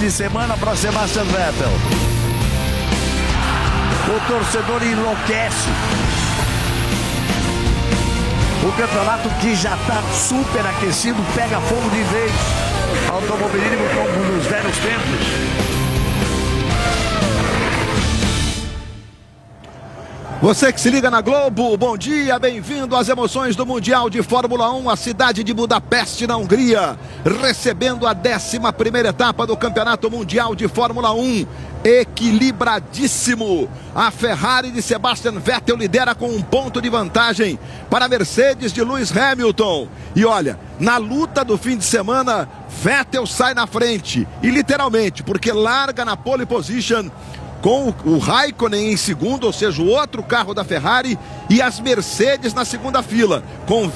de semana para Sebastian Vettel. O torcedor enlouquece. O campeonato que já está super aquecido pega fogo de vez. Automobilismo como nos velhos tempos. Você que se liga na Globo, bom dia, bem-vindo às emoções do Mundial de Fórmula 1, a cidade de Budapeste, na Hungria, recebendo a 11ª etapa do Campeonato Mundial de Fórmula 1, equilibradíssimo. A Ferrari de Sebastian Vettel lidera com 1 ponto de vantagem para a Mercedes de Lewis Hamilton. E olha, na luta do fim de semana, Vettel sai na frente, e literalmente, porque larga na pole position, com o Raikkonen em segundo, ou seja, o outro carro da Ferrari, e as Mercedes na segunda fila, com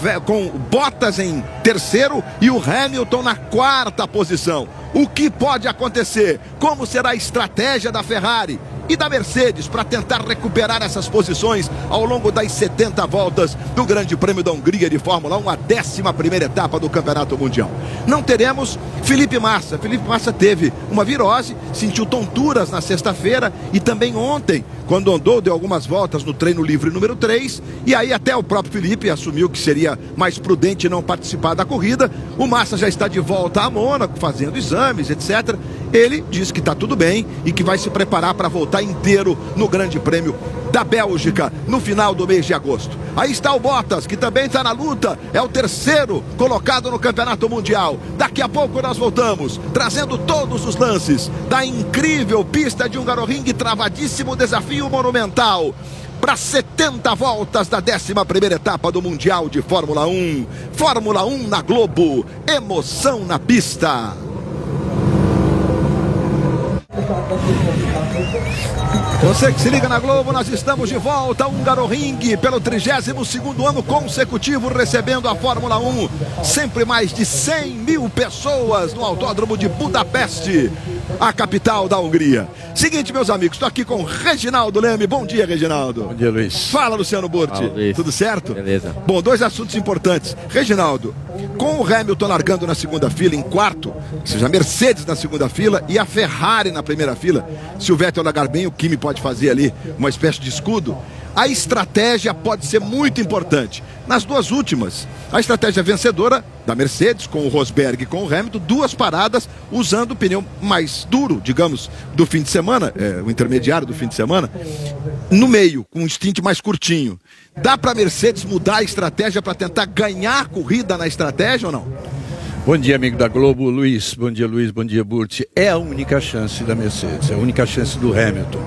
Bottas em terceiro e o Hamilton na 4ª posição. O que pode acontecer? Como será a estratégia da Ferrari e da Mercedes para tentar recuperar essas posições ao longo das 70 voltas do Grande Prêmio da Hungria de Fórmula 1, a 11ª etapa do Campeonato Mundial? Não teremos Felipe Massa. Felipe Massa teve uma virose, sentiu tonturas na sexta-feira e também ontem, quando andou, deu algumas voltas no treino livre número 3, e aí até o próprio Felipe assumiu que seria mais prudente não participar da corrida. O Massa já está de volta a Mônaco, fazendo exames, etc. Ele diz que está tudo bem e que vai se preparar para voltar inteiro no Grande Prêmio da Bélgica no final do mês de agosto. Aí está o Bottas, que também está na luta, é o 3º colocado no Campeonato Mundial. Daqui a pouco nós voltamos, trazendo todos os lances da incrível pista de Hungaroring, travadíssimo desafio monumental para 70 voltas da 11ª etapa do Mundial de Fórmula 1. Fórmula 1 na Globo, emoção na pista. Você que se liga na Globo, nós estamos de volta a Hungaroring pelo 32º ano consecutivo, recebendo a Fórmula 1. Sempre mais de 100 mil pessoas no Autódromo de Budapeste, a capital da Hungria. Seguinte, meus amigos, estou aqui com Reginaldo Leme. Bom dia, Reginaldo. Bom dia, Luiz. Fala, Luciano Burti. Tudo certo? Beleza. Bom, 2 assuntos importantes. Reginaldo, com o Hamilton largando na segunda fila em 4º, ou seja, a Mercedes na segunda fila e a Ferrari na primeira fila, se o Vettel largar bem, o Kimi pode fazer ali uma espécie de escudo. A estratégia pode ser muito importante. Nas 2 últimas, a estratégia vencedora da Mercedes, com o Rosberg e com o Hamilton, 2 paradas usando o pneu mais duro, digamos, do fim de semana, o intermediário do fim de semana, no meio, com um stint mais curtinho. Dá para a Mercedes mudar a estratégia para tentar ganhar a corrida na estratégia ou não? Bom dia, amigo da Globo, Luiz. Bom dia, Luiz. Bom dia, Burti. É a única chance da Mercedes, é a única chance do Hamilton.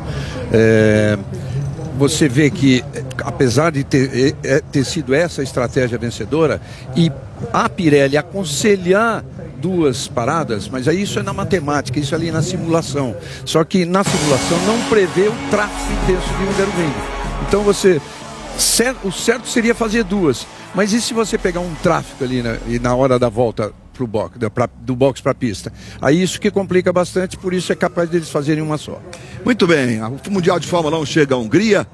Você vê que, apesar de ter sido essa estratégia vencedora, e a Pirelli aconselhar 2 paradas, mas aí isso é na matemática, isso é ali na simulação. Só que na simulação não prevê o tráfego intenso de Hungaroring. Então o certo seria fazer 2. Mas e se você pegar um tráfego ali na hora da volta pro box, do box para a pista? Aí isso que complica bastante, por isso é capaz deles fazerem uma só. Muito bem, o Mundial de Fórmula 1 chega à Hungria.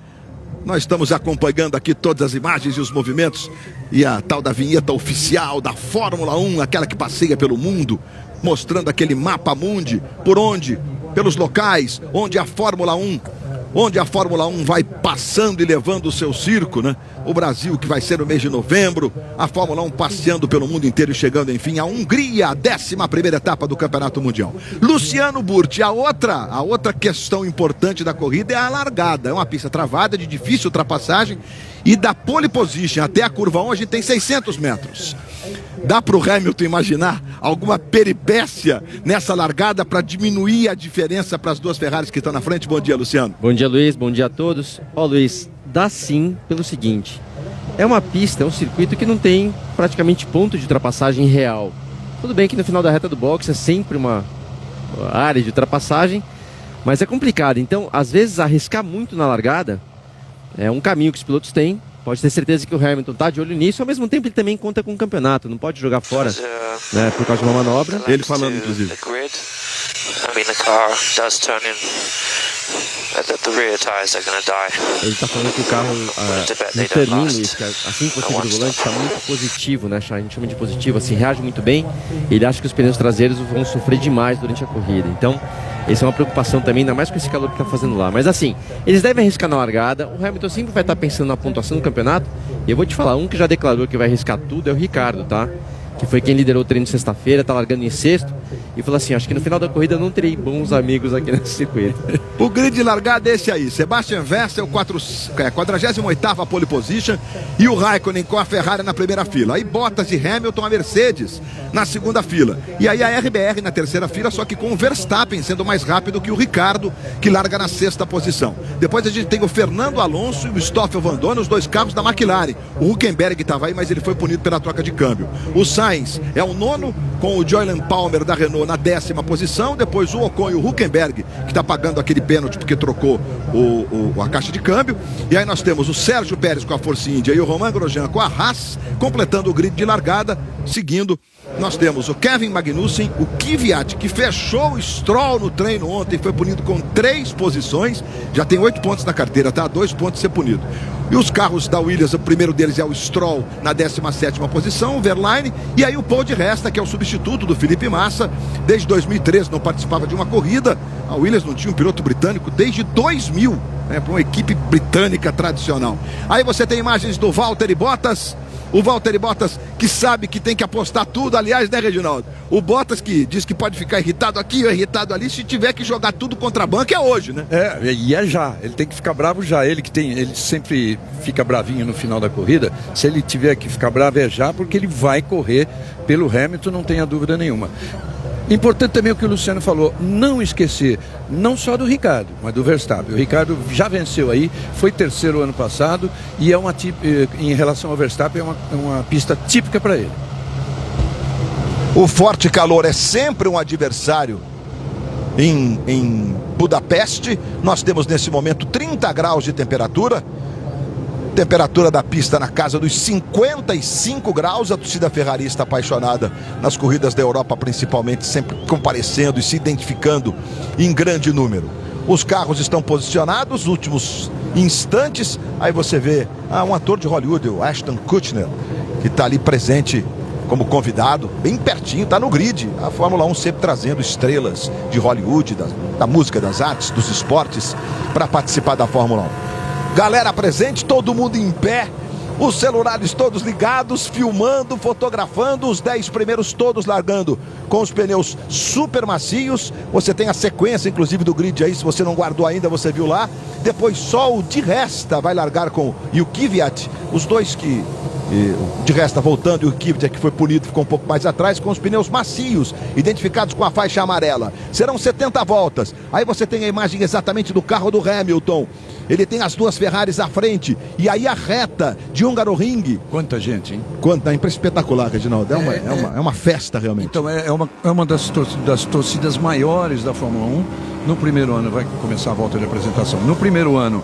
Nós estamos acompanhando aqui todas as imagens e os movimentos e a tal da vinheta oficial da Fórmula 1, aquela que passeia pelo mundo, mostrando aquele mapa mundi, por onde, pelos locais, onde a Fórmula 1 vai passando e levando o seu circo, né? O Brasil, que vai ser no mês de novembro, a Fórmula 1 passeando pelo mundo inteiro e chegando, enfim, à Hungria, a 11ª etapa do Campeonato Mundial. Luciano Burti, a outra questão importante da corrida é a largada. É uma pista travada, de difícil ultrapassagem, e da pole position até a curva 1 a gente tem 600 metros. Dá para o Hamilton imaginar alguma peripécia nessa largada para diminuir a diferença para as 2 Ferraris que estão na frente? Bom dia, Luciano. Bom dia, Luiz. Bom dia a todos. Luiz, dá sim pelo seguinte. É uma pista, é um circuito que não tem praticamente ponto de ultrapassagem real. Tudo bem que no final da reta do box é sempre uma área de ultrapassagem, mas é complicado. Então, às vezes, arriscar muito na largada é um caminho que os pilotos têm. Pode ter certeza que o Hamilton está de olho nisso. Ao mesmo tempo, ele também conta com o campeonato. Não pode jogar fora, né, por causa de uma manobra. Ele falando, inclusive. the rear tires are going to die. Ele tá falando que o carro no termino, isso, que assim que você vira o volante, está muito positivo, né? A gente chama de positivo, assim, reage muito bem. Ele acha que os pneus traseiros vão sofrer demais durante a corrida. Então, essa é uma preocupação também, ainda mais com esse calor que tá fazendo lá. Mas assim, eles devem arriscar na largada. O Hamilton sempre vai estar pensando na pontuação do campeonato. E eu vou te falar, um que já declarou que vai arriscar tudo é o Ricardo, tá? Que foi quem liderou o treino de sexta-feira, tá largando em sexto. E falou assim, acho que no final da corrida eu não terei bons amigos aqui nesse circuito. O grid de largada é esse aí. Sebastian Vettel, 48ª pole position, e o Raikkonen com a Ferrari na primeira fila. Aí Bottas e Hamilton, a Mercedes na segunda fila. E aí a RBR na terceira fila, só que com o Verstappen sendo mais rápido que o Ricardo, que larga na sexta posição. Depois a gente tem o Fernando Alonso e o Stoffel Van Dorn, os dois carros da McLaren. O Hülkenberg estava aí, mas ele foi punido pela troca de câmbio. O Sainz é o nono, com o Jolyon Palmer da Renault na 10ª posição. Depois o Ocon e o Hülkenberg, que está pagando aquele pênalti porque trocou a caixa de câmbio. E aí nós temos o Sérgio Pérez com a Force India e o Romain Grosjean com a Haas, completando o grid de largada. Seguindo, nós temos o Kevin Magnussen, o Kvyat, que fechou o Stroll no treino ontem, foi punido com 3 posições, já tem 8 pontos na carteira, tá? 2 pontos de ser punido. E os carros da Williams, o primeiro deles é o Stroll na 17ª posição, o Verlaine, e aí o Paul de Resta, que é o substituto do Felipe Massa, desde 2013 não participava de uma corrida. A Williams não tinha um piloto britânico desde 2000, né, para uma equipe britânica tradicional. Aí você tem imagens do Valtteri Bottas. O Valtteri Bottas, que sabe que tem que apostar tudo, aliás, né, Reginaldo? O Bottas que diz que pode ficar irritado aqui ou irritado ali, se tiver que jogar tudo contra a banca, é hoje, né? E é já, ele tem que ficar bravo já. Ele sempre fica bravinho no final da corrida. Se ele tiver que ficar bravo é já, porque ele vai correr pelo Hamilton, não tenha dúvida nenhuma. Importante também o que o Luciano falou, não esquecer, não só do Ricardo, mas do Verstappen. O Ricardo já venceu aí, foi terceiro ano passado e em relação ao Verstappen é uma pista típica para ele. O forte calor é sempre um adversário em Budapeste. Nós temos nesse momento 30 graus de temperatura. Temperatura da pista na casa dos 55 graus. A torcida ferrarista apaixonada nas corridas da Europa, principalmente, sempre comparecendo e se identificando em grande número. Os carros estão posicionados nos últimos instantes. Aí você vê um ator de Hollywood, o Ashton Kutcher, que está ali presente como convidado, bem pertinho, está no grid. A Fórmula 1 sempre trazendo estrelas de Hollywood, da música, das artes, dos esportes, para participar da Fórmula 1. Galera presente, todo mundo em pé, os celulares todos ligados, filmando, fotografando, os 10 primeiros todos largando com os pneus super macios. Você tem a sequência, inclusive, do grid aí, se você não guardou ainda, você viu lá. Depois só o de Resta vai largar com o Kvyat, os dois que... de Resta voltando e o Kvyat, que foi punido, ficou um pouco mais atrás, com os pneus macios, identificados com a faixa amarela. Serão 70 voltas. Aí você tem a imagem exatamente do carro do Hamilton. Ele tem as duas Ferraris à frente. E aí a reta de Hungaroring. Quanta gente, hein? É espetacular, Reginaldo. É uma festa, realmente. Então, é uma das torcidas maiores da Fórmula 1. No primeiro ano, vai começar a volta de apresentação. No primeiro ano,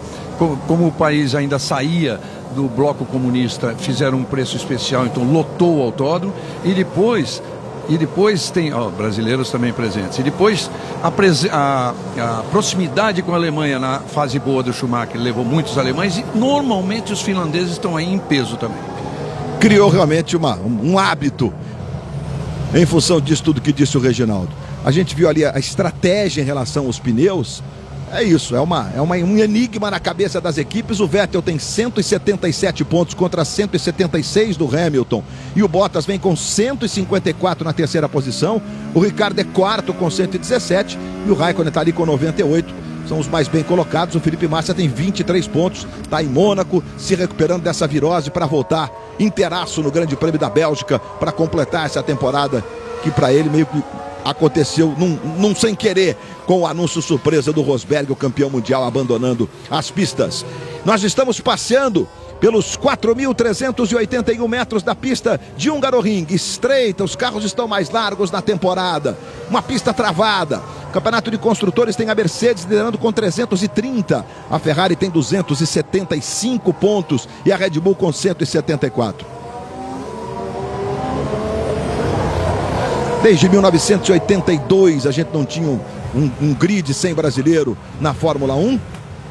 como o país ainda saía do bloco comunista, fizeram um preço especial, então lotou o autódromo. E depois tem brasileiros também presentes. E depois a proximidade com a Alemanha na fase boa do Schumacher levou muitos alemães e normalmente os finlandeses estão aí em peso também. Criou realmente um hábito em função disso tudo que disse o Reginaldo. A gente viu ali a estratégia em relação aos pneus. É isso, um enigma na cabeça das equipes. O Vettel tem 177 pontos contra 176 do Hamilton. E o Bottas vem com 154 na terceira posição. O Ricardo é quarto com 117. E o Raikkonen está ali com 98. São os mais bem colocados. O Felipe Massa tem 23 pontos. Está em Mônaco, se recuperando dessa virose para voltar inteiraço no Grande Prêmio da Bélgica para completar essa temporada que para ele meio que aconteceu num sem querer, com o anúncio surpresa do Rosberg, o campeão mundial, abandonando as pistas. Nós estamos passeando pelos 4.381 metros da pista de Hungaroring, estreita, os carros estão mais largos na temporada, uma pista travada. O Campeonato de Construtores tem a Mercedes liderando com 330, a Ferrari tem 275 pontos e a Red Bull com 174. Desde 1982 a gente não tinha um grid sem brasileiro na Fórmula 1.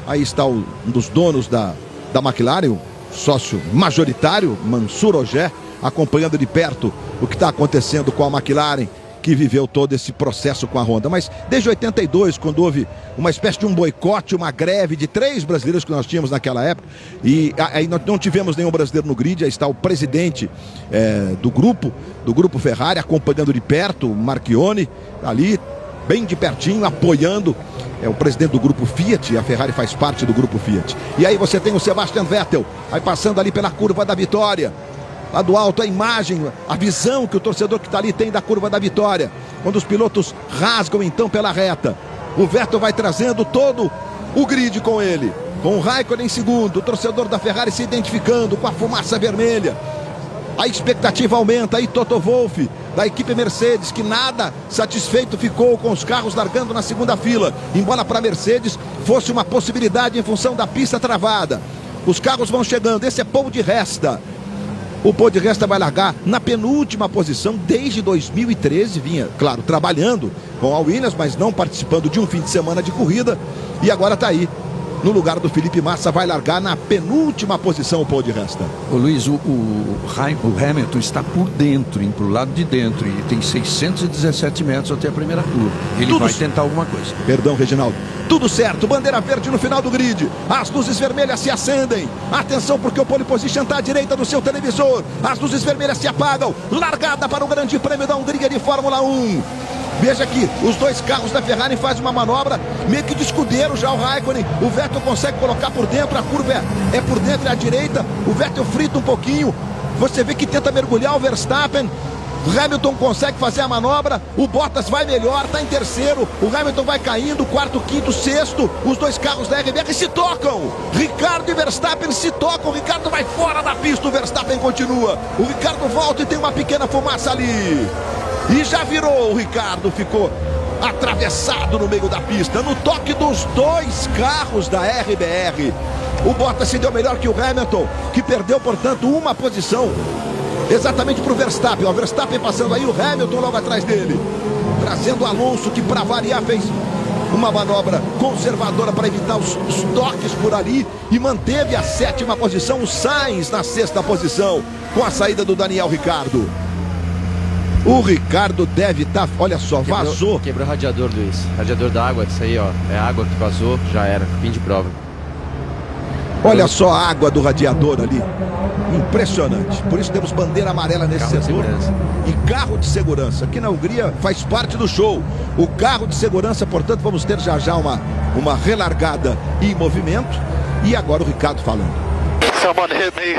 Aí está um dos donos da McLaren, o sócio majoritário, Mansur Ojé, acompanhando de perto o que está acontecendo com a McLaren, que viveu todo esse processo com a Honda. Mas desde 82, quando houve uma espécie de um boicote, uma greve de 3 brasileiros que nós tínhamos naquela época, e aí nós não tivemos nenhum brasileiro no grid, aí está o presidente do grupo Ferrari, acompanhando de perto, o Marchione, ali, bem de pertinho, apoiando, o presidente do grupo Fiat, a Ferrari faz parte do grupo Fiat. E aí você tem o Sebastian Vettel, aí passando ali pela curva da vitória. Lá do alto a imagem, a visão que o torcedor que está ali tem da curva da vitória. Quando os pilotos rasgam então pela reta. O Vettel vai trazendo todo o grid com ele. Com o Raikkonen em segundo, o torcedor da Ferrari se identificando com a fumaça vermelha. A expectativa aumenta, aí Toto Wolff, da equipe Mercedes, que nada satisfeito ficou com os carros largando na segunda fila. Embora para a Mercedes fosse uma possibilidade em função da pista travada. Os carros vão chegando, esse é Paul di Resta. O Paul di Resta vai largar na penúltima posição desde 2013, vinha, claro, trabalhando com a Williams, mas não participando de um fim de semana de corrida, e agora está aí, no lugar do Felipe Massa, vai largar na penúltima posição o Paul di Resta. Ô Luiz, o Hamilton está por dentro, indo para o lado de dentro, e tem 617 metros até a primeira curva. Ele vai tentar alguma coisa. Perdão, Reginaldo. Tudo certo, bandeira verde no final do grid. As luzes vermelhas se acendem. Atenção, porque o pole position está à direita do seu televisor. As luzes vermelhas se apagam. Largada para o Grande Prêmio da Hungria de Fórmula 1. Veja aqui, os 2 carros da Ferrari fazem uma manobra meio que de escudeiro já o Raikkonen. O Vettel consegue colocar por dentro, a curva é por dentro e à direita. O Vettel frita um pouquinho. Você vê que tenta mergulhar o Verstappen. O Hamilton consegue fazer a manobra, o Bottas vai melhor, está em terceiro, o Hamilton vai caindo, quarto, quinto, sexto, os 2 carros da RBR se tocam, Ricardo e Verstappen se tocam, o Ricardo vai fora da pista, o Verstappen continua, o Ricardo volta e tem uma pequena fumaça ali, e já virou, o Ricardo ficou atravessado no meio da pista, no toque dos 2 carros da RBR, o Bottas se deu melhor que o Hamilton, que perdeu, portanto, uma posição, exatamente para o Verstappen. O Verstappen passando aí, o Hamilton logo atrás dele. Trazendo o Alonso, que para variar fez uma manobra conservadora para evitar os toques por ali. E manteve a 7ª posição. O Sainz na 6ª posição. Com a saída do Daniel Ricciardo. O Ricardo deve estar... Olha só, vazou. Quebrou o radiador, Luiz. Radiador da água, isso aí, ó. É água que vazou, já era. Fim de prova. Olha só a água do radiador ali. Impressionante. Por isso temos bandeira amarela nesse setor. E carro de segurança. Aqui na Hungria faz parte do show. O carro de segurança, portanto, vamos ter já uma relargada em movimento. E agora o Ricardo falando. Someone hit me.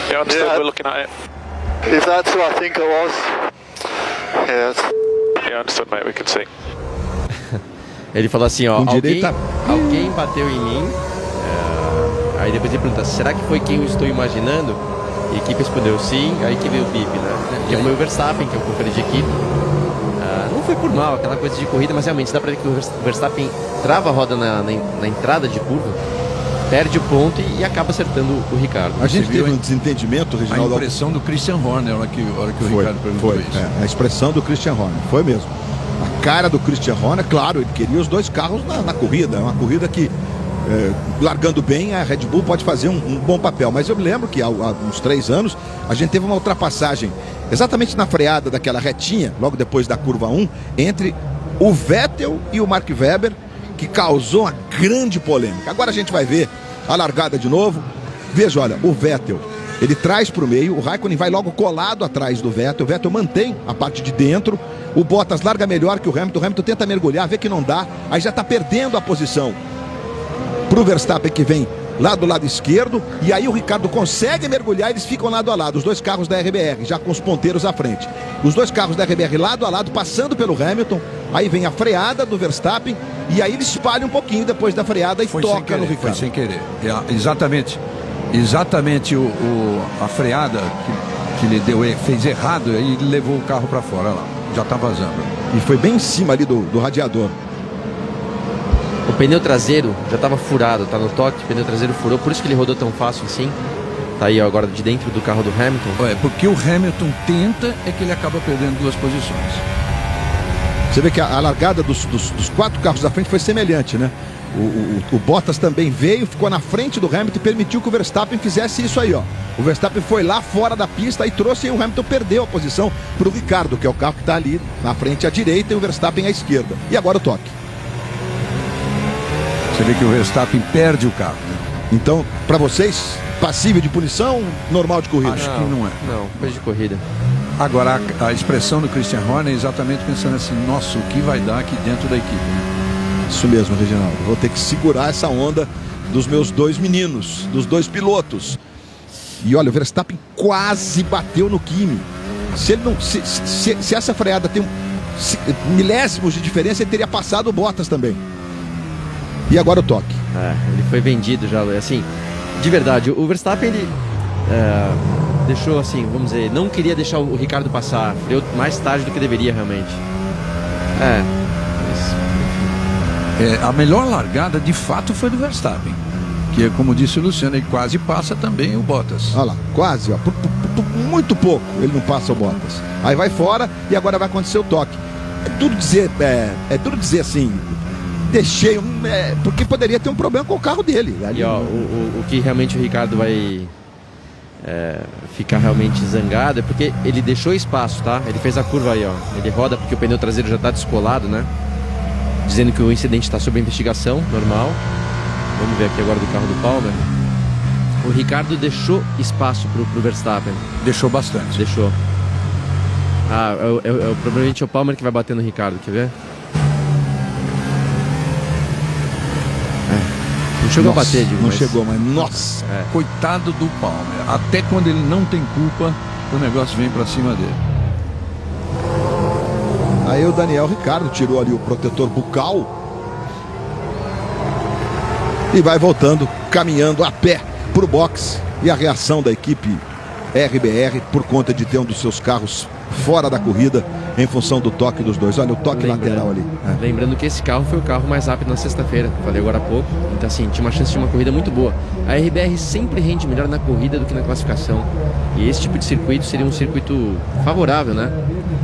Yeah, I'm still looking at it. If that's who I think it was. Yes. Yeah, understood, mate. We can see. Ele falou assim, ó, direita... alguém bateu em mim. Aí depois ele pergunta, será que foi quem eu estou imaginando? E a equipe respondeu sim, aí que veio o bip, né? Que foi o Verstappen, que é o companheiro de equipe. Não foi por mal, aquela coisa de corrida, mas realmente dá pra ver que o Verstappen trava a roda na entrada de curva, perde o ponto e acaba acertando o Ricardo. A gente teve um desentendimento, Reginaldo. A impressão do Christian Horner, na hora que o Ricardo perguntou isso. A expressão do Christian Horner, foi mesmo. A cara do Christian Horner, claro, ele queria os 2 carros na corrida, uma corrida que largando bem, a Red Bull pode fazer um bom papel, mas eu me lembro que há uns 3 anos a gente teve uma ultrapassagem exatamente na freada daquela retinha, logo depois da curva 1, entre o Vettel e o Mark Webber, que causou uma grande polêmica. Agora a gente vai ver a largada de novo. Veja, olha, o Vettel, ele traz para o meio, o Raikkonen vai logo colado atrás do Vettel, o Vettel mantém a parte de dentro, o Bottas larga melhor que o Hamilton tenta mergulhar, vê que não dá, aí já está perdendo a posição para o Verstappen, que vem lá do lado esquerdo, e aí o Ricardo consegue mergulhar, eles ficam lado a lado, os 2 carros da RBR, já com os ponteiros à frente. Os 2 carros da RBR lado a lado, passando pelo Hamilton, aí vem a freada do Verstappen, e aí ele espalha um pouquinho depois da freada e toca no Ricardo. Foi sem querer, exatamente a freada que ele deu, fez errado, e ele levou o carro para fora, lá, já tá vazando. E foi bem em cima ali do radiador. O pneu traseiro já estava furado, tá no toque, o pneu traseiro furou, por isso que ele rodou tão fácil assim. Tá aí ó, agora de dentro do carro do Hamilton. Porque o Hamilton tenta, é que ele acaba perdendo 2 posições. Você vê que a largada dos 4 carros da frente foi semelhante, né? O Bottas também veio, ficou na frente do Hamilton e permitiu que o Verstappen fizesse isso aí, ó. O Verstappen foi lá fora da pista e trouxe, e o Hamilton perdeu a posição para o Ricardo, que é o carro que está ali na frente à direita, e o Verstappen à esquerda. E agora o toque. Você vê que o Verstappen perde o carro, né? Então, para vocês, passível de punição, normal de corrida? Acho que não é. Não, coisa de corrida. Agora, a expressão do Christian Horner é exatamente pensando assim, nossa, o que vai dar aqui dentro da equipe, né? Isso mesmo, Reginaldo. Vou ter que segurar essa onda dos meus dois meninos, dos dois pilotos. E olha, o Verstappen quase bateu no Kimi. Se ele não, se essa freada tem milésimos de diferença, ele teria passado o Bottas também. E agora o toque. Ele foi vendido já, assim, de verdade, o Verstappen, ele deixou assim, vamos dizer, não queria deixar o Ricardo passar, freou mais tarde do que deveria realmente. A melhor largada, de fato, foi do Verstappen. Que, como disse o Luciano, ele quase passa também o Bottas. Olha lá, quase, ó, por muito pouco ele não passa o Bottas. Aí vai fora e agora vai acontecer o toque. É tudo dizer assim, deixei, porque poderia ter um problema com o carro dele. Ali, e ó, o que realmente o Ricardo vai ficar realmente zangado é porque ele deixou espaço, tá? Ele fez a curva aí, ó. Ele roda porque o pneu traseiro já está descolado, né? Dizendo que o incidente está sob investigação, normal. Vamos ver aqui agora do carro do Palmer. O Ricardo deixou espaço pro Verstappen. Deixou bastante. Deixou. Provavelmente é o Palmer que vai bater no Ricardo, quer ver? Não chegou a bater, digo, não chegou, mas nossa. Coitado do Palmer. Até quando ele não tem culpa, o negócio vem pra cima dele. Aí o Daniel Ricciardo tirou ali o protetor bucal e vai voltando, caminhando a pé pro box. E a reação da equipe RBR por conta de ter um dos seus carros fora da corrida em função do toque dos dois. Olha o toque lateral ali. Lembrando que esse carro foi o carro mais rápido na sexta-feira, falei agora há pouco. Então assim, tinha uma chance de uma corrida muito boa. A RBR sempre rende melhor na corrida do que na classificação. E esse tipo de circuito seria um circuito favorável, né?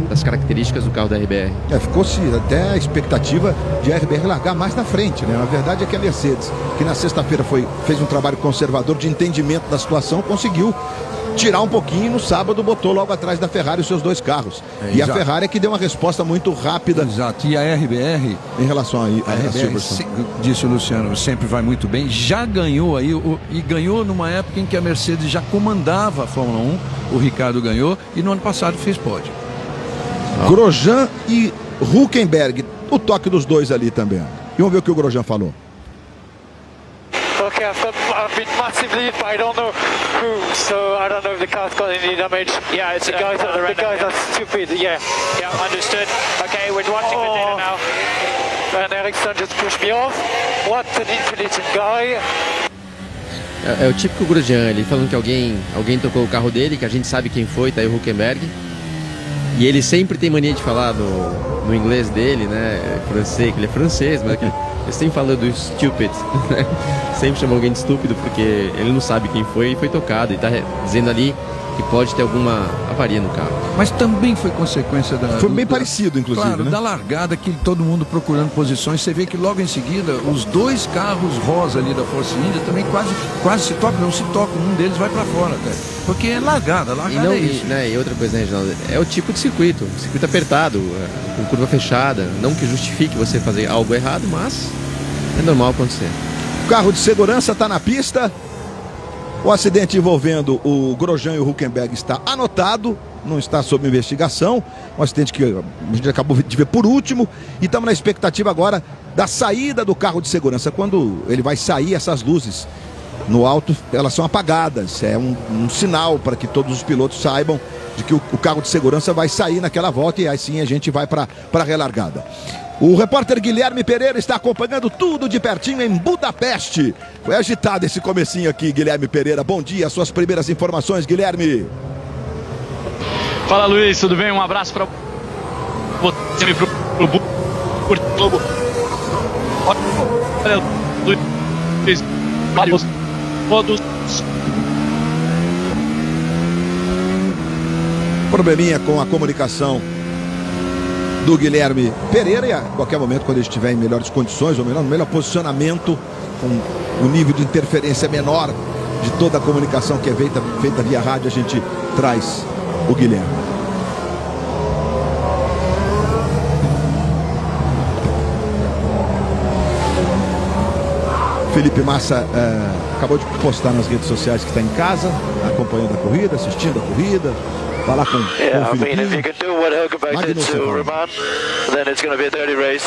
Das características do carro da RBR. Ficou-se até a expectativa de a RBR largar mais na frente, né? A verdade é que a Mercedes, que na sexta-feira fez um trabalho conservador de entendimento da situação, conseguiu tirar um pouquinho e no sábado botou logo atrás da Ferrari os seus dois carros. E a Ferrari é que deu uma resposta muito rápida. Exato. E a RBR, em relação a RBR, disse o Luciano, sempre vai muito bem. Já ganhou aí, e ganhou numa época em que a Mercedes já comandava a Fórmula 1. O Ricardo ganhou e no ano passado fez pódio. Grosjean e Hülkenberg, o toque dos dois ali também. E vamos ver o que o Grosjean falou. Okay, I've been massively hit, but I don't know who, so I don't know if the car's got any damage. Yeah, it's the guys are stupid, yeah. Yeah, understood. Okay, we're watching the data now. And Ericsson just pushed me off. What an intelligent guy. É o típico Grosjean, ele falando que alguém tocou o carro dele, que a gente sabe quem foi, tá aí o Hülkenberg. E ele sempre tem mania de falar no inglês dele, né? Francês, que ele é francês, mas ele sempre fala do stupid, né? Sempre chama alguém de estúpido porque ele não sabe quem foi e foi tocado. E tá dizendo ali que pode ter alguma avaria no carro. Mas também foi consequência da... Foi bem parecido, inclusive, claro, né? da largada, que todo mundo procurando posições. Você vê que logo em seguida, os dois carros rosa ali da Force India também quase se tocam, não se tocam. Um deles vai pra fora até. Porque é largada é isso. E outra coisa, né, Reginaldo? É o tipo de circuito. Circuito apertado, com curva fechada. Não que justifique você fazer algo errado, mas é normal acontecer. O carro de segurança está na pista. O acidente envolvendo o Grosjean e o Hülkenberg está anotado, não está sob investigação. Um acidente que a gente acabou de ver por último. E estamos na expectativa agora da saída do carro de segurança. Quando ele vai sair, essas luzes no alto, elas são apagadas. É um sinal para que todos os pilotos saibam de que o carro de segurança vai sair naquela volta. E assim a gente vai para a relargada. O repórter Guilherme Pereira está acompanhando tudo de pertinho em Budapeste. Foi agitado esse comecinho aqui, Guilherme Pereira. Bom dia, suas primeiras informações, Guilherme. Fala, Luiz, tudo bem? Um abraço para você e pro Globo. Olha, Luiz, vários todos. Probleminha com a comunicação do Guilherme Pereira, e a qualquer momento, quando ele estiver em melhores condições, ou melhor, no melhor posicionamento, com o nível de interferência menor de toda a comunicação que é feita via rádio, a gente traz o Guilherme. Felipe Massa acabou de postar nas redes sociais que está em casa, acompanhando a corrida, assistindo a corrida. Vai lá com o Felipe. If you can do what Hülkenberg did to Roman, then it's going to be a dirty race.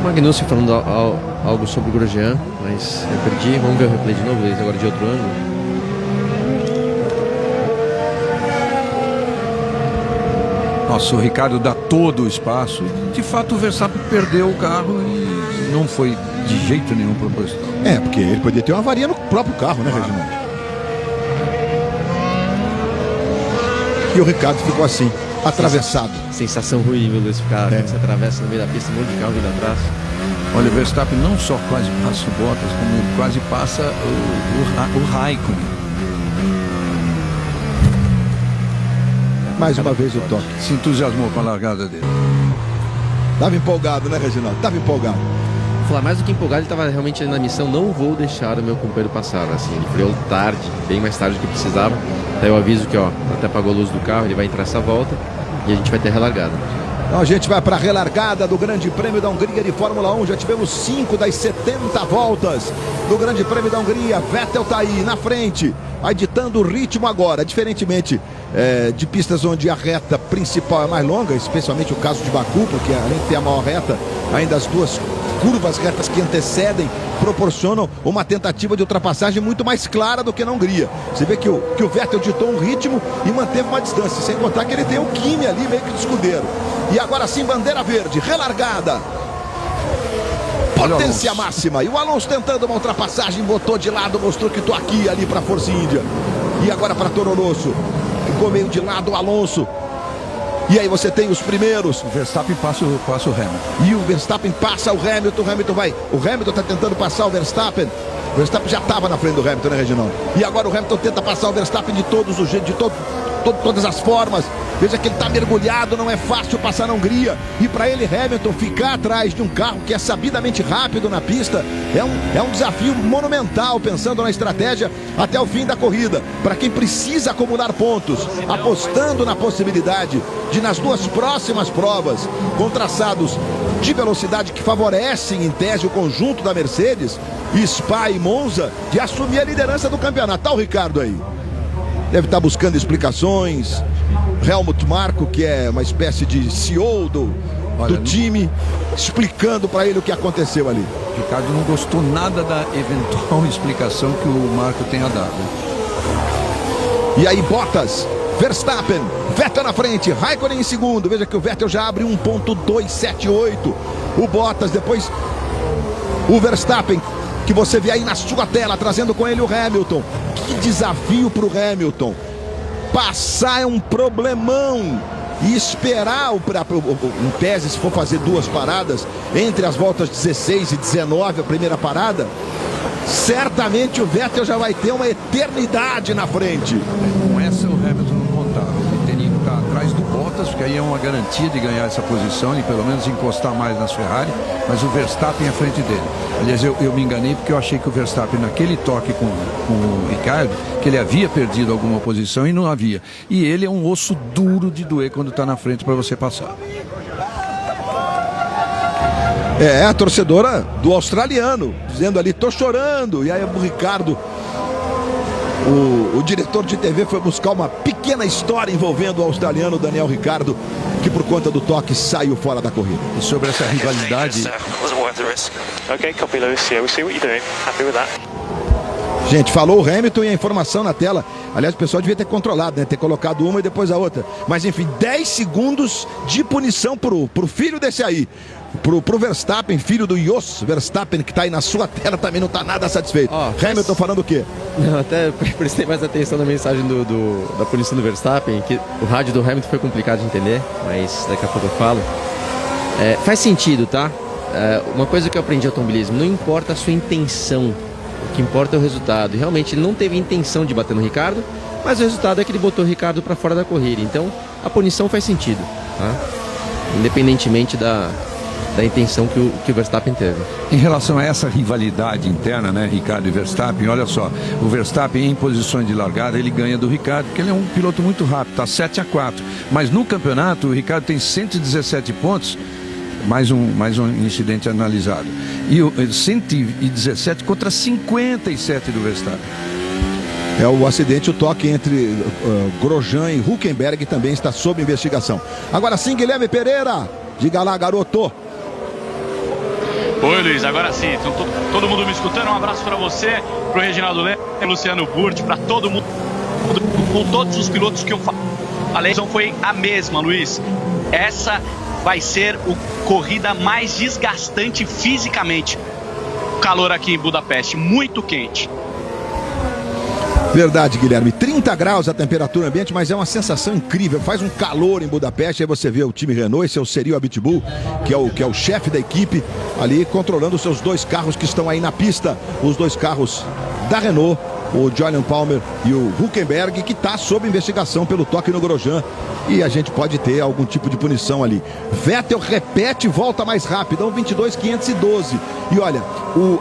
Magnussen falando algo sobre o Grosjean, mas eu perdi. Vamos ver o replay de novo, agora de outro ângulo. Nossa, o Ricardo dá todo o espaço. De fato, o Verstappen perdeu o carro e não foi de jeito nenhum proposital. Porque ele podia ter uma avaria no próprio carro, né, Reginaldo? E o Ricardo ficou assim, atravessado. Sensação ruim, viu, Luiz? Ficar quando você atravessa no meio da pista, um monte de carro vindo atrás. Olha, o Verstappen não só quase passa o Bottas, como ele quase passa o Raikkonen. Mais uma vez o toque. Se entusiasmou com a largada dele. Tava empolgado, né, Reginaldo? Tava empolgado. Vou falar mais do que empolgado, ele estava realmente na missão, não vou deixar o meu companheiro passar. Assim, ele freou tarde, bem mais tarde do que precisava. Daí eu aviso que, até apagou a luz do carro, ele vai entrar essa volta e a gente vai ter relargada. Então a gente vai para a relargada do Grande Prêmio da Hungria de Fórmula 1. Já tivemos 5 das 70 voltas do Grande Prêmio da Hungria. Vettel tá aí na frente, vai ditando o ritmo agora, diferentemente de pistas onde a reta principal é mais longa, especialmente o caso de Baku, porque além de ter a maior reta, ainda as duas curvas retas que antecedem proporcionam uma tentativa de ultrapassagem muito mais clara do que na Hungria. Você vê que o Vettel ditou um ritmo e manteve uma distância, sem contar que ele tem o Kimi ali meio que de escudeiro. E agora sim, bandeira verde, relargada, potência máxima, e o Alonso tentando uma ultrapassagem, botou de lado, mostrou que tô aqui, ali para Force India. E agora para Toro Rosso, ficou meio de lado o Alonso. E aí você tem os primeiros. O Verstappen passa o Hamilton. E o Verstappen passa o Hamilton. O Hamilton está tentando passar o Verstappen. O Verstappen já estava na frente do Hamilton, né, Reginaldo? E agora o Hamilton tenta passar o Verstappen de todos os jeitos, todas as formas. Veja que ele está mergulhado, não é fácil passar na Hungria. E para ele, Hamilton, ficar atrás de um carro que é sabidamente rápido na pista é um desafio monumental, pensando na estratégia até o fim da corrida. Para quem precisa acumular pontos, apostando na possibilidade de, nas duas próximas provas, com traçados de velocidade que favorecem, em tese, o conjunto da Mercedes, Spa e Monza, de assumir a liderança do campeonato. Tá o Ricardo aí. Deve estar buscando explicações. Helmut Marko, que é uma espécie de CEO do time, explicando para ele o que aconteceu ali. O Ricardo não gostou nada da eventual explicação que o Marko tenha dado. E aí Bottas, Verstappen, Vettel na frente, Raikkonen em segundo. Veja que o Vettel já abre 1.278. O Bottas, depois o Verstappen, que você vê aí na sua tela, trazendo com ele o Hamilton. Que desafio para o Hamilton. Passar é um problemão. E esperar, em tese, se for fazer duas paradas, entre as voltas 16 e 19, a primeira parada, certamente o Vettel já vai ter uma eternidade na frente. Com essa o Hamilton não contava. Ele teria que estar atrás do Bottas, porque aí é uma garantia de ganhar essa posição e pelo menos encostar mais nas Ferrari, mas o Verstappen à frente dele. Aliás, eu me enganei porque eu achei que o Verstappen, naquele toque com o Ricardo, que ele havia perdido alguma posição e não havia. E ele é um osso duro de doer quando está na frente para você passar. É a torcedora do australiano, dizendo ali, tô chorando. E aí o Ricardo, o diretor de TV, foi buscar uma pequena história envolvendo o australiano Daniel Ricciardo, que por conta do toque saiu fora da corrida. E sobre essa rivalidade... Okay, copy Lewis. Yeah, we see what you're doing. Happy with that. Gente, falou o Hamilton e a informação na tela. Aliás, o pessoal devia ter controlado, né? Ter colocado uma e depois a outra. Mas enfim, 10 segundos de punição pro filho desse aí. Pro Verstappen, filho do Jos Verstappen, que tá aí na sua tela, também não tá nada satisfeito. Hamilton falando o quê? Não, até prestei mais atenção na mensagem da punição do Verstappen, que o rádio do Hamilton foi complicado de entender, mas daqui a pouco eu falo. Faz sentido, tá? Uma coisa que eu aprendi em automobilismo, não importa a sua intenção, o que importa é o resultado. E realmente ele não teve intenção de bater no Ricardo, mas o resultado é que ele botou o Ricardo para fora da corrida. Então, a punição faz sentido, tá? Independentemente da intenção que o Verstappen teve. Em relação a essa rivalidade interna, né, Ricardo e Verstappen, olha só, o Verstappen em posições de largada, ele ganha do Ricardo, porque ele é um piloto muito rápido, está 7-4. Mas no campeonato, o Ricardo tem 117 pontos, mais um incidente analisado. E o 117 contra 57 do Verstappen. É o acidente, o toque entre Grosjean e Hülkenberg também está sob investigação. Agora sim, Guilherme Pereira, diga lá, garoto. Oi, Luiz, agora sim, então, todo mundo me escutando? Um abraço para você, pro Reginaldo Leme, Luciano Burti, para todo mundo, com todos os pilotos que eu falei. A lesão foi a mesma, Luiz. Essa vai ser a corrida mais desgastante fisicamente. O calor aqui em Budapeste, muito quente. Verdade, Guilherme, 30 graus a temperatura ambiente, mas é uma sensação incrível, faz um calor em Budapeste. Aí você vê o time Renault, esse é o Cyril Abiteboul, que é o chefe da equipe, ali controlando os seus dois carros que estão aí na pista, os dois carros da Renault, o Jolyon Palmer e o Hülkenberg, que está sob investigação pelo toque no Grosjean, e a gente pode ter algum tipo de punição ali. Vettel repete, volta mais rápido, 22.512. E olha,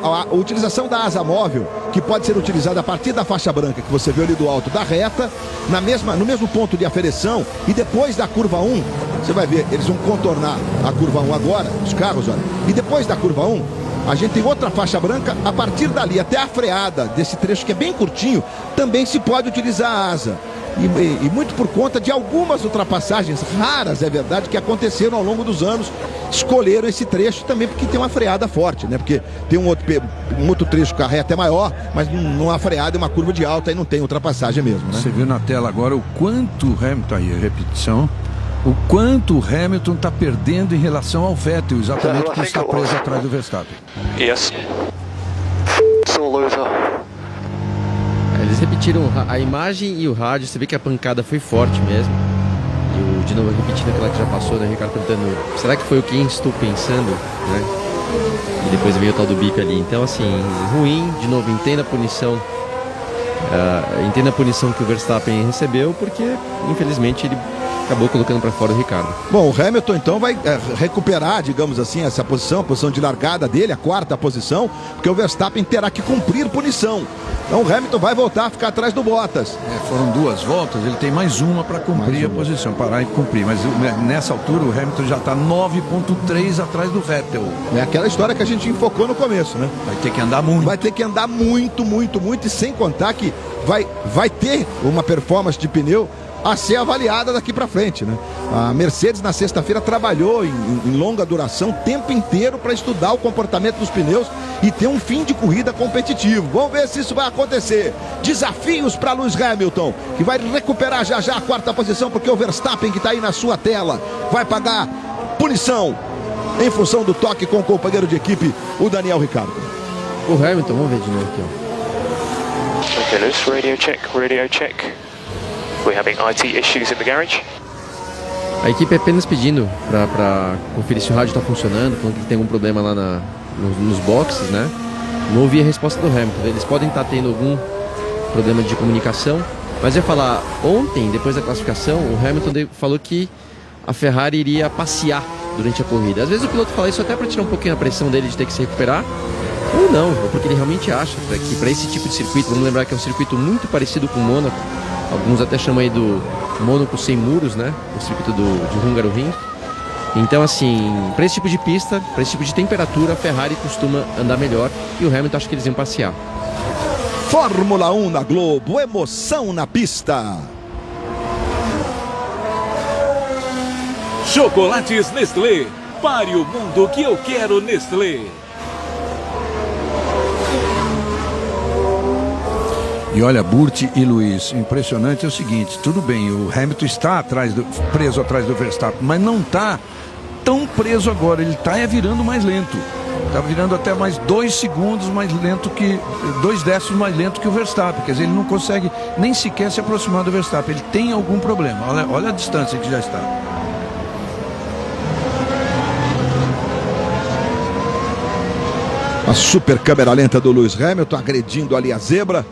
a utilização da asa móvel, que pode ser utilizada a partir da faixa branca que você vê ali do alto da reta, no mesmo ponto de aferição, e depois da curva 1, você vai ver, eles vão contornar a curva 1 agora, os carros, olha, e depois da curva 1, a gente tem outra faixa branca, a partir dali até a freada desse trecho que é bem curtinho, também se pode utilizar a asa. E muito por conta de algumas ultrapassagens raras, é verdade, que aconteceram ao longo dos anos, escolheram esse trecho também porque tem uma freada forte, né? Porque tem um outro trecho que a reta é maior, mas não há freada, é uma curva de alta e não tem ultrapassagem mesmo, né? Você viu na tela agora o quanto o Hamilton, aí, repetição, o quanto o Hamilton está perdendo em relação ao Vettel, exatamente porque está preso atrás do Verstappen. Yes. Solo loser. Eles repetiram a imagem e o rádio, você vê que a pancada foi forte mesmo. E de novo repetindo aquela que já passou, né, Ricardo perguntando, será que foi o que estou pensando, né? E depois veio o tal do bico ali. Então assim, ruim, de novo, entenda a punição. Entenda a punição que o Verstappen recebeu, porque infelizmente ele acabou colocando para fora o Ricardo. Bom, o Hamilton então vai recuperar, digamos assim, essa posição, a posição de largada dele, a quarta posição, porque o Verstappen terá que cumprir punição. Então o Hamilton vai voltar a ficar atrás do Bottas. Foram 2 voltas, ele tem mais uma para cumprir a posição, parar e cumprir. Mas nessa altura o Hamilton já está 9,3 atrás do Vettel. É aquela história que a gente enfocou no começo, né? Vai ter que andar muito. Vai ter que andar muito, muito, muito, e sem contar que vai ter uma performance de pneu a ser avaliada daqui para frente, né? A Mercedes na sexta-feira trabalhou em longa duração, o tempo inteiro, para estudar o comportamento dos pneus e ter um fim de corrida competitivo. Vamos ver se isso vai acontecer. Desafios para Lewis Hamilton, que vai recuperar já a quarta posição, porque o Verstappen, que está aí na sua tela, vai pagar punição em função do toque com o companheiro de equipe, o Daniel Ricciardo. O Hamilton, vamos ver de novo aqui, ó. Okay, Lewis, radio check, radio check. We're having IT issues in the garage. A equipe é apenas pedindo para conferir se o rádio está funcionando, falando que tem algum problema lá nos boxes, né? Não ouvi a resposta do Hamilton. Eles podem estar tendo algum problema de comunicação, mas eu ia falar, ontem, depois da classificação, o Hamilton falou que a Ferrari iria passear durante a corrida. Às vezes o piloto fala isso até para tirar um pouquinho a pressão dele de ter que se recuperar, ou não, ou porque ele realmente acha que para esse tipo de circuito, vamos lembrar que é um circuito muito parecido com o Mônaco, alguns até chamam aí do Mônaco sem muros, né? O circuito de Hungaroring. Então, assim, para esse tipo de pista, para esse tipo de temperatura, a Ferrari costuma andar melhor e o Hamilton acho que eles iam passear. Fórmula 1 na Globo, emoção na pista. Chocolates Nestlé, pare o mundo que eu quero Nestlé. E olha, Burti e Luiz, impressionante é o seguinte, tudo bem, o Hamilton está preso atrás do Verstappen, mas não está tão preso agora, ele está virando mais lento. Está virando até mais 2 segundos mais lento que 2 décimos mais lento que o Verstappen. Quer dizer, ele não consegue nem sequer se aproximar do Verstappen. Ele tem algum problema. Olha a distância que já está. A super câmera lenta do Lewis Hamilton agredindo ali a zebra.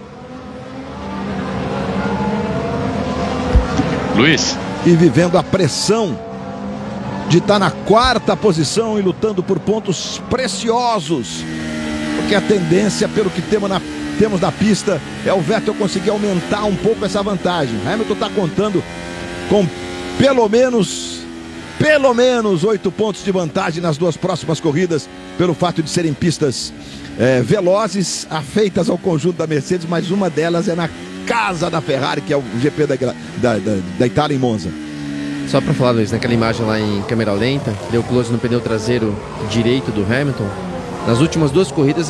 Luiz, e vivendo a pressão de estar na 4ª posição e lutando por pontos preciosos, porque a tendência, pelo que temos na pista, é o Vettel conseguir aumentar um pouco essa vantagem. Hamilton está contando com pelo menos 8 pontos de vantagem nas 2 próximas corridas, pelo fato de serem pistas velozes, afeitas ao conjunto da Mercedes, mas uma delas é na casa da Ferrari, que é o GP da Itália em Monza. Só para falar, Luiz, naquela imagem lá em câmera lenta, deu close no pneu traseiro direito do Hamilton. Nas últimas 2 corridas,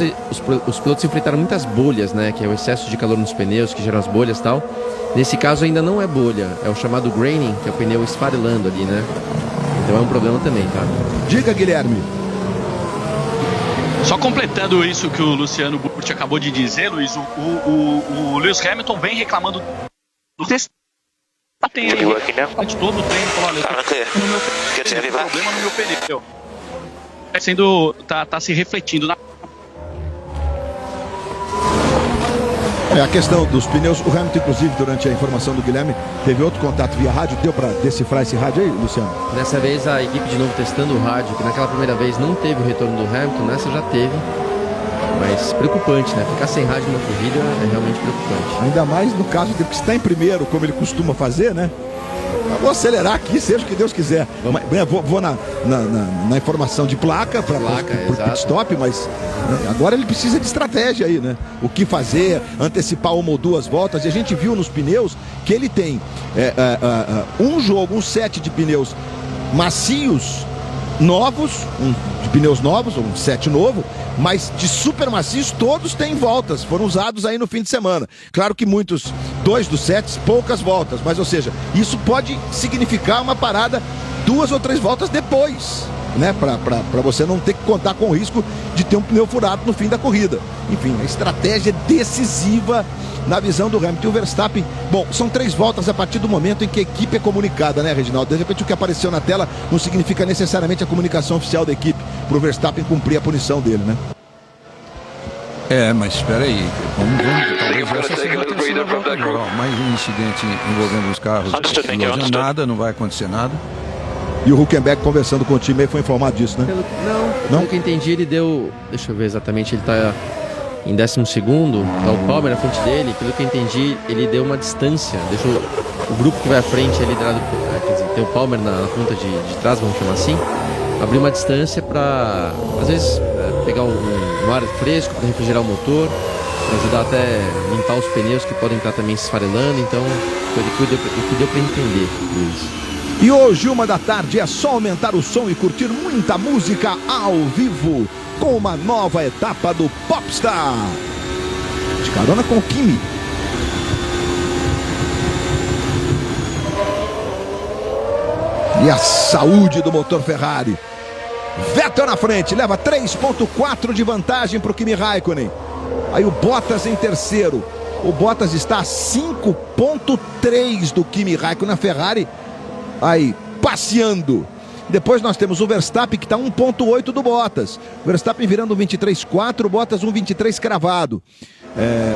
os pilotos enfrentaram muitas bolhas, né? Que é o excesso de calor nos pneus, que geram as bolhas e tal. Nesse caso ainda não é bolha, é o chamado graining, que é o pneu esfarelando ali, né? Então é um problema também, tá? Diga, Guilherme. Só completando isso que o Luciano Burti acabou de dizer, Luiz, o Lewis Hamilton vem reclamando do teste. Tem aí, de todo o treino, falou, olha, eu tenho problema no meu pneu. Tá se refletindo na... A questão dos pneus, o Hamilton, inclusive, durante a informação do Guilherme, teve outro contato via rádio. Deu para decifrar esse rádio aí, Luciano? Dessa vez a equipe de novo testando o rádio, que naquela primeira vez não teve o retorno do Hamilton, nessa já teve. Mas preocupante, né? Ficar sem rádio na corrida é realmente preocupante. Ainda mais no caso de que está em primeiro, como ele costuma fazer, né? Eu vou acelerar aqui, seja o que Deus quiser. Vou na informação de placa para o pit stop, mas agora ele precisa de estratégia aí, né? O que fazer, antecipar 1 ou 2 voltas. E a gente viu nos pneus que ele tem um set de pneus macios, novos, de pneus novos, um set novo, mas de super macios todos têm voltas, foram usados aí no fim de semana. Claro que 2 dos sets, poucas voltas, mas ou seja, isso pode significar uma parada 2 ou 3 voltas depois, né? Para você não ter que contar com o risco de ter um pneu furado no fim da corrida. Enfim, a estratégia é decisiva na visão do Hamilton. E o Verstappen, bom, são 3 voltas a partir do momento em que a equipe é comunicada, né, Reginaldo? De repente o que apareceu na tela não significa necessariamente a comunicação oficial da equipe para o Verstappen cumprir a punição dele, né? Mas espera aí, talvez essa seja a terceira volta agora. Mais um incidente envolvendo os carros, nada, não vai acontecer nada. E o Hülkenberg conversando com o time aí foi informado disso, né? Pelo que eu entendi, ele deu, deixa eu ver exatamente, ele tá em 12º, tá o Palmer na frente dele. Pelo que eu entendi, ele deu uma distância, deixou o grupo que vai à frente é liderado, quer dizer, tem o Palmer na ponta de trás, vamos chamar assim, abrir uma distância para, às vezes, pegar um ar fresco para refrigerar o motor, para ajudar até a limpar os pneus que podem estar também se esfarelando. Então foi o que deu para entender, Luiz. E hoje, 13h, é só aumentar o som e curtir muita música ao vivo com uma nova etapa do Popstar, de carona com o Kimi. E a saúde do motor Ferrari. Vettel na frente, leva 3,4 de vantagem para o Kimi Raikkonen. Aí o Bottas em terceiro. O Bottas está a 5,3 do Kimi Raikkonen. A Ferrari aí passeando. Depois nós temos o Verstappen, que está 1,8 do Bottas. O Verstappen virando 1,23,4, o Bottas 1,23 cravado.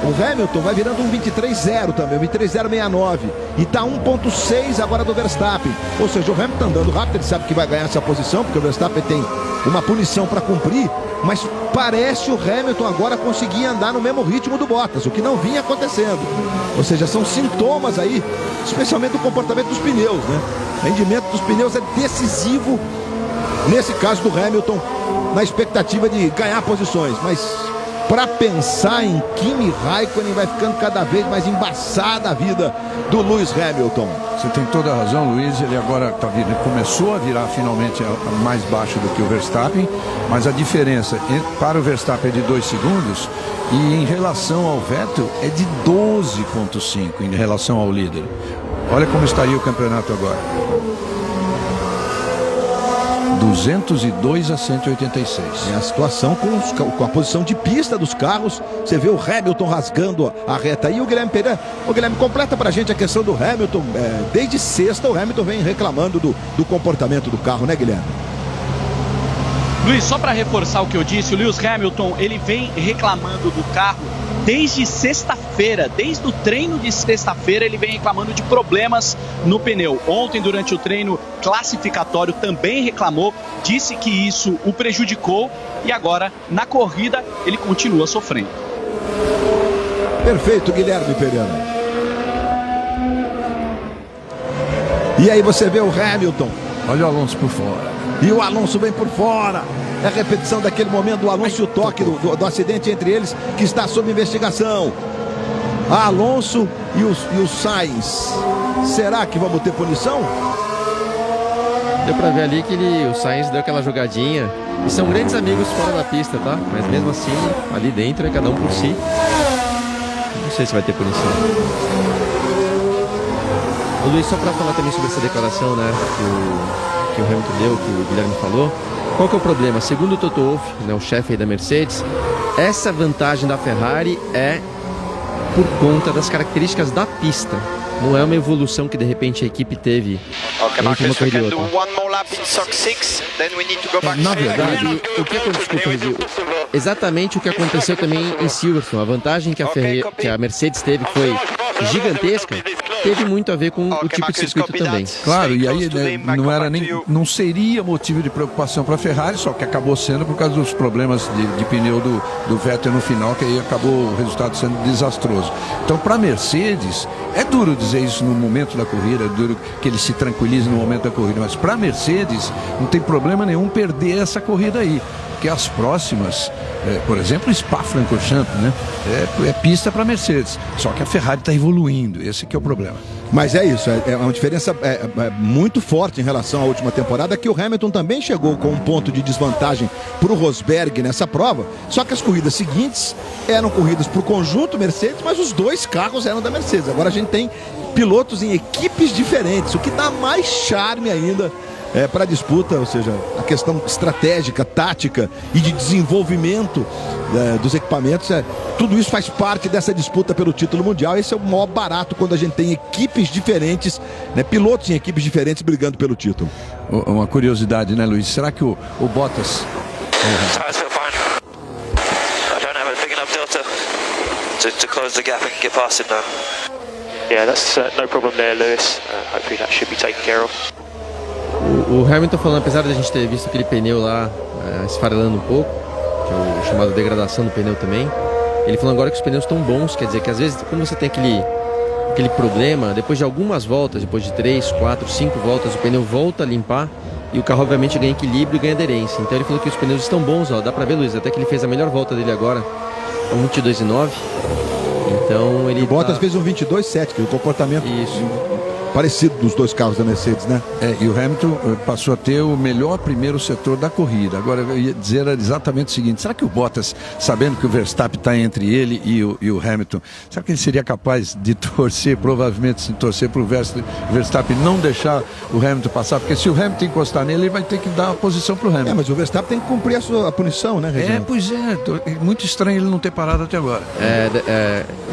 O Hamilton vai virando 1,23,0 também, 1,23,069. E está 1,6 agora do Verstappen. Ou seja, o Hamilton andando rápido, ele sabe que vai ganhar essa posição, porque o Verstappen tem uma punição para cumprir. Mas parece o Hamilton agora conseguir andar no mesmo ritmo do Bottas, o que não vinha acontecendo. Ou seja, são sintomas aí, especialmente do comportamento dos pneus, né? O rendimento dos pneus é decisivo, nesse caso do Hamilton, na expectativa de ganhar posições. Mas para pensar em Kimi Raikkonen, vai ficando cada vez mais embaçada a vida do Lewis Hamilton. Você tem toda a razão, Luiz. Ele agora começou a virar finalmente mais baixo do que o Verstappen, mas a diferença para o Verstappen é de 2 segundos e em relação ao Vettel é de 12,5 em relação ao líder. Olha como estaria o campeonato agora. 202 a 186. É a situação com a posição de pista dos carros. Você vê o Hamilton rasgando a reta. E o Guilherme Pereira, o Guilherme, completa pra gente a questão do Hamilton. Desde sexta o Hamilton vem reclamando do comportamento do carro, né, Guilherme? Luiz, só para reforçar o que eu disse, o Lewis Hamilton, ele vem reclamando do carro desde sexta-feira, desde o treino de sexta-feira, ele vem reclamando de problemas no pneu. Ontem, durante o treino classificatório, também reclamou, disse que isso o prejudicou e agora, na corrida, ele continua sofrendo. Perfeito, Guilherme Pereira. E aí você vê o Hamilton. Olha o Alonso por fora. E o Alonso vem por fora. É a repetição daquele momento do Alonso e o toque do acidente entre eles, que está sob investigação. Alonso e o Sainz. Será que vamos ter punição? Deu pra ver ali que o Sainz deu aquela jogadinha. E são grandes amigos fora da pista, tá? Mas mesmo assim, ali dentro é cada um por si. Não sei se vai ter punição. Ô Luiz, só pra falar também sobre essa declaração, né? Que o Hamilton deu, que o Guilherme falou. Qual que é o problema? Segundo o Toto Wolff, né, o chefe aí da Mercedes, essa vantagem da Ferrari é por conta das características da pista. Não é uma evolução que de repente a equipe teve entre uma corrida e outra. Na verdade, o que aconteceu, exatamente o que aconteceu também em Silverstone. A vantagem que a Mercedes teve foi gigantesca, teve muito a ver com o tipo de circuito também. Claro, e aí não seria motivo de preocupação para a Ferrari, só que acabou sendo por causa dos problemas de pneu do Vettel no final, que aí acabou o resultado sendo desastroso. Então, para a Mercedes, é duro dizer isso no momento da corrida, é duro que ele se tranquilize no momento da corrida, mas para a Mercedes não tem problema nenhum perder essa corrida aí. Porque as próximas, por exemplo, Spa-Francorchamps, né? É pista para Mercedes. Só que a Ferrari está evoluindo, esse que é o problema. Mas é isso, é uma diferença muito forte em relação à última temporada, que o Hamilton também chegou com um ponto de desvantagem para o Rosberg nessa prova, só que as corridas seguintes eram corridas para o conjunto Mercedes, mas os dois carros eram da Mercedes. Agora a gente tem pilotos em equipes diferentes, o que dá mais charme ainda para a disputa, ou seja, a questão estratégica, tática e de desenvolvimento dos equipamentos, tudo isso faz parte dessa disputa pelo título mundial. Esse é o maior barato quando a gente tem equipes diferentes, né, pilotos em equipes diferentes brigando pelo título. Uma curiosidade, né, Luiz? Será que o Bottas... Yeah, that's no problem there, Lewis. Hopefully that should be taken care of. O Hamilton falando, apesar de a gente ter visto aquele pneu lá esfarelando um pouco, que é o chamado degradação do pneu também, ele falou agora que os pneus estão bons, quer dizer que às vezes quando você tem aquele problema, depois de algumas voltas, depois de 3, 4, 5 voltas, o pneu volta a limpar e o carro obviamente ganha equilíbrio e ganha aderência. Então ele falou que os pneus estão bons, ó, dá pra ver, Luiz, até que ele fez a melhor volta dele agora, um 22,9. Então ele. O Bottas fez um 22,7, que é o comportamento parecido dos dois carros da Mercedes, né? E o Hamilton passou a ter o melhor primeiro setor da corrida. Agora eu ia dizer exatamente o seguinte: será que o Bottas, sabendo que o Verstappen está entre ele e o Hamilton, será que ele seria capaz de torcer, provavelmente se torcer para o Verstappen não deixar o Hamilton passar? Porque se o Hamilton encostar nele, ele vai ter que dar a posição para o Hamilton. Mas o Verstappen tem que cumprir a punição, né, Reginaldo? Pois é. Muito estranho ele não ter parado até agora.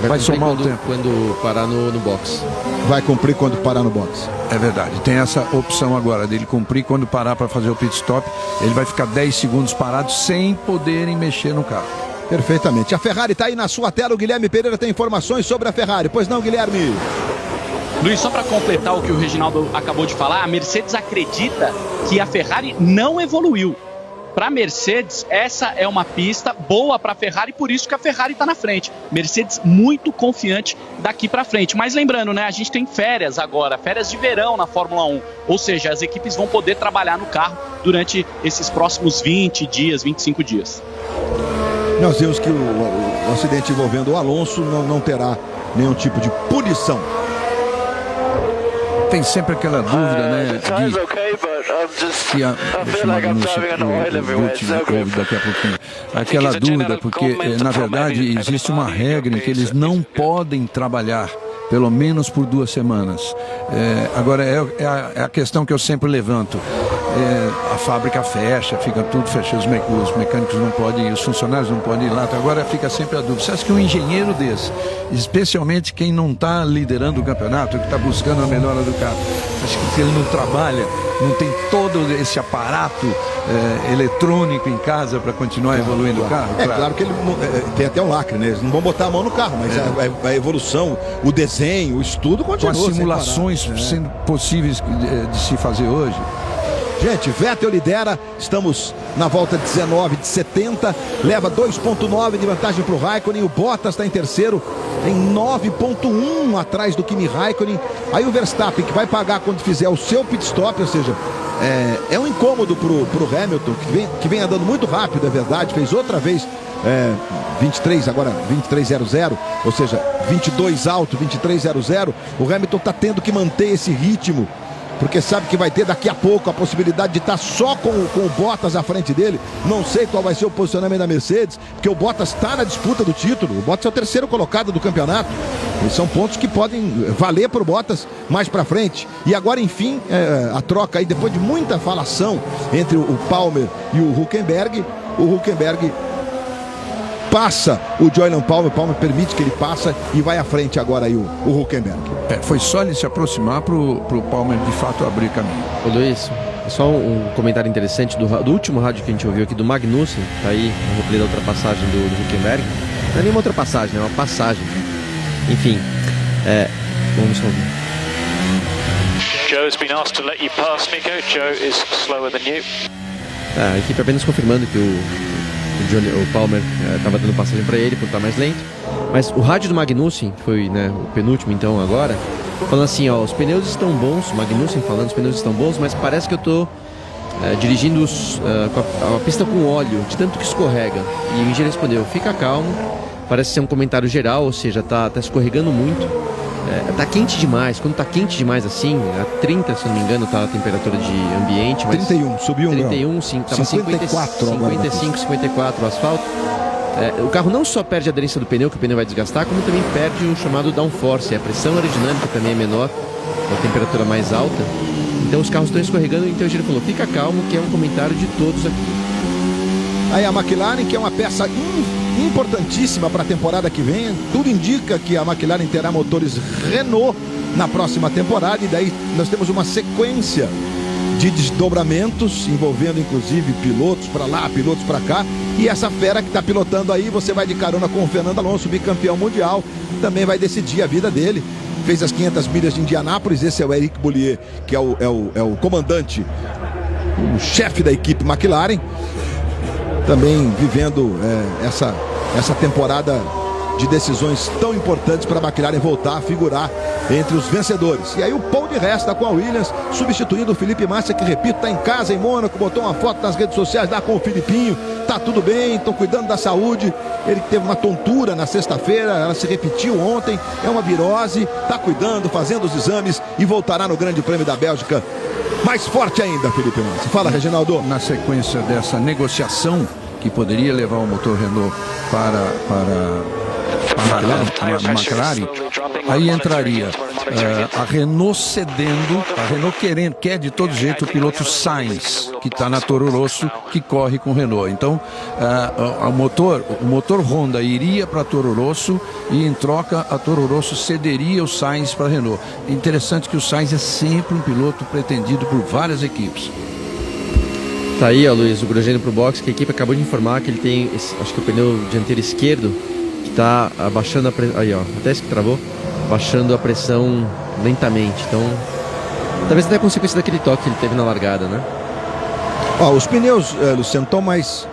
Vai somar o tempo quando parar no box. Vai cumprir quando parar no box. É verdade, tem essa opção agora dele cumprir quando parar para fazer o pit stop. Ele vai ficar 10 segundos parado sem poderem mexer no carro. Perfeitamente. A Ferrari está aí na sua tela. O Guilherme Pereira tem informações sobre a Ferrari. Pois não, Guilherme? Luiz, só para completar o que o Reginaldo acabou de falar, a Mercedes acredita que a Ferrari não evoluiu. Para a Mercedes, essa é uma pista boa para a Ferrari, por isso que a Ferrari está na frente. Mercedes muito confiante daqui para frente. Mas lembrando, né, a gente tem férias agora, férias de verão na Fórmula 1. Ou seja, as equipes vão poder trabalhar no carro durante esses próximos 20 dias, 25 dias. Nós vimos que o acidente envolvendo o Alonso não terá nenhum tipo de punição. Tem sempre aquela dúvida, né, que daqui a pouquinho. Aquela dúvida, porque na verdade existe uma regra em que eles não podem trabalhar pelo menos por 2 semanas. Agora é a questão que eu sempre levanto. A fábrica fecha, fica tudo fechado, os mecânicos não podem ir, os funcionários não podem ir lá. Agora fica sempre a dúvida. Você acha que um engenheiro desse, especialmente quem não está liderando o campeonato, que está buscando a melhora do carro, acha que ele não trabalha não tem todo esse aparato eletrônico em casa para continuar evoluindo o carro? Claro que ele tem até um lacre, né? Eles não vão botar a mão no carro, mas a evolução, o desenho, o estudo Com continua. as simulações sendo possíveis de se fazer hoje. Gente, Vettel lidera, estamos na volta 19 de 70, leva 2,9 de vantagem para o Raikkonen, o Bottas está em terceiro, tem 9,1 atrás do Kimi Raikkonen. Aí o Verstappen, que vai pagar quando fizer o seu pit stop, ou seja, é um incômodo pro Hamilton, que vem andando muito rápido, é verdade, fez outra vez 23, agora 23.00, ou seja, 22 alto, 23.00. O Hamilton está tendo que manter esse ritmo, porque sabe que vai ter daqui a pouco a possibilidade de estar só com o Bottas à frente dele. Não sei qual vai ser o posicionamento da Mercedes, porque o Bottas está na disputa do título. O Bottas é o terceiro colocado do campeonato. E são pontos que podem valer para o Bottas mais para frente. E agora, enfim, a troca aí, depois de muita falação entre o Palmer e o Hülkenberg passa o Jolyon Palmer, permite que ele passa e vai à frente agora aí o Hülkenberg. Foi só ele se aproximar pro Palmer de fato abrir caminho. Ô Luiz, só um comentário interessante do último rádio que a gente ouviu aqui do Magnussen, tá aí no replay da ultrapassagem do Hülkenberg. Não é nenhuma ultrapassagem, é uma passagem. Enfim, vamos ouvir. Joe's been asked to let you pass, Nico. Joe is slower than you. A equipe apenas confirmando que o Palmer estava dando passagem para ele por estar mais lento. Mas o rádio do Magnussen, que foi o penúltimo então agora, falando assim, ó, os pneus estão bons, Magnussen falando, os pneus estão bons, mas parece que eu tô dirigindo a pista com óleo, de tanto que escorrega. E o engenheiro respondeu, fica calmo, parece ser um comentário geral, ou seja, tá escorregando muito. Tá quente demais, quando tá quente demais assim, a 30, se não me engano, tá a temperatura de ambiente, mas 31, subiu 31, sim, tava 54, 55, 54 o asfalto. O carro não só perde a aderência do pneu, que o pneu vai desgastar, como também perde o chamado downforce, a pressão aerodinâmica também é menor, a temperatura mais alta. Então os carros estão escorregando, então o engenheiro falou, fica calmo, que é um comentário de todos aqui. Aí a McLaren, que é uma peça importantíssima para a temporada que vem, tudo indica que a McLaren terá motores Renault na próxima temporada, e daí nós temos uma sequência de desdobramentos envolvendo inclusive pilotos para lá, pilotos para cá, e essa fera que está pilotando aí, você vai de carona com o Fernando Alonso, bicampeão mundial, também vai decidir a vida dele. Fez as 500 milhas de Indianápolis. Esse é o Eric Boulier, que é o comandante, o chefe da equipe McLaren, também vivendo essa temporada de decisões tão importantes para a McLaren voltar a figurar entre os vencedores. E aí o Paul de Resta com a Williams, substituindo o Felipe Massa, que, repito, está em casa em Mônaco, botou uma foto nas redes sociais lá com o Filipinho, tá tudo bem, estão cuidando da saúde. Ele teve uma tontura na sexta-feira, ela se repetiu ontem, é uma virose, tá cuidando, fazendo os exames e voltará no Grande Prêmio da Bélgica mais forte ainda, Felipe Massa. Fala, Reginaldo. Na sequência dessa negociação que poderia levar o motor Renault para a McLaren, aí entraria a Renault cedendo, a Renault quer de todo jeito o piloto Sainz, que está na Toro Rosso, que corre com o Renault. Então o motor Honda iria para a Toro Rosso e em troca a Toro Rosso cederia o Sainz para a Renault. Interessante que o Sainz é sempre um piloto pretendido por várias equipes. Tá aí, ó, Luiz, o grosjeiro pro box, que a equipe acabou de informar que ele tem, acho que o pneu dianteiro esquerdo, que tá abaixando a pressão, aí ó, até esse que travou, baixando a pressão lentamente, então, talvez até a consequência daquele toque que ele teve na largada, né? Ó, os pneus, Luciano, estão mais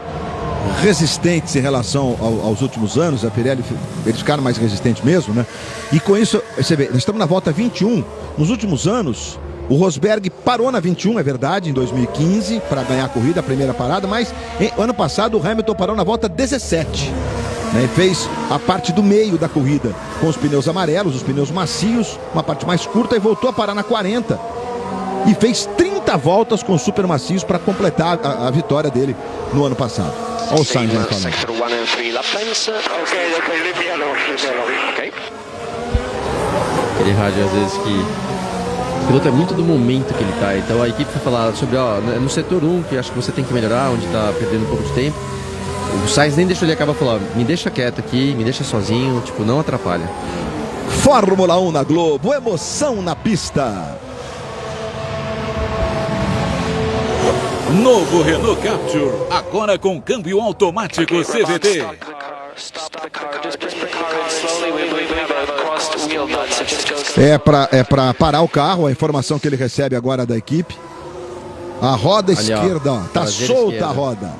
resistentes em relação aos últimos anos. A Pirelli, eles ficaram mais resistentes mesmo, né? E com isso, você vê, nós estamos na volta 21, nos últimos anos. O Rosberg parou na 21, é verdade, em 2015, para ganhar a corrida, a primeira parada, mas ano passado o Hamilton parou na volta 17, né? Fez a parte do meio da corrida com os pneus amarelos, os pneus macios, uma parte mais curta, e voltou a parar na 40. E fez 30 voltas com super macios para completar a vitória dele no ano passado. Olha o Sainz lá falando. Aquele rádio, às vezes, que o piloto é muito do momento que ele tá. Então a equipe foi falar sobre, ó, no setor 1, que acho que você tem que melhorar, onde tá perdendo um pouco de tempo. O Sainz nem deixou ele acabar falando, me deixa quieto aqui, me deixa sozinho, tipo, não atrapalha. Fórmula 1 na Globo, emoção na pista. Novo Renault Captur, agora com câmbio automático CVT. É pra parar o carro, a informação que ele recebe agora da equipe. A roda esquerda, ó, tá solta a roda.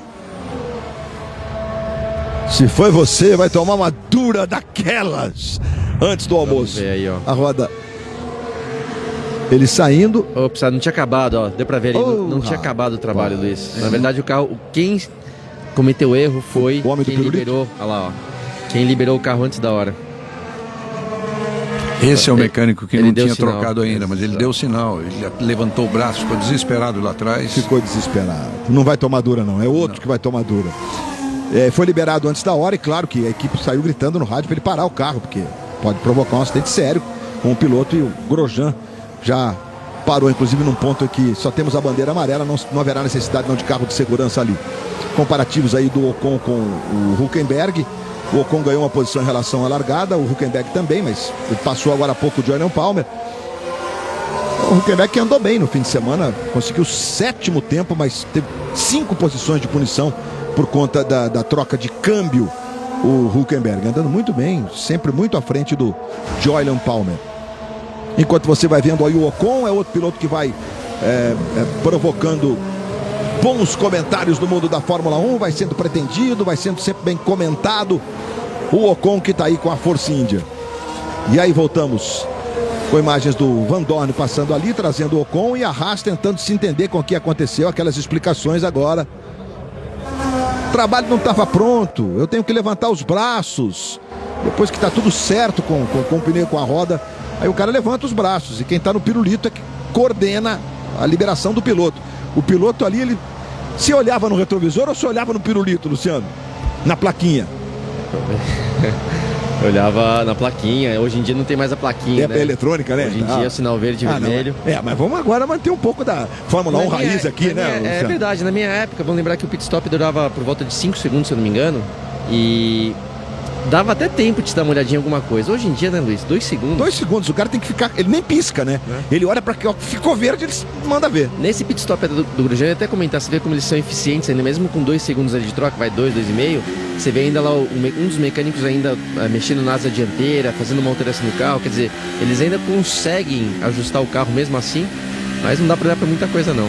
Se foi você, vai tomar uma dura daquelas antes do almoço. Vamos ver aí, ó. A roda. Ele saindo. Ops, não tinha acabado, ó. Deu pra ver ali, não tinha acabado o trabalho, Luiz. Na verdade, o carro, quem cometeu o erro foi o homem do quem pirulito? liberou. Olha lá, ó. Quem liberou o carro antes da hora. Esse é o mecânico que ele não deu tinha sinal. trocado ainda, mas ele deu sinal. Ele levantou o braço, ficou desesperado lá atrás. Ficou desesperado. Não vai tomar dura, não. É outro que vai tomar dura. Foi liberado antes da hora e claro que a equipe saiu gritando no rádio para ele parar o carro, porque pode provocar um acidente sério com o piloto, e o Grosjean já parou, inclusive num ponto em que só temos a bandeira amarela, não haverá necessidade não de carro de segurança ali. Comparativos aí do Ocon com o Hülkenberg. O Ocon ganhou uma posição em relação à largada, o Hülkenberg também, mas ele passou agora há pouco o Jolyon Palmer. O Hülkenberg que andou bem no fim de semana, conseguiu 7º tempo, mas teve 5 posições de punição por conta da troca de câmbio. O Hülkenberg andando muito bem, sempre muito à frente do Jolyon Palmer. Enquanto você vai vendo aí o Ocon, é outro piloto que vai provocando bons comentários no mundo da Fórmula 1, vai sendo pretendido, vai sendo sempre bem comentado. O Ocon que está aí com a Force India. E aí voltamos com imagens do Van Dorn passando ali, trazendo o Ocon, e a Haas tentando se entender com o que aconteceu, aquelas explicações agora. O trabalho não estava pronto, eu tenho que levantar os braços. Depois que está tudo certo com o pneu, com a roda, aí o cara levanta os braços, e quem está no pirulito é que coordena a liberação do piloto. O piloto ali, ele se olhava no retrovisor ou se olhava no pirulito, Luciano? Na plaquinha. Eu olhava na plaquinha, hoje em dia não tem mais a plaquinha, né? É eletrônica, né? Hoje em dia é o sinal verde e vermelho. Não. Mas vamos agora manter um pouco da Fórmula 1 raiz aqui, né, Luciano? É verdade, na minha época, vamos lembrar que o pit stop durava por volta de 5 segundos, se eu não me engano, e dava até tempo de se dar uma olhadinha em alguma coisa. Hoje em dia, né, Luiz? 2 segundos. 2 segundos, o cara tem que ficar. Ele nem pisca, né? Ele olha pra que ficou verde, ele manda ver. Nesse pit stop do Grosjean, eu ia até comentar, você vê como eles são eficientes ainda, mesmo com 2 segundos ali de troca, vai 2,5. Você vê ainda lá um dos mecânicos ainda mexendo na asa dianteira, fazendo uma alteração no carro. Quer dizer, eles ainda conseguem ajustar o carro mesmo assim, mas não dá pra olhar pra muita coisa, não.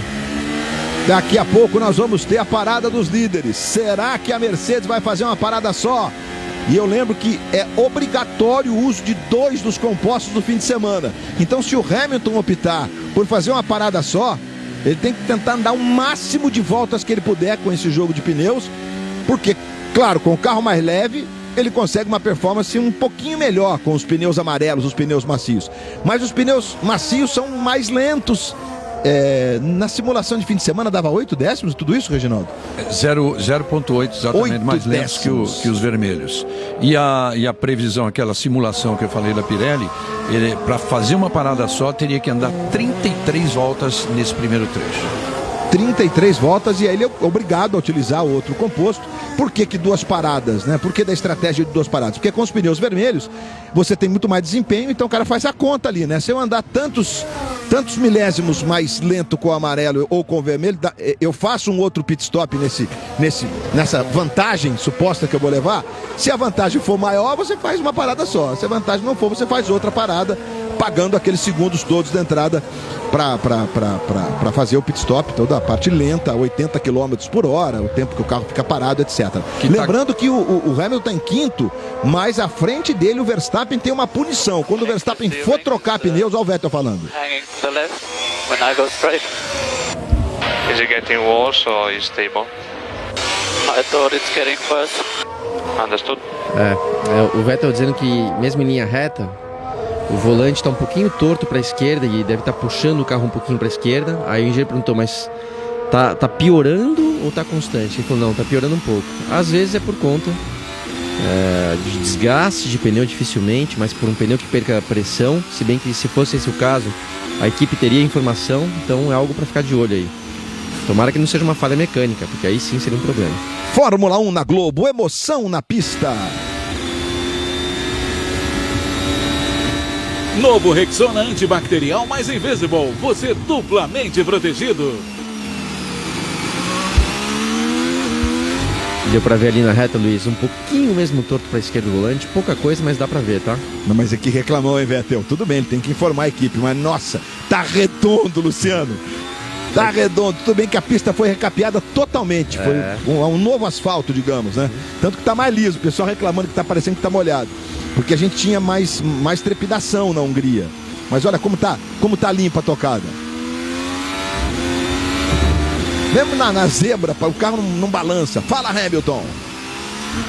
Daqui a pouco nós vamos ter a parada dos líderes. Será que a Mercedes vai fazer uma parada só? E eu lembro que é obrigatório o uso de 2 dos compostos no fim de semana. Então, se o Hamilton optar por fazer uma parada só, ele tem que tentar andar o máximo de voltas que ele puder com esse jogo de pneus, porque, claro, com o carro mais leve, ele consegue uma performance um pouquinho melhor com os pneus amarelos, os pneus macios. Mas os pneus macios são mais lentos. Na simulação de fim de semana dava 8 décimos, tudo isso, Reginaldo? 0,8 exatamente, 8 mais lentos que os vermelhos. E a previsão, aquela simulação que eu falei da Pirelli, para fazer uma parada só, teria que andar 33 voltas nesse primeiro trecho. 33 voltas, e aí ele é obrigado a utilizar outro composto. Por que 2 paradas, né? Por que da estratégia de 2 paradas? Porque com os pneus vermelhos você tem muito mais desempenho, então o cara faz a conta ali, né? Se eu andar tantos milésimos mais lento com o amarelo ou com o vermelho, eu faço um outro pit stop nessa vantagem suposta que eu vou levar. Se a vantagem for maior, você faz uma parada só. Se a vantagem não for, você faz outra parada, pagando aqueles segundos todos da entrada para fazer o pit stop, toda a parte lenta, 80 km por hora, o tempo que o carro fica parado, etc. Lembrando que o Hamilton em quinto, mas à frente dele o Verstappen tem uma punição. Quando o Verstappen for trocar pneus, olha o Vettel falando. Hanging to the left when I go straight. Is it getting worse or is stable? I thought it's getting worse. Understood. O Vettel dizendo que mesmo em linha reta, o volante está um pouquinho torto para a esquerda e deve estar puxando o carro um pouquinho para a esquerda. Aí o engenheiro perguntou, mas tá piorando ou tá constante? Ele falou, não, tá piorando um pouco. Às vezes é por conta de desgaste de pneu dificilmente, mas por um pneu que perca pressão, se bem que se fosse esse o caso, a equipe teria informação, então é algo para ficar de olho aí. Tomara que não seja uma falha mecânica, porque aí sim seria um problema. Fórmula 1 na Globo, emoção na pista. Novo Rexona antibacterial mais Invisible, você duplamente protegido. Deu pra ver ali na reta, Luiz, um pouquinho mesmo torto pra esquerda do volante, pouca coisa, mas dá pra ver, tá? Não, mas aqui reclamou, hein, Vettel? Tudo bem, ele tem que informar a equipe, mas nossa, tá redondo, Luciano. Tá redondo. Tudo bem que a pista foi recapeada totalmente. Foi um novo asfalto, digamos, né? Tanto que tá mais liso. O pessoal reclamando que tá parecendo que tá molhado. Porque a gente tinha mais trepidação na Hungria. Mas olha como tá limpa a tocada. Mesmo na zebra, o carro não balança. Fala, Hamilton.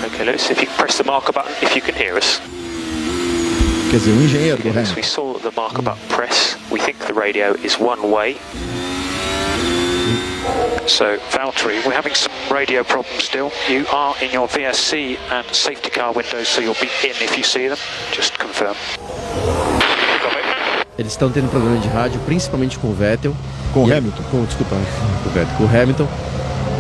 Okay, Lewis, if you press the marker button, if you can hear us. Quer dizer, o engenheiro do Okay, Lewis, Hamilton. we saw the marker button press. We think the radio is one way. So, Valtteri, we're having some radio problems still. You are in your VSC and safety car windows, so you'll be in if you see them. Just confirm. Eles estão tendo problema de rádio, principalmente com o Vettel. Com o Hamilton? Desculpa, com o Vettel, com o Hamilton.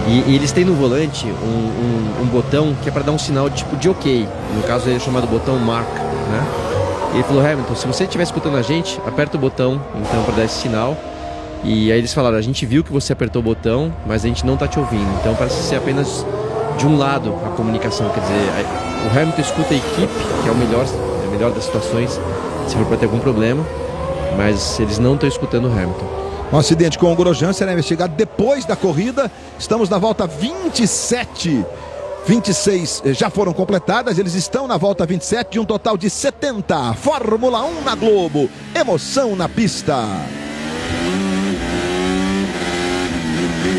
E eles têm no volante um botão que é para dar um sinal tipo de OK. No caso ele é chamado botão Mark, né? E ele falou, Hamilton, se você estiver escutando a gente, aperta o botão então para dar esse sinal. E aí eles falaram, a gente viu que você apertou o botão, mas a gente não tá te ouvindo. Então parece ser apenas de um lado a comunicação. Quer dizer, o Hamilton escuta a equipe, que é o melhor das situações, se for para ter algum problema. Mas eles não estão escutando o Hamilton. Um acidente com o Grosjean será investigado depois da corrida. Estamos na volta 27. 26 já foram completadas. Eles estão na volta 27 de um total de 70. Fórmula 1 na Globo. Emoção na pista.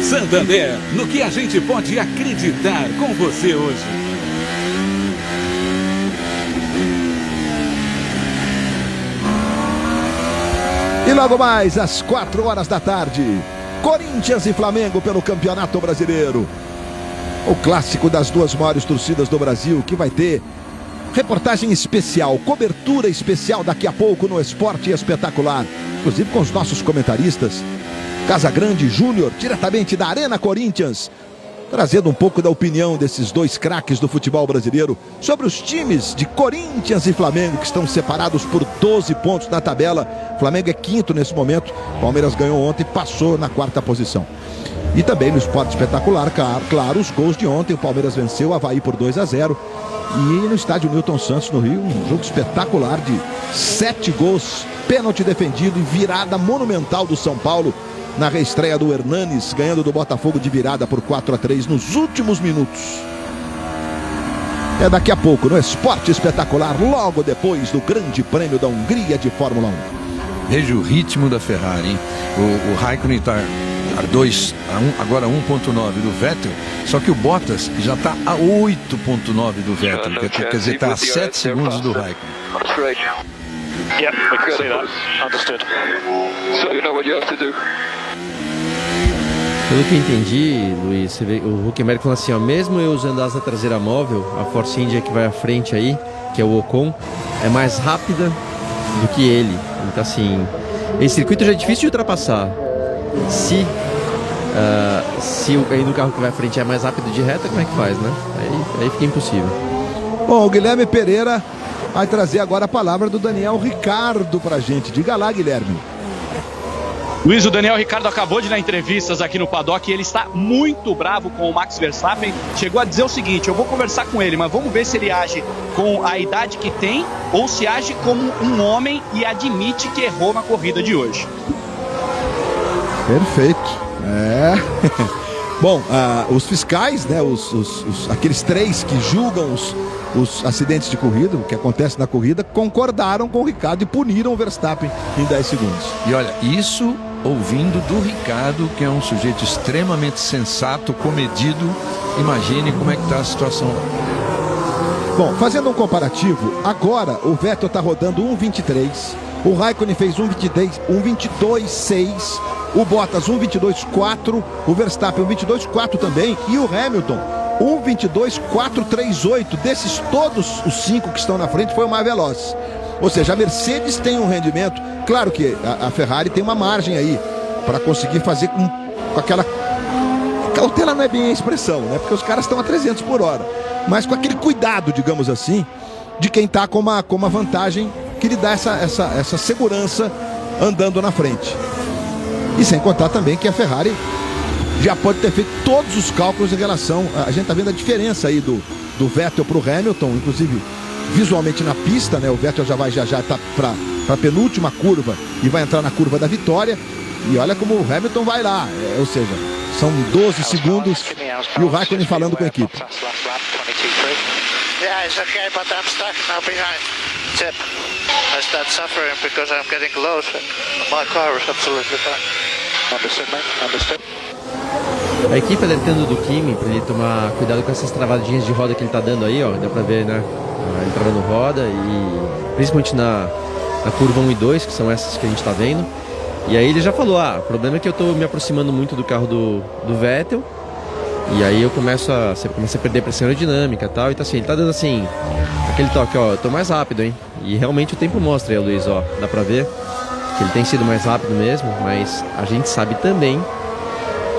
Santander, no que a gente pode acreditar com você hoje. E logo mais, às 4 horas da tarde, Corinthians e Flamengo pelo Campeonato Brasileiro. O clássico das duas maiores torcidas do Brasil, que vai ter reportagem especial, cobertura especial daqui a pouco no Esporte Espetacular. Inclusive com os nossos comentaristas, Casagrande Júnior, diretamente da Arena Corinthians, trazendo um pouco da opinião desses dois craques do futebol brasileiro sobre os times de Corinthians e Flamengo, que estão separados por 12 pontos na tabela. Flamengo é quinto nesse momento, Palmeiras ganhou ontem e passou na quarta posição. E também no Esporte Espetacular, claro, os gols de ontem, o Palmeiras venceu o Avaí por 2-0. E no estádio Newton Santos, no Rio, um jogo espetacular de 7 gols, pênalti defendido e virada monumental do São Paulo na reestreia do Hernanes, ganhando do Botafogo de virada por 4-3 nos últimos minutos. É daqui a pouco no Esporte Espetacular, logo depois do Grande Prêmio da Hungria de Fórmula 1. Veja o ritmo da Ferrari, hein? O Raikkonen está a 2, agora 1.9 do Vettel, só que o Bottas já está a 8.9 do Vettel, quer dizer, está a 7 segundos do Raikkonen. Yeah, we can see that. Understood. So you know what you have to do. Pelo que eu entendi, Luiz, você vê, o Huckenberg falou assim, ó, mesmo eu usando a asa traseira móvel, a Force India que vai à frente aí, que é o Ocon, é mais rápida do que ele. Então assim, esse circuito já é difícil de ultrapassar. Se aí no carro que vai à frente é mais rápido de reta, como é que faz, né? Aí fica impossível. Bom, o Guilherme Pereira vai trazer agora a palavra do Daniel Ricciardo pra gente. Diga lá, Guilherme. Luiz, o Daniel Ricciardo acabou de dar entrevistas aqui no paddock e ele está muito bravo com o Max Verstappen. Chegou a dizer o seguinte, eu vou conversar com ele, mas vamos ver se ele age com a idade que tem ou se age como um homem e admite que errou na corrida de hoje. Perfeito. Bom, os fiscais, né, aqueles 3 que julgam os acidentes de corrida, o que acontece na corrida, concordaram com o Ricardo e puniram o Verstappen em 10 segundos. E olha, isso ouvindo do Ricardo, que é um sujeito extremamente sensato, comedido. Imagine como é que está a situação. Bom, fazendo um comparativo, agora o Vettel está rodando 1.23, o Raikkonen fez 1.22.6, o Bottas 1.22.4, o Verstappen 1.22.4 também e o Hamilton 1.22.438. Desses todos os 5 que estão na frente foi o mais veloz. Ou seja, a Mercedes tem um rendimento, claro que a Ferrari tem uma margem aí para conseguir fazer com aquela cautela, não é bem a expressão, né? Porque os caras estão a 300 por hora, mas com aquele cuidado, digamos assim, de quem está com uma vantagem que lhe dá essa segurança andando na frente. E sem contar também que a Ferrari já pode ter feito todos os cálculos em relação. A gente tá vendo a diferença aí do Vettel pro Hamilton, inclusive visualmente na pista, né? O Vettel já tá para penúltima curva e vai entrar na curva da vitória. E olha como o Hamilton vai lá, ou seja, são 12 segundos e o Raikkonen falando com a equipe. Yeah, it's okay, but I'm stuck now behind. Chip, I start suffering because I'm getting close. My car is absolutely fine. Understood, mate. Understood. A equipe alertando do Kimi para ele tomar cuidado com essas travadinhas de roda que ele tá dando aí, ó. Dá pra ver, né? Ele travando roda e principalmente na curva 1 e 2, que são essas que a gente tá vendo. E aí ele já falou, o problema é que eu tô me aproximando muito do carro do Vettel. E aí você começa a perder pressão aerodinâmica e tal. Então assim, ele tá dando assim, aquele toque, ó, eu tô mais rápido, hein? E realmente o tempo mostra aí, Luiz, ó. Dá pra ver que ele tem sido mais rápido mesmo, mas a gente sabe também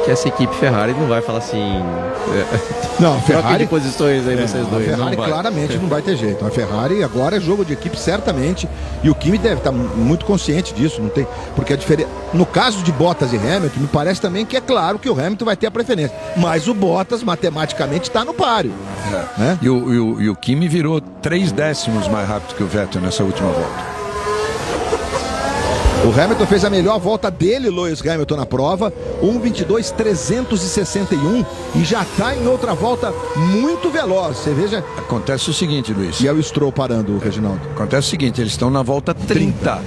que essa equipe Ferrari não vai falar assim... Não, Ferrari... de posições aí, vocês dois. A Ferrari claramente não vai ter jeito. A Ferrari agora é jogo de equipe, certamente. E o Kimi deve estar muito consciente disso. Não tem, porque a diferença... No caso de Bottas e Hamilton, me parece também que é claro que o Hamilton vai ter a preferência. Mas o Bottas, matematicamente, está no páreo. Né? E o Kimi virou 3 décimos mais rápido que o Vettel nessa última volta. O Hamilton fez a melhor volta dele, Lewis Hamilton, na prova, 1:22.361, e já está em outra volta muito veloz. Você veja. Acontece o seguinte, Luiz. E é o Stroll parando, Reginaldo. Acontece o seguinte, eles estão na volta 30.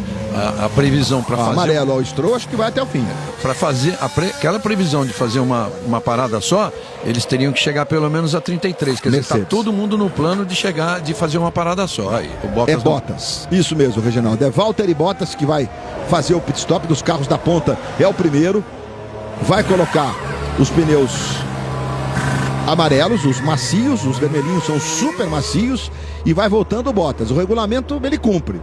A previsão para fazer... Amarelo ao Stroll, acho que vai até o fim. Para fazer aquela previsão de fazer uma parada só, eles teriam que chegar pelo menos a 33. Quer dizer, está todo mundo no plano de fazer uma parada só. Aí, o Bottas Bottas. Isso mesmo, Reginaldo. É Valtteri Bottas que vai fazer o pit stop dos carros da ponta. É o primeiro. Vai colocar os pneus amarelos, os macios, os vermelhinhos são super macios, e vai voltando o Bottas. O regulamento ele cumpre.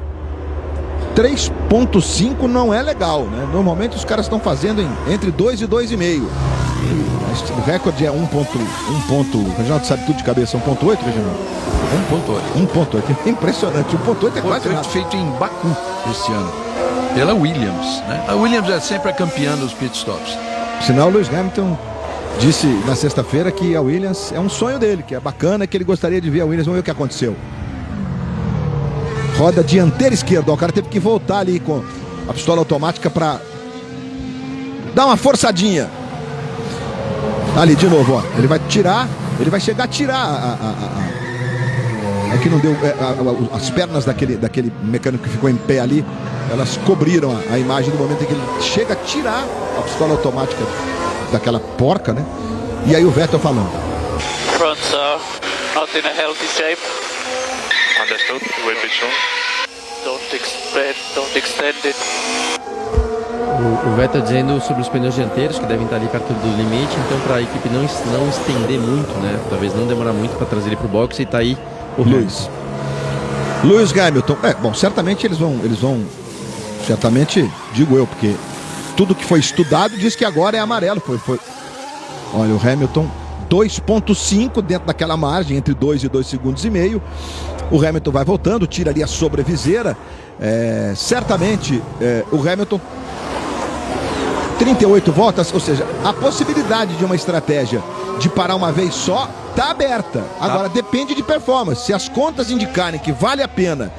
3.5 não é legal, né? Normalmente os caras estão fazendo entre 2 e 2,5. O recorde é 1 ponto. O Reginaldo sabe tudo de cabeça. 1.8, Reginaldo? 1.8. É impressionante. 1.8 é quase nada. Feito em Baku este ano. Pela Williams, né? A Williams é sempre a campeã dos pitstops. Sinal, o Lewis Hamilton disse na sexta-feira que a Williams é um sonho dele, que é bacana, que ele gostaria de ver a Williams. Vamos ver o que aconteceu. Roda dianteira esquerda. O cara teve que voltar ali com a pistola automática para dar uma forçadinha. Ali de novo, ó. Ele vai tirar, ele vai chegar a tirar é que não deu. As pernas daquele mecânico que ficou em pé ali, elas cobriram a imagem do momento em que ele chega a tirar a pistola automática daquela porca, né? E aí o Vettel falando. Fronts are not in a healthy shape. Understood. Will be shown. Don't extend it. O Vettel dizendo sobre os pneus dianteiros que devem estar ali perto do limite, então para a equipe não estender muito, né? Talvez não demorar muito para trazer ele para o box, e tá aí o Lewis Hamilton. Bom, certamente eles vão, certamente, digo eu, porque tudo que foi estudado diz que agora é amarelo. Olha, o Hamilton 2.5 dentro daquela margem, entre 2 e 2,5 segundos. O Hamilton vai voltando, tira ali a sobreviseira. Certamente o Hamilton 38 voltas, ou seja, a possibilidade de uma estratégia de parar uma vez só está aberta. Agora depende de performance. Se as contas indicarem que vale a pena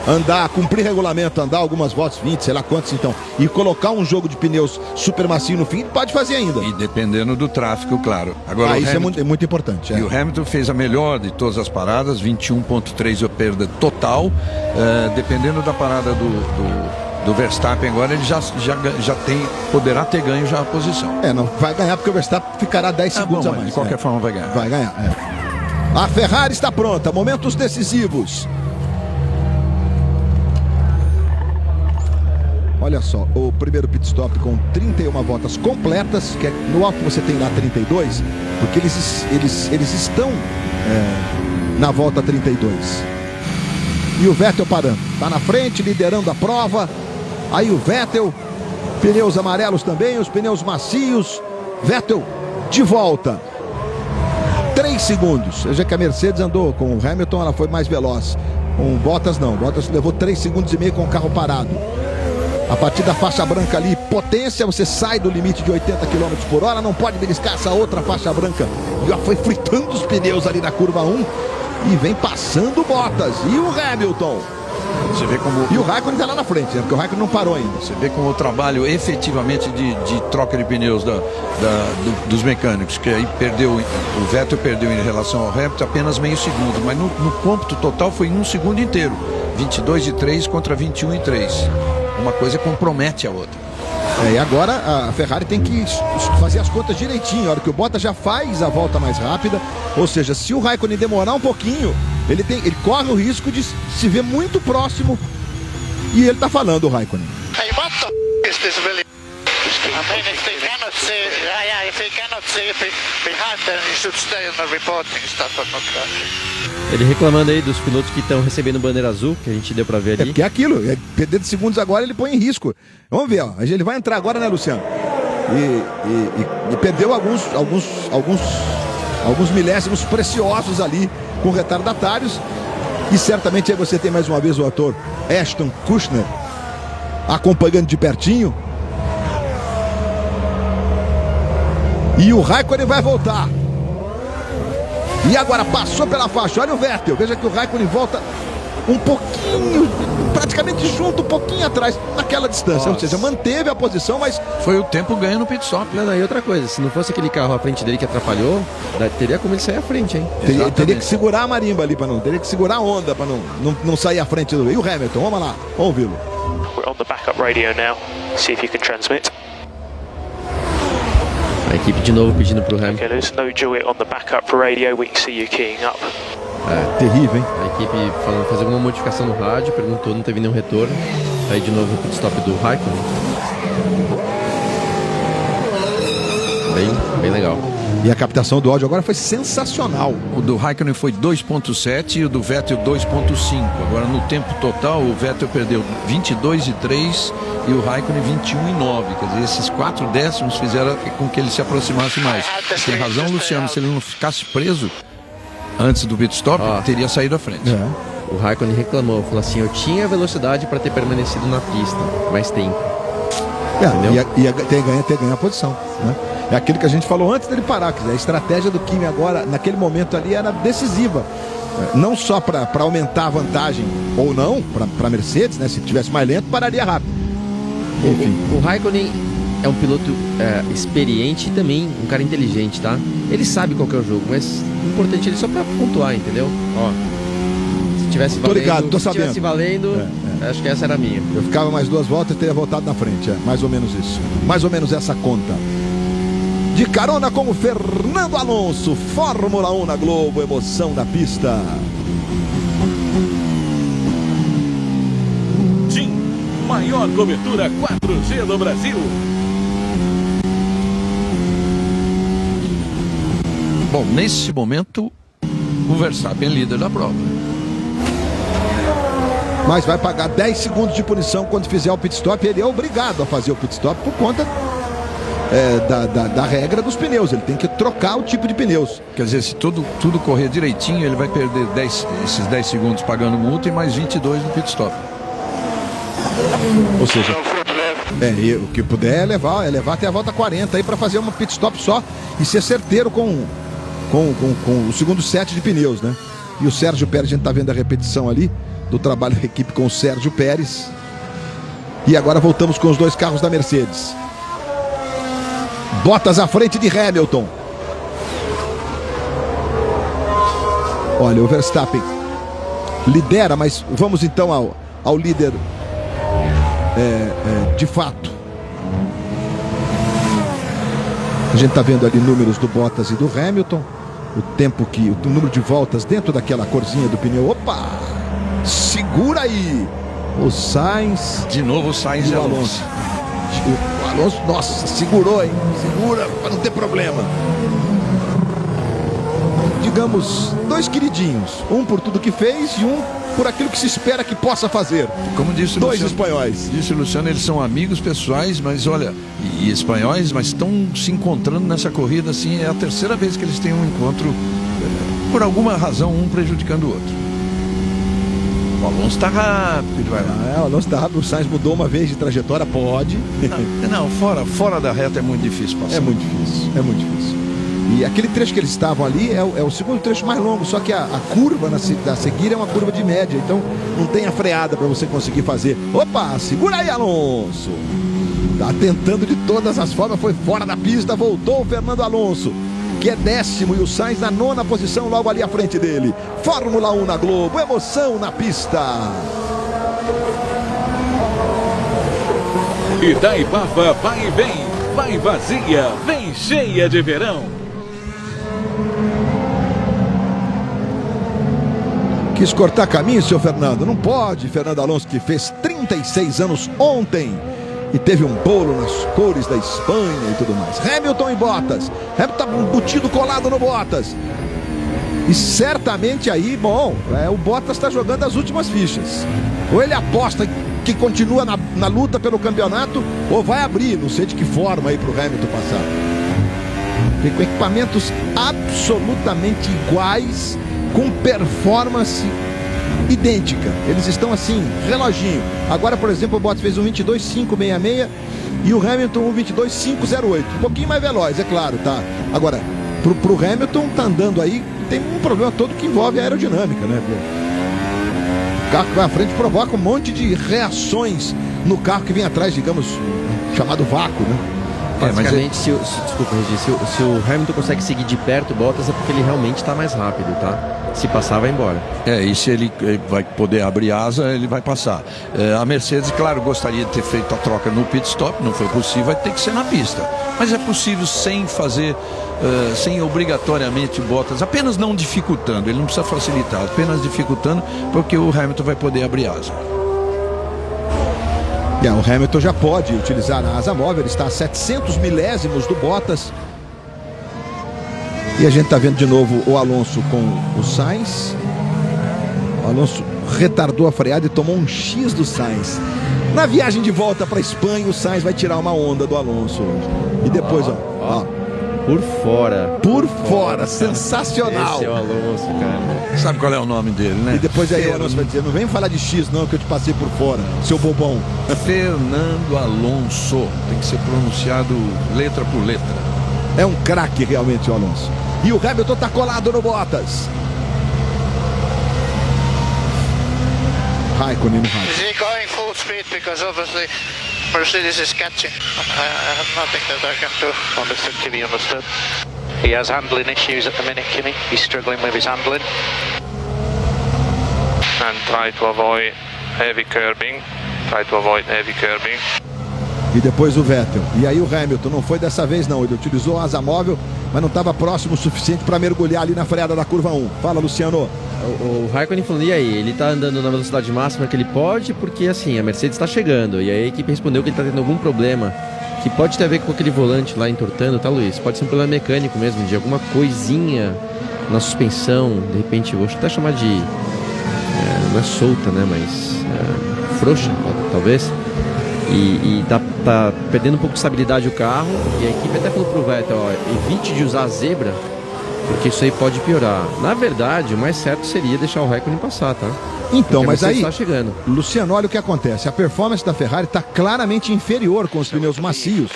andar, cumprir regulamento, andar algumas voltas, 20, sei lá quantos então, e colocar um jogo de pneus super macio no fim, pode fazer ainda. E dependendo do tráfego, claro. Agora, isso é muito importante. E o Hamilton fez a melhor de todas as paradas, 21.3 a perda total. Dependendo da parada do Verstappen agora, ele já poderá ter ganho já a posição. Não vai ganhar porque o Verstappen ficará 10 segundos a mais. De qualquer forma vai ganhar. Vai ganhar, A Ferrari está pronta, momentos decisivos. Olha só, o primeiro pit stop com 31 voltas completas, que no alto você tem lá 32, porque eles estão na volta 32. E o Vettel parando, tá na frente, liderando a prova. Aí o Vettel, pneus amarelos também, os pneus macios. Vettel de volta. 3 segundos. Já que a Mercedes andou com o Hamilton, ela foi mais veloz. Com o Bottas não, Bottas levou 3,5 segundos com o carro parado. A partir da faixa branca ali, potência, você sai do limite de 80 km por hora, não pode beliscar essa outra faixa branca. Já foi fritando os pneus ali na curva 1 e vem passando Bottas. E o Hamilton? Você vê como... E o Raikkonen está lá na frente, né? Porque o Raikkonen não parou ainda. Você vê como o trabalho efetivamente de troca de pneus dos mecânicos, que aí o Vettel perdeu em relação ao Hamilton apenas meio segundo, mas no cômputo total foi 1 segundo inteiro. 22,3 contra 21,3. Uma coisa compromete a outra. E agora a Ferrari tem que fazer as contas direitinho. A hora que o Bottas já faz a volta mais rápida, ou seja, se o Raikkonen demorar um pouquinho, ele corre o risco de se ver muito próximo. E ele tá falando, o Raikkonen. Hey, what the f is this really? I mean, if they cannot see behind, then you should stay on the reporting stuff and not that. Ele reclamando aí dos pilotos que estão recebendo bandeira azul, que a gente deu pra ver ali. É porque é aquilo, perder de segundos agora ele põe em risco. Vamos ver, ó. Ele vai entrar agora, né, Luciano? E perdeu alguns milésimos preciosos ali com retardatários. E certamente aí você tem mais uma vez o ator Ashton Kutcher acompanhando de pertinho. E o Raikkonen vai voltar. E agora passou pela faixa. Olha o Vettel. Veja que o Raikkonen volta um pouquinho, praticamente junto, um pouquinho atrás, naquela distância. Ou seja, manteve a posição, mas foi o tempo ganho no pit stop. Não, e outra coisa, se não fosse aquele carro à frente dele que atrapalhou, teria como ele sair à frente, hein? Teria que segurar a marimba ali, teria que segurar a onda para não sair à frente do... E o Hamilton, vamos lá, vamos ouvi-lo. We're on the backup radio now. See if you can transmit. A equipe de novo pedindo pro Hamilton. Okay, there's no joy on the backup radio. We can see you keying up. Terrível, hein? A equipe falando fazer alguma modificação no rádio, perguntou, não teve nenhum retorno. Aí de novo o pit stop do Raikkonen. Bem legal. E a captação do áudio agora foi sensacional. O do Raikkonen foi 2.7 e o do Vettel 2.5. Agora no tempo total o Vettel perdeu 22,3 e o Raikkonen 21,9. Quer dizer, esses 4 décimos fizeram com que ele se aproximasse mais. Tem razão, Luciano, se ele não ficasse preso antes do pit stop, teria saído à frente. O Raikkonen reclamou, falou assim, eu tinha velocidade para ter permanecido na pista mais tempo. Ia ter ganho a posição, né? É aquilo que a gente falou antes dele parar, quer dizer, a estratégia do Kimi agora, naquele momento ali, era decisiva. Não só para aumentar a vantagem, ou não, para Mercedes, né? Se tivesse mais lento, pararia rápido. Enfim. O Raikkonen é um piloto experiente e também um cara inteligente, tá? Ele sabe qual que é o jogo, mas o importante é ele só para pontuar, entendeu? Ó, se tivesse valendo, tô ligado, tô sabendo. Se tivesse valendo, acho que essa era a minha. Eu ficava mais 2 voltas e teria voltado na frente, mais ou menos isso. Mais ou menos essa conta. De carona com o Fernando Alonso, Fórmula 1 na Globo, emoção da pista. TIM, maior cobertura 4G do Brasil. Bom, nesse momento, o Verstappen é líder da prova. Mas vai pagar 10 segundos de punição quando fizer o pit stop. Ele é obrigado a fazer o pit stop por conta da regra dos pneus. Ele tem que trocar o tipo de pneus. Quer dizer, se tudo correr direitinho, ele vai perder esses 10 segundos pagando multa e mais 22 no pit stop. Ou seja, o que puder é levar até a volta 40 aí para fazer uma pit stop só e ser certeiro com o segundo set de pneus, né? E o Sérgio Pérez, a gente tá vendo a repetição ali do trabalho da equipe com o Sérgio Pérez. E agora voltamos com os 2 carros da Mercedes. Bottas à frente de Hamilton. Olha, o Verstappen lidera, mas vamos então ao líder de fato. A gente está vendo ali números do Bottas e do Hamilton. O número de voltas dentro daquela corzinha do pneu. Opa! Segura aí! O Sainz. De novo o Sainz e Alonso. O Alonso, nossa, segurou, hein? Segura para não ter problema. Digamos, 2 queridinhos. Um por tudo que fez e um por aquilo que se espera que possa fazer. Como disse o 2 Luciano, espanhóis. Disse o Luciano, eles são amigos pessoais, mas olha, e espanhóis, mas estão se encontrando nessa corrida, assim, é a 3ª vez que eles têm um encontro, por alguma razão, um prejudicando o outro. O Alonso tá rápido, ele vai lá. O Alonso tá rápido, o Sainz mudou uma vez de trajetória, pode. Não, fora da reta é muito difícil passar. É muito difícil. E aquele trecho que eles estavam ali é o segundo trecho mais longo, só que a curva a seguir é uma curva de média, então não tem a freada para você conseguir fazer. Opa, segura aí, Alonso! Tá tentando de todas as formas, foi fora da pista, voltou o Fernando Alonso, que é 10º, e o Sainz na 9ª posição, logo ali à frente dele. Fórmula 1 na Globo, emoção na pista. Itaipava vai e vem, vai vazia, vem cheia de verão. Quis cortar caminho, seu Fernando? Não pode. Fernando Alonso, que fez 36 anos ontem e teve um bolo nas cores da Espanha e tudo mais. Hamilton e Bottas. Hamilton tá embutido, colado no Bottas. E certamente aí, o Bottas está jogando as últimas fichas. Ou ele aposta que continua na luta pelo campeonato, ou vai abrir, não sei de que forma aí para o Hamilton passar. Porque com equipamentos absolutamente iguais, com performance idêntica. Eles estão assim, reloginho. Agora, por exemplo, o Bottas fez um 22.566 e o Hamilton um 22.508. Um pouquinho mais veloz, é claro, tá? Agora, pro Hamilton tá andando aí, tem um problema todo que envolve a aerodinâmica, né? O carro que vai à frente provoca um monte de reações no carro que vem atrás, digamos, chamado vácuo, né? Basicamente, se o Hamilton consegue seguir de perto o Bottas é porque ele realmente está mais rápido, tá? Se passar, vai embora. E se ele vai poder abrir asa, ele vai passar. A Mercedes, claro, gostaria de ter feito a troca no pit stop, não foi possível, vai ter que ser na pista. Mas é possível sem fazer, sem obrigatoriamente Bottas, apenas não dificultando, ele não precisa facilitar, apenas dificultando, porque o Hamilton vai poder abrir asa. O Hamilton já pode utilizar a asa móvel, ele está a 700 milésimos do Bottas. E a gente está vendo de novo o Alonso com o Sainz. O Alonso retardou a freada e tomou um X do Sainz. Na viagem de volta para a Espanha, o Sainz vai tirar uma onda do Alonso hoje. E depois, por fora. Por fora, sensacional. Esse é o Alonso, cara. Sabe qual é o nome dele, né? E depois aí o Alonso vai dizer, não vem falar de X não, que eu te passei por fora, seu bobão. Fernando Alonso, tem que ser pronunciado letra por letra. É um craque realmente o Alonso. E o Hamilton tá colado no Bottas. Raikkonen no Raikkonen. Is he going full speed because obviously Mercedes is catching? I have nothing that I can do. Understood, Kimi, understood. He has handling issues at the minute, Kimi. He's struggling with his handling. And try to avoid heavy curbing. E depois o Vettel. E aí o Hamilton, não foi dessa vez não, ele utilizou a asa móvel, mas não estava próximo o suficiente para mergulhar ali na freada da curva 1. Fala, Luciano. O Raikkonen falou, e aí? Ele tá andando na velocidade máxima que ele pode, porque assim, a Mercedes está chegando. E aí a equipe respondeu que ele tá tendo algum problema, que pode ter a ver com aquele volante lá entortando, tá, Luiz? Pode ser um problema mecânico mesmo, de alguma coisinha na suspensão, de repente, vou até chamar de... não é solta, né, mas frouxa, talvez. E tá perdendo um pouco de estabilidade o carro. E a equipe até falou pro Vettel, evite de usar a zebra, porque isso aí pode piorar. Na verdade, o mais certo seria deixar o Raikkonen passar, tá? Então, mas aí, tá chegando. Luciano, olha o que acontece. A performance da Ferrari está claramente inferior com os pneus macios.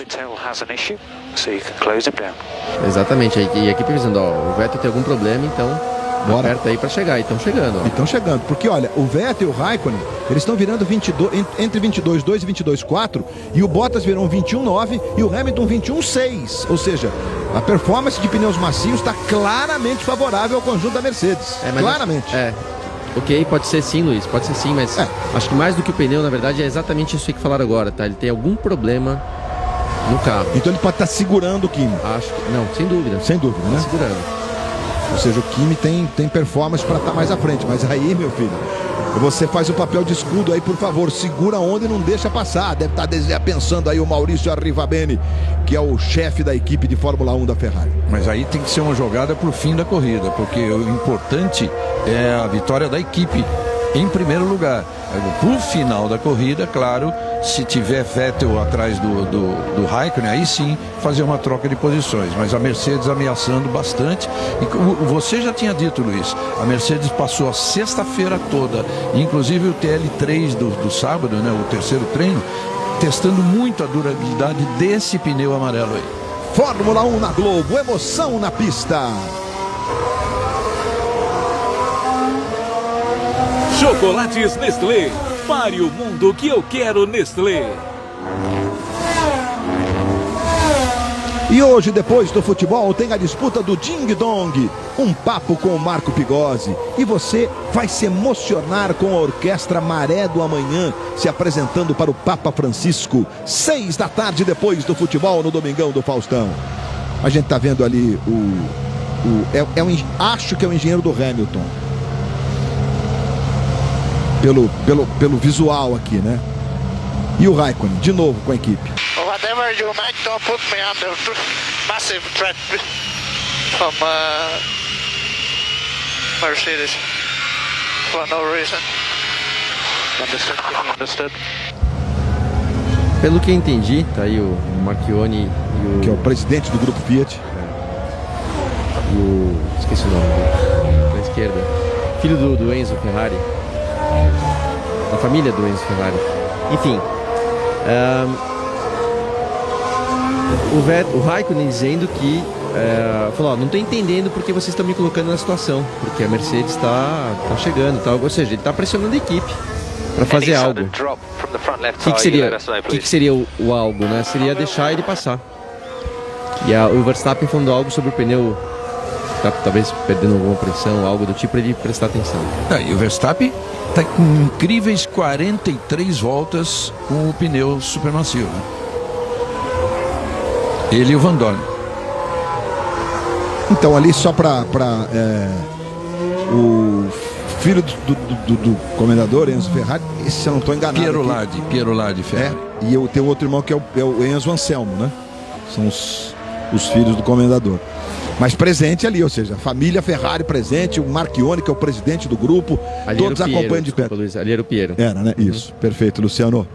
Exatamente, e a equipe dizendo, o Vettel tem algum problema, então aperta aí para chegar. E estão chegando. Estão chegando, porque olha, o Vettel e o Raikkonen, eles estão virando 22, entre 22.2 e 22.4, e o Bottas virou 21.9 e o Hamilton 21.6. Ou seja, a performance de pneus macios está claramente favorável ao conjunto da Mercedes. Claramente. Ok, pode ser sim, Luiz, pode ser sim, mas acho que mais do que o pneu, na verdade, é exatamente isso que falaram agora, tá? Ele tem algum problema no carro. Então ele pode estar segurando o Kimi. Acho que não, sem dúvida. Sem dúvida, né? Segurando. Ou seja, o Kimi tem performance para estar mais à frente. Mas aí, meu filho, você faz o papel de escudo aí, por favor. Segura a onda e não deixa passar. Deve estar pensando aí o Maurício Arrivabene, que é o chefe da equipe de Fórmula 1 da Ferrari. Mas aí tem que ser uma jogada para o fim da corrida, porque o importante é a vitória da equipe em primeiro lugar. Pro final da corrida, claro, se tiver Vettel atrás do Raikkonen, aí sim fazer uma troca de posições. Mas a Mercedes ameaçando bastante. E você já tinha dito, Luiz, a Mercedes passou a sexta-feira toda, inclusive o TL3 do sábado, né, o terceiro treino, testando muito a durabilidade desse pneu amarelo aí. Fórmula 1 na Globo, emoção na pista. Chocolates Nestlé. Pare o mundo que eu quero, Nestlé. E hoje, depois do futebol, tem a disputa do Ding Dong. Um papo com o Marco Pigozzi. E você vai se emocionar com a Orquestra Maré do Amanhã se apresentando para o Papa Francisco. 6 da tarde, depois do futebol, no Domingão do Faustão. A gente tá vendo ali acho que é o engenheiro do Hamilton. Pelo visual aqui, né? E o Raikkonen, de novo com a equipe. Whatever you make, don't put me under massive threat from Mercedes for no reason. Understood. Pelo que eu entendi, tá aí o Marchione e o... Que é o presidente do grupo Fiat. Esqueci o nome da esquerda. Filho do Enzo Ferrari. Da família do Enzo Ferrari. Enfim. O Raikkonen dizendo que falou, não estou entendendo porque vocês estão me colocando na situação, porque a Mercedes está chegando, tá? Ou seja, ele está pressionando a equipe para fazer algo. O que seria o algo, né? Seria deixar ele passar. E o Verstappen falando algo sobre o pneu, talvez perdendo alguma pressão, algo do tipo, para ele prestar atenção. E o Verstappen está com incríveis 43 voltas com o pneu supermacio, né? Ele e o Van Dorn. Então, ali só para o filho do comendador, Enzo Ferrari, se eu não estou enganado. Piero Lardi Ferrari. E eu tenho outro irmão que é o Enzo Anselmo, né? São os filhos do comendador. Mas presente ali, ou seja, a família Ferrari presente, o Marchione, que é o presidente do grupo, ali todos acompanham de perto. Ali era o Piero. Era, né? Isso, perfeito, Luciano.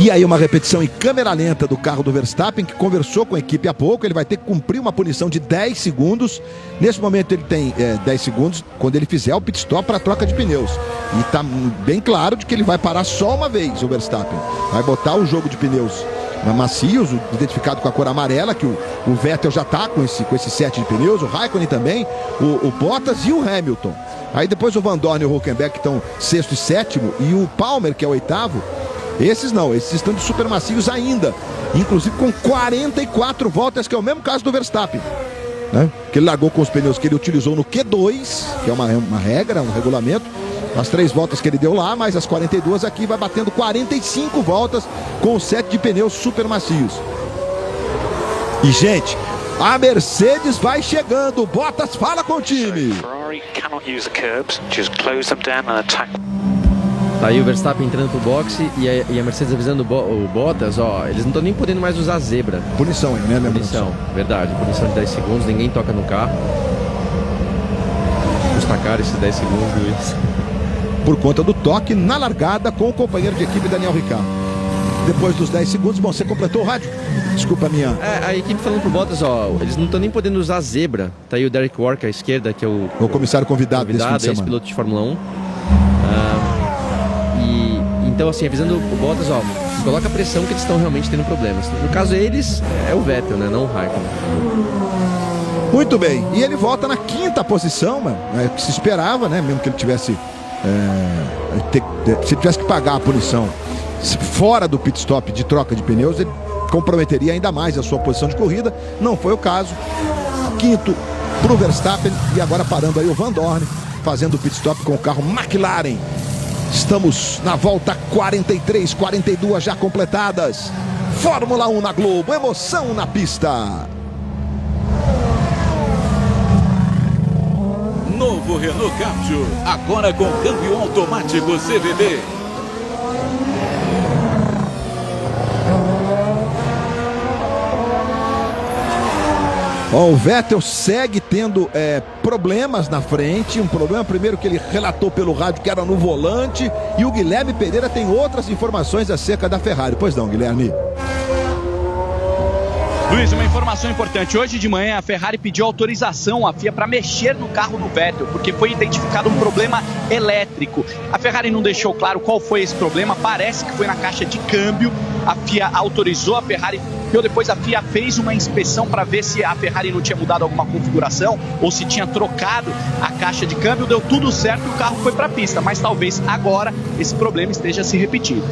E aí uma repetição em câmera lenta do carro do Verstappen, que conversou com a equipe há pouco. Ele vai ter que cumprir uma punição de 10 segundos. Nesse momento ele tem 10 segundos quando ele fizer o pit stop para a troca de pneus. E está bem claro de que ele vai parar só uma vez, o Verstappen. Vai botar o jogo de pneus macios, identificado com a cor amarela, que o Vettel já está com esse set de pneus, o Raikkonen também, o Bottas e o Hamilton. Aí depois o Van Dorn e o Hülkenberg estão sexto e sétimo, e o Palmer, que é o oitavo. Esses não, esses estão de super macios ainda, inclusive com 44 voltas, que é o mesmo caso do Verstappen, né? Que ele largou com os pneus que ele utilizou no Q2, que é uma regra, um regulamento. As 3 voltas que ele deu lá, mais as 42 aqui, vai batendo 45 voltas com o set de pneus super macios. E, gente, a Mercedes vai chegando. Bottas fala com o time. Ferrari cannot use the curbs, just close them down and attack. Tá aí o Verstappen entrando pro boxe e a Mercedes avisando o Bottas, eles não estão nem podendo mais usar a zebra. Punição aí, né? Punição, verdade. Punição de 10 segundos, ninguém toca no carro. Custa caro esses 10 segundos, Luiz. Por conta do toque na largada com o companheiro de equipe Daniel Ricciardo. Depois dos 10 segundos, bom, você completou o rádio? Desculpa a minha... A equipe falando pro Bottas, eles não estão nem podendo usar a zebra. Tá aí o Derek Wark à esquerda, que é o comissário convidado desse fim de semana. Esse piloto de Fórmula 1. Então, assim, avisando o Bottas, coloca a pressão que eles estão realmente tendo problemas. No caso deles, é o Vettel, né? Não o Raikkonen. Muito bem. E ele volta na 5ª posição, mano. É o que se esperava, né? Mesmo que ele tivesse... se ele tivesse que pagar a punição fora do pit stop de troca de pneus, ele comprometeria ainda mais a sua posição de corrida. Não foi o caso. 5º pro Verstappen. E agora parando aí o Van Dorn, fazendo o pit stop com o carro McLaren. Estamos na volta 43, 42 já completadas. Fórmula 1 na Globo, emoção na pista. Novo Renault Captur, agora com câmbio automático CVT. Bom, o Vettel segue tendo problemas na frente. Um problema primeiro que ele relatou pelo rádio que era no volante. E o Guilherme Pereira tem outras informações acerca da Ferrari. Pois não, Guilherme? Luiz, uma informação importante. Hoje de manhã a Ferrari pediu autorização à FIA para mexer no carro do Vettel, porque foi identificado um problema elétrico. A Ferrari não deixou claro qual foi esse problema, parece que foi na caixa de câmbio. A FIA autorizou a Ferrari, e depois a FIA fez uma inspeção para ver se a Ferrari não tinha mudado alguma configuração ou se tinha trocado a caixa de câmbio. Deu tudo certo e o carro foi para a pista, mas talvez agora esse problema esteja se repetindo.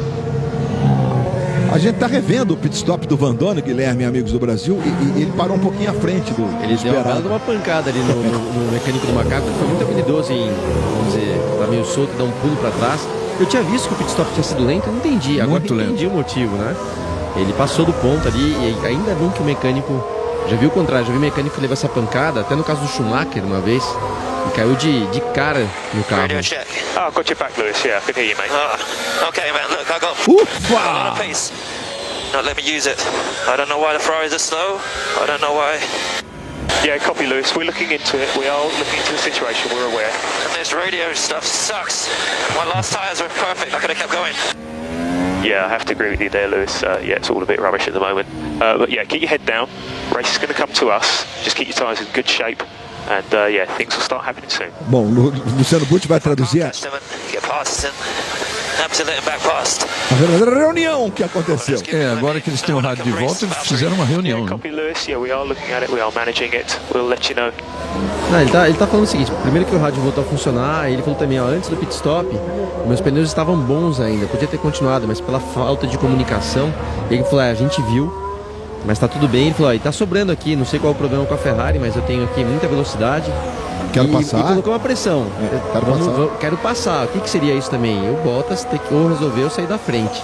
A gente tá revendo o pit stop do Vandoorne, Guilherme, amigos do Brasil, e ele parou um pouquinho à frente do Ele esperado. deu uma pancada ali no mecânico do macaco, que foi muito habilidoso em, vamos dizer, tá meio solto e dar um pulo para trás. Eu tinha visto que o pit stop tinha sido lento, eu não entendi. Agora Muito lento. entendi o motivo, né? Ele passou do ponto ali e ainda bem que o mecânico, já viu o contrário, já vi o mecânico que levou essa pancada, até no caso do Schumacher uma vez, e caiu de cara no carro. Radio check. Oh, got your back, Lewis. Yeah, I can hear you, mate. Okay, man, look, I got a Ufa! lot of pace. Not let me use it. I don't know why the Ferraris are slow. I don't know why. Yeah, copy, Lewis. We're looking into it. We are looking into the situation. We're aware. And this radio stuff sucks. My last tires were perfect. I could have kept going. Yeah, I have to agree with you there, Lewis. Yeah, it's all a bit rubbish at the moment. But yeah, keep your head down. Race is going to come to us. Just keep your tyres in good shape. And yeah, things will start happening soon. Bom, Luciano Burti vai traduzir a Get past him. Have to let him back past. verdadeira reunião que aconteceu. Agora que eles têm o rádio de volta, eles fizeram uma reunião, né? Copy, Lewis. Yeah, we are looking at it. We are managing it. We'll let you know. Não, ele tá falando o seguinte, primeiro que o rádio voltou a funcionar, ele falou também, ó, antes do pit stop, meus pneus estavam bons ainda, podia ter continuado, mas pela falta de comunicação, ele falou, a gente viu, mas tá tudo bem. Ele falou, ó, e tá sobrando aqui, não sei qual é o problema com a Ferrari, mas eu tenho aqui muita velocidade. Quero e passar. E colocou uma pressão. Quero passar. O que seria isso também? O Bottas ter que ou resolver ou sair da frente.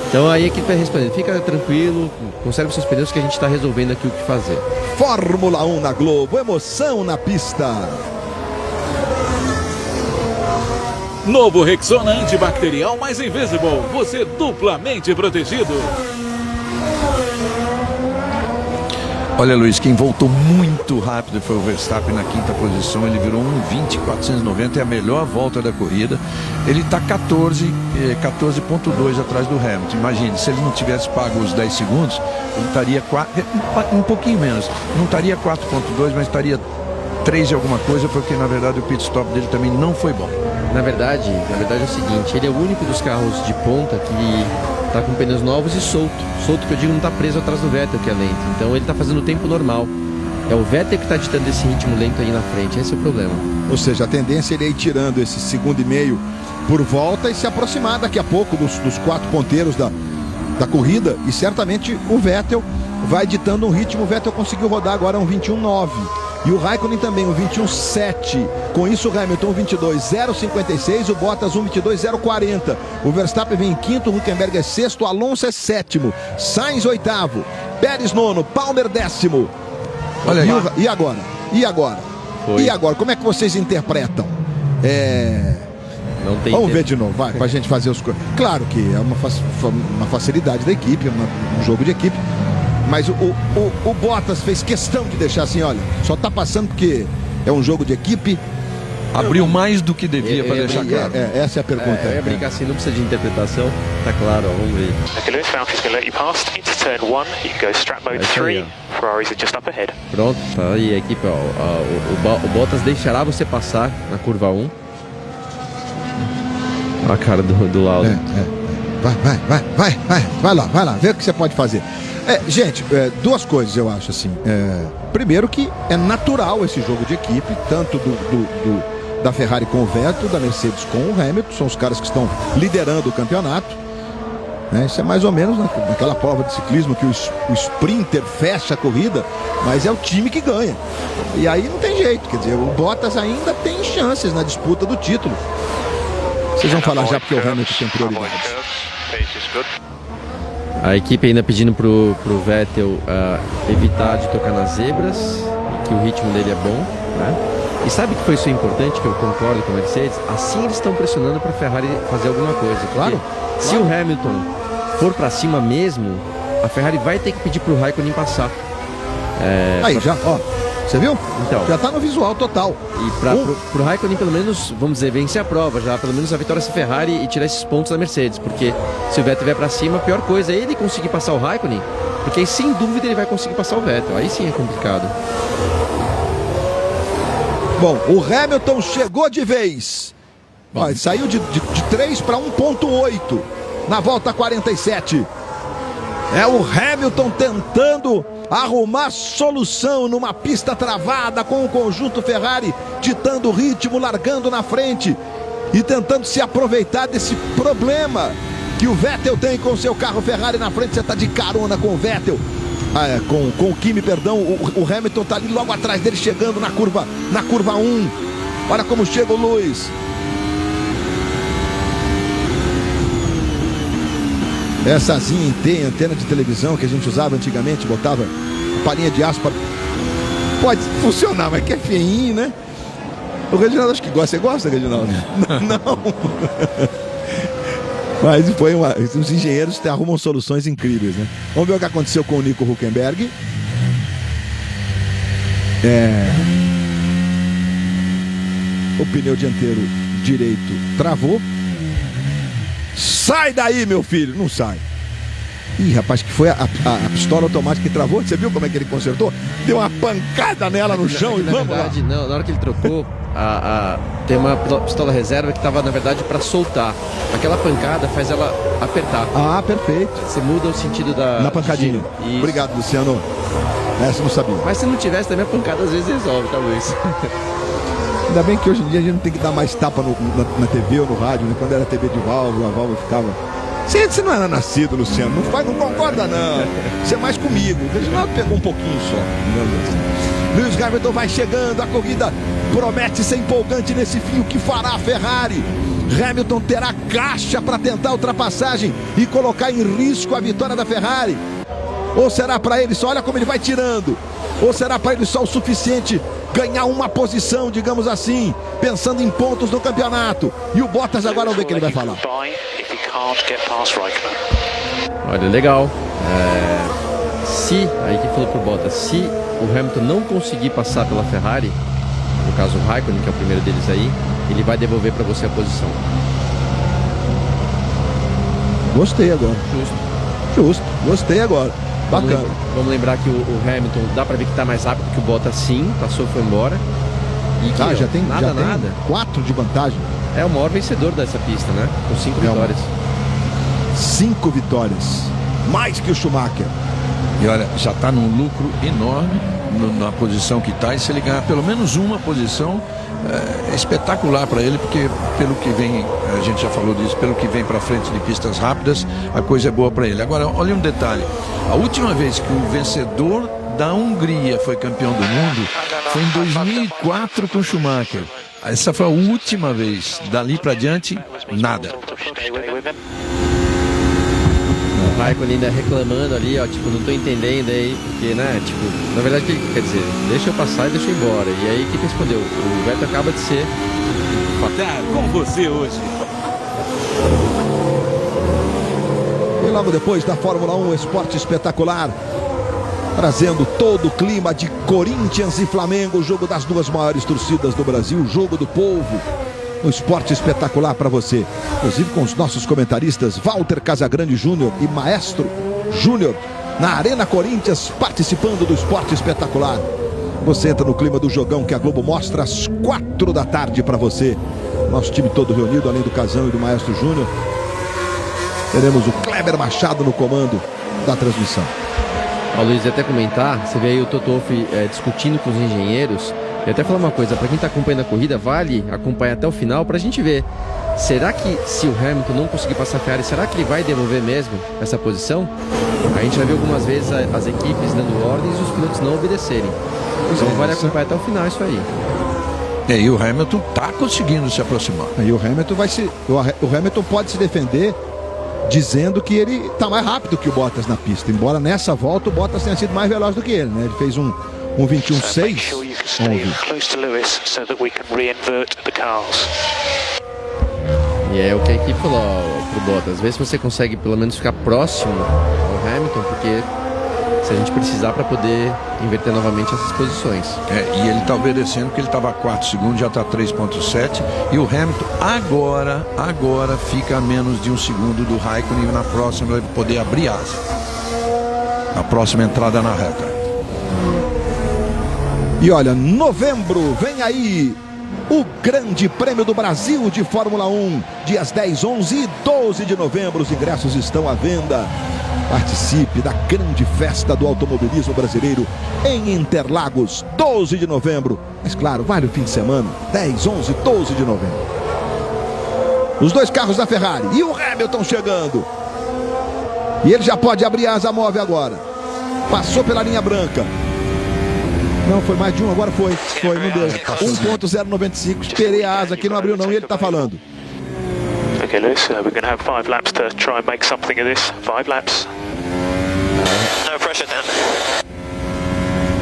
Então aí a equipe vai respondendo, fica tranquilo, conserve seus pneus que a gente está resolvendo aqui o que fazer. Fórmula 1 na Globo, emoção na pista. Novo Rexona antibacterial mais Invisible. Você duplamente protegido. Olha, Luiz, quem voltou muito rápido foi o Verstappen na quinta posição. Ele virou 1:20.490, é a melhor volta da corrida. Ele está 14,2 atrás do Hamilton. Imagine, se ele não tivesse pago os 10 segundos, ele estaria um pouquinho menos. Não estaria 4,2, mas estaria 3 e alguma coisa, porque na verdade o pit stop dele também não foi bom. Na verdade é o seguinte, ele é o único dos carros de ponta que tá com pneus novos e solto. Solto que eu digo, não tá preso atrás do Vettel, que é lento. Então ele tá fazendo o tempo normal. É o Vettel que tá ditando esse ritmo lento aí na frente, esse é o problema. Ou seja, a tendência é ele ir tirando esse segundo e meio por volta e se aproximar daqui a pouco dos 4 ponteiros da corrida. E certamente o Vettel vai ditando um ritmo. O Vettel conseguiu rodar agora um 21,9. E o Raikkonen também, um 21,7. Com isso, o Hamilton, 22,056. O Bottas, 22,040. O Verstappen vem em quinto, o Hülkenberg é sexto, o Alonso é sétimo. Sainz, oitavo. Pérez, nono. Palmer, décimo. Olha aí. E agora? E agora? Foi. E agora? Como é que vocês interpretam? Não tem Vamos tempo. ver de novo, vai, pra gente fazer os coisas. Claro que é uma facilidade da equipe, um jogo de equipe. Mas o Bottas fez questão de deixar assim, olha, só tá passando porque é um jogo de equipe. Abriu mais do que devia para deixar claro. Essa é a pergunta. Eu ia brincar assim, não precisa de interpretação. Tá claro, ó, vamos ver. Okay, Lewis, Valtters going to let you past into turn 1. You can go strap mode That's 3. right, Ferraris are just up ahead. Pronto, tá aí a equipe, ó. O Bottas deixará você passar na curva 1. Olha a cara do Lauda. Vai lá, vê o que você pode fazer. Gente, duas coisas eu acho assim. Primeiro que é natural esse jogo de equipe, tanto da Ferrari com o Vettel, da Mercedes com o Hamilton, são os caras que estão liderando o campeonato. Isso é mais ou menos naquela prova de ciclismo que o sprinter fecha a corrida, mas é o time que ganha. E aí não tem jeito, quer dizer, o Bottas ainda tem chances na disputa do título. Vocês vão falar já porque o Hamilton tem prioridade. A equipe ainda pedindo pro Vettel evitar de tocar nas zebras, que o ritmo dele é bom, né? E sabe que foi isso importante, que eu concordo com a Mercedes? Assim eles estão pressionando para a Ferrari fazer alguma coisa. Claro. Se o Hamilton for para cima mesmo, a Ferrari vai ter que pedir pro Raikkonen passar. Aí já, ó. Você viu? Então. Já tá no visual total. E pro Raikkonen, pelo menos, vamos dizer, vencer a prova já. Pelo menos a vitória se Ferrari e tirar esses pontos da Mercedes. Porque se o Vettel vier pra cima, a pior coisa é ele conseguir passar o Raikkonen. Porque aí, sem dúvida, ele vai conseguir passar o Vettel. Aí sim é complicado. Bom, o Hamilton chegou de vez. Ó, saiu de 3 para 1.8 na volta 47. É o Hamilton tentando arrumar solução numa pista travada com o conjunto Ferrari ditando o ritmo, largando na frente e tentando se aproveitar desse problema que o Vettel tem com o seu carro Ferrari na frente. Você está de carona com o Vettel, com o Kimi, perdão. O Hamilton está ali logo atrás dele, chegando na curva 1. Olha como chega o Lewis. Essazinha em T, antena de televisão que a gente usava antigamente, botava palhinha de aço. Pode funcionar, mas que é feinho, né? O Reginaldo acho que gosta. Você gosta, Reginaldo? Não. Mas foi os engenheiros arrumam soluções incríveis, né? Vamos ver o que aconteceu com o Nico Hülkenberg. O pneu dianteiro direito travou. Sai daí, meu filho! Não sai. Ih, rapaz, que foi a pistola automática que travou. Você viu como é que ele consertou? Deu uma pancada nela no chão e vamos lá. Não, na hora que ele trocou, tem uma pistola reserva que estava, na verdade, para soltar. Aquela pancada faz ela apertar. Ah, perfeito. Você muda o sentido da pancadinha. Obrigado, Luciano. Essa eu não sabia. Mas se não tivesse também, a pancada às vezes resolve, talvez. Ainda bem que hoje em dia a gente não tem que dar mais tapa na TV ou no rádio, né? Quando era TV de válvula, a válvula ficava... Você não era nascido, Luciano, não concorda não. Você é mais comigo. O Reginaldo pegou um pouquinho só. Lewis Hamilton vai chegando, a corrida promete ser empolgante nesse fim. O que fará a Ferrari? Hamilton terá caixa para tentar a ultrapassagem e colocar em risco a vitória da Ferrari? Ou será para ele só, olha como ele vai tirando, ou será para ele só o suficiente ganhar uma posição, digamos assim, pensando em pontos no campeonato? E o Bottas agora, vamos ver o que ele vai falar. Olha, legal. Aí que falou pro Bottas, se o Hamilton não conseguir passar pela Ferrari, no caso o Raikkonen, que é o primeiro deles aí, ele vai devolver para você a posição. Gostei agora. Justo, gostei agora. Bacana. Vamos lembrar que o Hamilton, dá pra ver que tá mais rápido que o Bottas, sim, passou e foi embora. E que, já tem 4 de vantagem. É o maior vencedor dessa pista, né? Com 5 vitórias. 5 vitórias. Mais que o Schumacher. E olha, já está num lucro enorme na posição que está. E se ele ganhar pelo menos uma posição, é espetacular para ele, porque pelo que vem, a gente já falou disso, pelo que vem para frente de pistas rápidas, a coisa é boa para ele. Agora, olha um detalhe. A última vez que o vencedor da Hungria foi campeão do mundo foi em 2004 com o Schumacher. Essa foi a última vez. Dali para diante, nada. O Raikkonen ainda reclamando ali, ó, tipo, não tô entendendo aí, porque, né, tipo, na verdade, quer dizer, deixa eu passar e deixa eu ir embora. E aí, o que respondeu? O Vettel acaba de ser... Tá com você hoje. E logo depois da Fórmula 1, esporte espetacular, trazendo todo o clima de Corinthians e Flamengo, o jogo das duas maiores torcidas do Brasil, o jogo do povo. Um esporte espetacular para você, inclusive com os nossos comentaristas Walter Casagrande Júnior e Maestro Júnior na Arena Corinthians, participando do esporte espetacular. Você entra no clima do jogão que a Globo mostra às 4 da tarde para você. Nosso time todo reunido, além do Casão e do Maestro Júnior. Teremos o Kleber Machado no comando da transmissão. Ó, Luiz, ia até comentar, você vê aí o Toto Wolff discutindo com os engenheiros. E até falar uma coisa, para quem está acompanhando a corrida, vale acompanhar até o final para a gente ver. Será que se o Hamilton não conseguir passar a Ferrari, será que ele vai devolver mesmo essa posição? A gente já viu algumas vezes as equipes dando ordens e os pilotos não obedecerem. Então vale acompanhar até o final isso aí. E o Hamilton está conseguindo se aproximar. E o Hamilton pode se defender dizendo que ele está mais rápido que o Bottas na pista. Embora nessa volta o Bottas tenha sido mais veloz do que ele, né? Ele fez um 21.6. E é o que a equipe falou pro Bottas. Vê se você consegue pelo menos ficar próximo ao Hamilton, porque se a gente precisar, para poder inverter novamente essas posições. E ele está obedecendo porque ele estava a 4 segundos, já está 3.7. E o Hamilton agora fica a menos de 1 segundo do Raikkonen, e na próxima ele vai poder abrir asa. Na próxima entrada na reta. E olha, novembro, vem aí o Grande Prêmio do Brasil de Fórmula 1, dias 10, 11 e 12 de novembro. Os ingressos estão à venda. Participe da grande festa do automobilismo brasileiro em Interlagos, 12 de novembro. Mas claro, vale o fim de semana, 10, 11, 12 de novembro. Os dois carros da Ferrari e o Hamilton chegando. E ele já pode abrir a asa móvel agora. Passou pela linha branca. Não, foi mais de um, agora foi, não deu. 1.095, esperei a asa aqui, não abriu não, e ele tá falando. Okay, Lewis, we're going to have 5 laps to try and make something of this. 5 laps. No pressure then.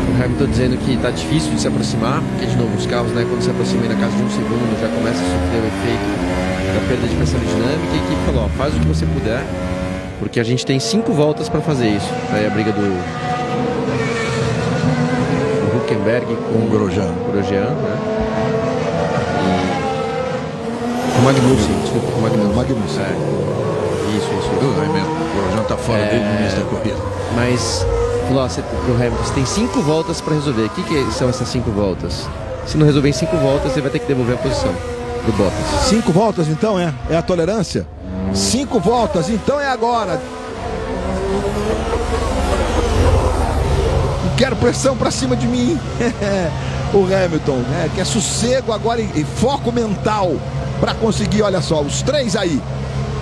O Hamilton dizendo que tá difícil de se aproximar, porque de novo os carros, né, quando se aproximam na casa de 1 segundo, já começa a sofrer o efeito da perda de pressão aerodinâmica. E a equipe falou, ó, faz o que você puder, porque a gente tem 5 voltas para fazer isso. Aí a briga do Hülkenberg com o Grosjean, né? E o Magnussen, desculpa, o Magnussen. Isso. É mesmo. O Grosjean tá fora desde o início da corrida. Mas, falou, pro Hamilton, você tem 5 voltas para resolver. O que são essas 5 voltas? Se não resolver em 5 voltas, você vai ter que devolver a posição do Bottas. 5 voltas então é a tolerância? 5 voltas, então é agora. Quero pressão pra cima de mim. O Hamilton, né? Quer sossego agora e foco mental pra conseguir, olha só, os 3 aí.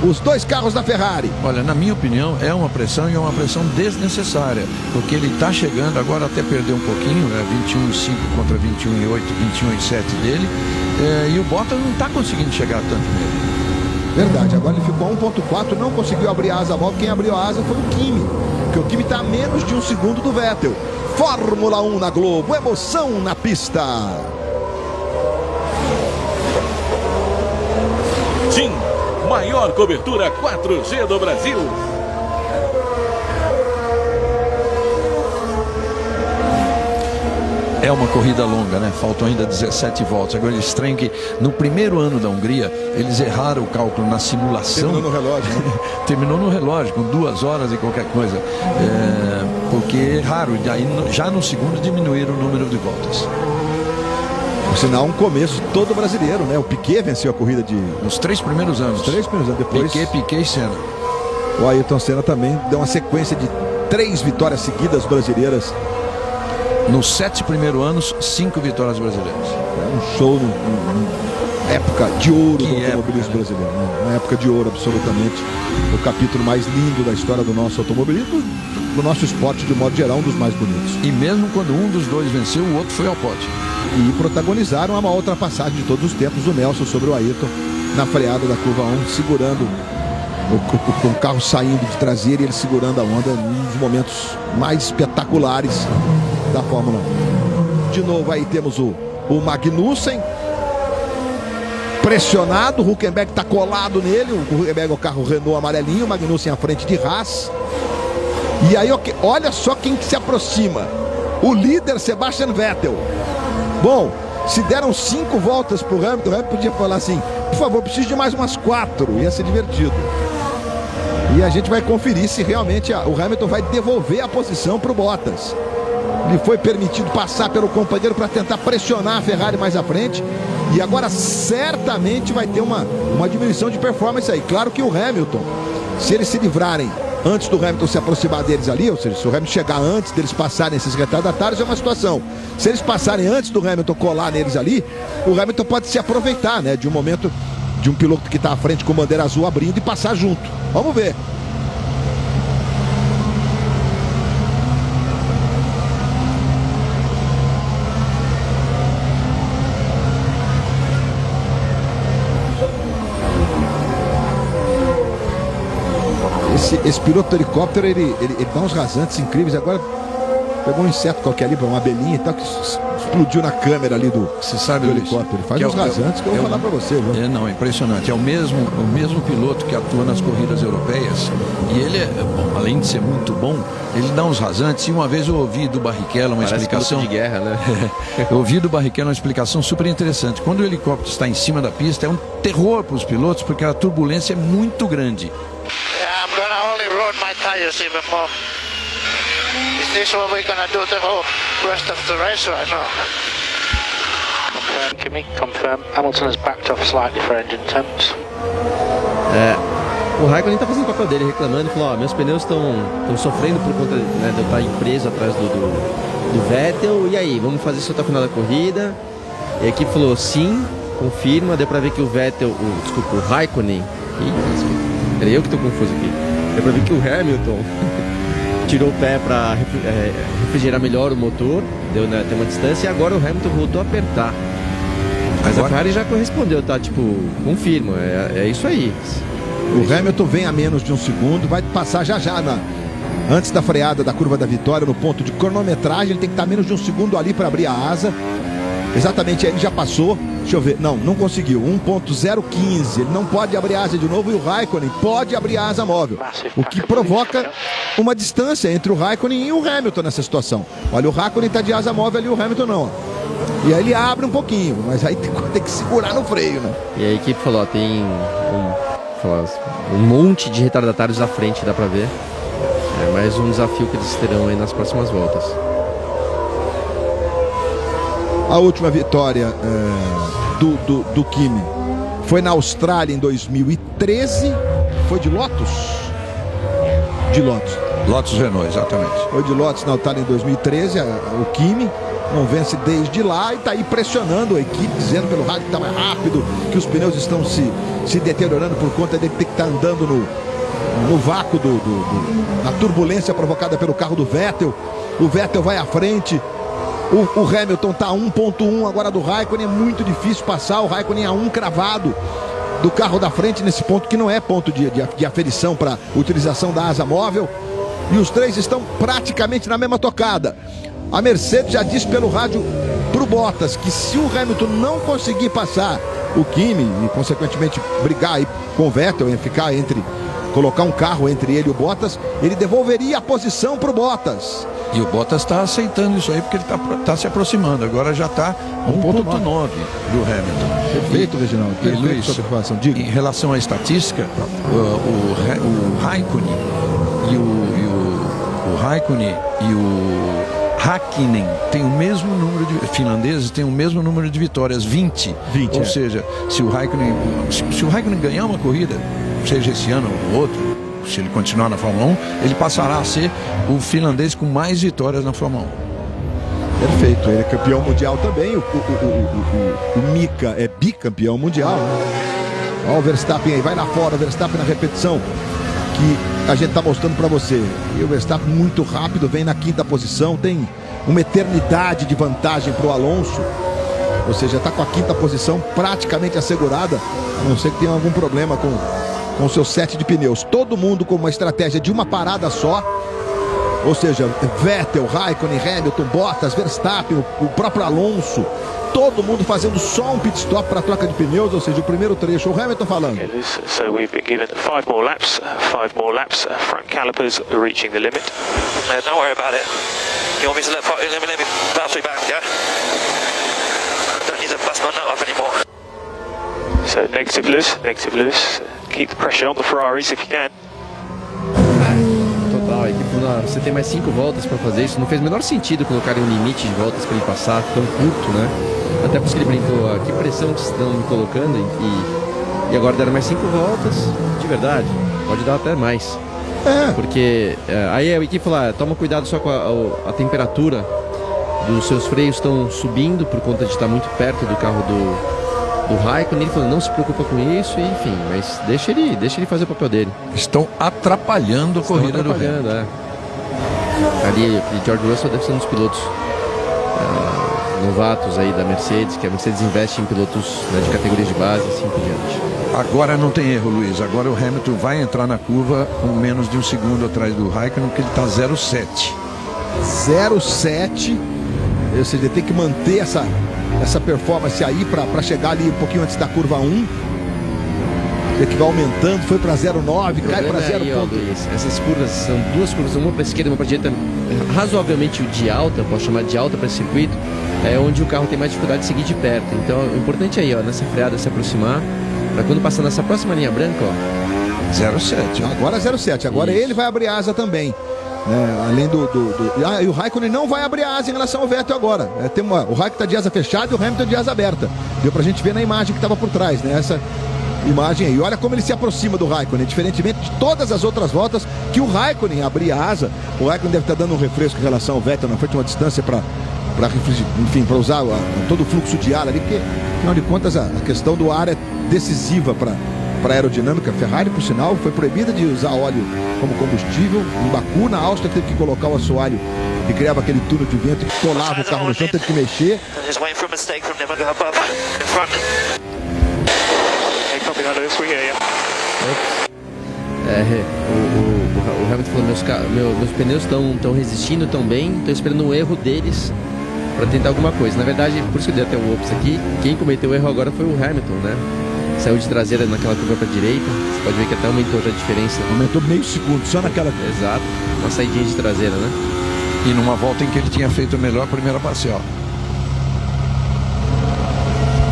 Os 2 carros da Ferrari. Olha, na minha opinião, é uma pressão e é uma pressão desnecessária. Porque ele tá chegando, agora até perdeu um pouquinho, né? 21,5 contra 21,8, 21,7 dele. E o Bottas não tá conseguindo chegar tanto nele. Verdade, agora ele ficou a 1.4, não conseguiu abrir a asa móvel. Quem abriu a asa foi o Kimi, porque o Kimi está a menos de 1 segundo do Vettel. Fórmula 1 na Globo, emoção na pista. TIM, maior cobertura 4G do Brasil. É uma corrida longa, né? Faltam ainda 17 voltas. Agora eles estranham que no primeiro ano da Hungria, eles erraram o cálculo na simulação. Terminou no relógio, né? Terminou no relógio, com 2 horas e qualquer coisa. Porque erraram. E aí, já no segundo diminuíram o número de voltas. Por sinal, um começo todo brasileiro, né? O Piquet venceu a corrida nos 3 primeiros anos. Os 3 primeiros anos. Depois, Piquet e Senna. O Ayrton Senna também deu uma sequência de 3 vitórias seguidas brasileiras. Nos 7 primeiros anos, 5 vitórias brasileiras. É um show época de ouro do automobilismo brasileiro, né? Uma época de ouro, absolutamente. O capítulo mais lindo da história do nosso automobilismo, do nosso esporte de modo geral, um dos mais bonitos. E mesmo quando um dos dois venceu, o outro foi ao pódio. E protagonizaram a maior ultrapassagem de todos os tempos, o Nelson sobre o Ayrton, na freada da curva 1, segurando o carro saindo de traseira e ele segurando a onda, um dos momentos mais espetaculares da Fórmula 1. De novo aí temos o Magnussen pressionado, o Hülkenberg está colado nele, o Hülkenberg é o carro Renault amarelinho, o Magnussen à frente de Haas. E aí olha só quem que se aproxima, o líder Sebastian Vettel. Bom, se deram 5 voltas pro Hamilton, o Hamilton podia falar assim, por favor, preciso de mais umas 4, ia ser divertido. E a gente vai conferir se realmente o Hamilton vai devolver a posição pro Bottas. Lhe foi permitido passar pelo companheiro para tentar pressionar a Ferrari mais à frente. E agora certamente vai ter uma diminuição de performance aí. Claro que o Hamilton, se eles se livrarem antes do Hamilton se aproximar deles ali, ou seja, se o Hamilton chegar antes deles passarem esses retardatários, é uma situação. Se eles passarem antes do Hamilton colar neles ali, o Hamilton pode se aproveitar, né, de um momento de um piloto que está à frente com bandeira azul abrindo e passar junto. Vamos ver. Esse piloto do helicóptero, ele dá uns rasantes incríveis. Agora pegou um inseto qualquer ali, uma abelhinha e tal, que explodiu na câmera ali do Luiz, helicóptero. Ele faz que uns rasantes que eu vou falar para você, viu? Não, é impressionante. É o mesmo piloto que atua nas corridas europeias. E ele bom, além de ser muito bom, ele dá uns rasantes. E uma vez eu ouvi do Barrichello uma explicação de guerra, né? Eu ouvi do Barrichello uma explicação super interessante. Quando o helicóptero está em cima da pista, é um terror para os pilotos, porque a turbulência é muito grande. Yeah, I'm gonna only run my tires even more. Is this what we're gonna do the whole rest of the race right now? Confirm, Kimi, confirm. Hamilton has backed off slightly for engine temps. O Raikkonen tá fazendo o papel dele, reclamando, falou, meus pneus estão sofrendo por conta, né, de eu estar preso atrás do Vettel, e aí, vamos fazer isso até o final da corrida? E a equipe falou, sim, confirma, deu pra ver que o Vettel, o Raikkonen, era eu que tô confuso aqui, deu pra ver que o Hamilton tirou o pé pra refrigerar melhor o motor, deu, né, tem uma distância, e agora o Hamilton voltou a apertar. Mas a Ferrari já correspondeu, tá, tipo, confirma, é isso aí. O Hamilton vem a menos de um segundo, vai passar já antes da freada da curva da vitória, no ponto de cronometragem, ele tem que estar a menos de um segundo ali para abrir a asa. Exatamente, aí ele já passou, deixa eu ver, não conseguiu, 1.015, ele não pode abrir a asa de novo e o Raikkonen pode abrir a asa móvel, o que provoca uma distância entre o Raikkonen e o Hamilton nessa situação. Olha, o Raikkonen está de asa móvel ali, o Hamilton não, ó. E aí ele abre um pouquinho, mas aí tem que segurar no freio, né? E a equipe falou, ó, tem um monte de retardatários à frente, dá pra ver. É mais um desafio que eles terão aí nas próximas voltas. A última vitória do Kimi foi na Austrália em 2013. Foi de Lotus? De Lotus. Lotus Renault, exatamente. Foi de Lotus na Austrália em 2013, o Kimi. Não vence desde lá e está aí pressionando a equipe, dizendo pelo rádio que está mais rápido, que os pneus estão se deteriorando por conta de ter que estar andando no vácuo na turbulência provocada pelo carro do Vettel. O Vettel vai à frente. O Hamilton está a 1.1 agora do Raikkonen. É muito difícil passar. O Raikkonen a 1 cravado do carro da frente nesse ponto que não é ponto de aferição para utilização da asa móvel. E os três estão praticamente na mesma tocada. A Mercedes já disse pelo rádio pro Bottas que se o Hamilton não conseguir passar o Kimi e consequentemente brigar aí com o Vettel, colocar um carro entre ele e o Bottas, ele devolveria a posição pro Bottas. E o Bottas está aceitando isso aí porque ele está se aproximando. Agora já está 1.9 do Hamilton. Perfeito, Reginaldo. E Luiz, em relação à estatística, o Raikkonen e o Hakkinen tem o mesmo número de finlandeses, tem o mesmo número de vitórias, 20. Ou seja, se o Raikkonen ganhar uma corrida, seja esse ano ou outro, se ele continuar na Fórmula 1, ele passará a ser o finlandês com mais vitórias na Fórmula 1. Perfeito, ele é campeão mundial também. O Mika é bicampeão mundial. Olha o Verstappen aí, vai lá fora, o Verstappen na repetição que a gente está mostrando para você. E o Verstappen muito rápido, vem na 5ª posição, tem uma eternidade de vantagem para o Alonso. Ou seja, está com a 5ª posição praticamente assegurada, a não ser que tenha algum problema com o seu set de pneus. Todo mundo com uma estratégia de uma parada só. Ou seja, Vettel, Raikkonen, Hamilton, Bottas, Verstappen, o próprio Alonso. Todo mundo fazendo só um pit stop para troca de pneus, ou seja, o primeiro trecho. O Hamilton falando. So we've been given 5 more laps, front calipers are reaching the limit. Don't worry about it. You want me to let me battery back, yeah? Don't need to bust my nut off anymore. So negative loose. Keep the pressure on the Ferraris if you can. Total, a equipe falou, você tem mais 5 voltas para fazer isso. Não fez o menor sentido colocarem um limite de voltas para ele passar tão curto, né? Até por isso que ele brincou, que pressão que estão me colocando e agora deram mais 5 voltas, de verdade, pode dar até mais. Porque aí a equipe falou, toma cuidado só com a temperatura dos seus freios estão subindo por conta de estar muito perto do carro do Raikkonen. Ele falou, não se preocupa com isso, enfim, mas deixa ele fazer o papel dele. Estão atrapalhando a corrida do Hamilton. Ali, George Russell deve ser um dos pilotos novatos aí da Mercedes, que a Mercedes investe em pilotos, né, de categorias de base, assim por diante. Agora não tem erro, Luiz. Agora o Hamilton vai entrar na curva com menos de um segundo atrás do Raikkonen, porque ele está 0,7. 0,7. Ou seja, ele tem que manter essa performance aí para chegar ali um pouquinho antes da curva 1. Tem que vai aumentando, foi para 0,9, cai para 0. Luiz, essas curvas são duas curvas, uma para a esquerda e uma para a direita, razoavelmente de alta, posso chamar de alta para esse circuito, é onde o carro tem mais dificuldade de seguir de perto. Então o importante aí, ó, nessa freada se aproximar, para quando passar nessa próxima linha branca, ó. 0,7. Agora 0,7. Agora isso. Ele vai abrir asa também. Além e o Raikkonen não vai abrir asa em relação ao Vettel agora. O Raikkonen está de asa fechada e o Hamilton de asa aberta. Deu pra gente ver na imagem que estava por trás, né? Essa imagem aí. Olha como ele se aproxima do Raikkonen, diferentemente de todas as outras voltas que o Raikkonen abria a asa. O Raikkonen deve estar dando um refresco em relação ao Vettel na frente, uma distância para usar todo o fluxo de ar ali, porque afinal de contas a questão do ar é decisiva para a aerodinâmica. A Ferrari, por sinal, foi proibida de usar óleo como combustível. Em Baku, na Áustria, teve que colocar o assoalho que criava aquele túnel de vento que colava o carro no chão, teve que mexer. O Hamilton falou, meus pneus estão resistindo tão bem, estou esperando um erro deles para tentar alguma coisa. Na verdade, por isso que eu dei até o ops aqui, quem cometeu o erro agora foi o Hamilton, né? Saiu de traseira naquela curva para a direita, você pode ver que até aumentou a diferença. Aumentou meio segundo, só naquela... Exato, uma saidinha de traseira, né? E numa volta em que ele tinha feito a melhor primeira parcial.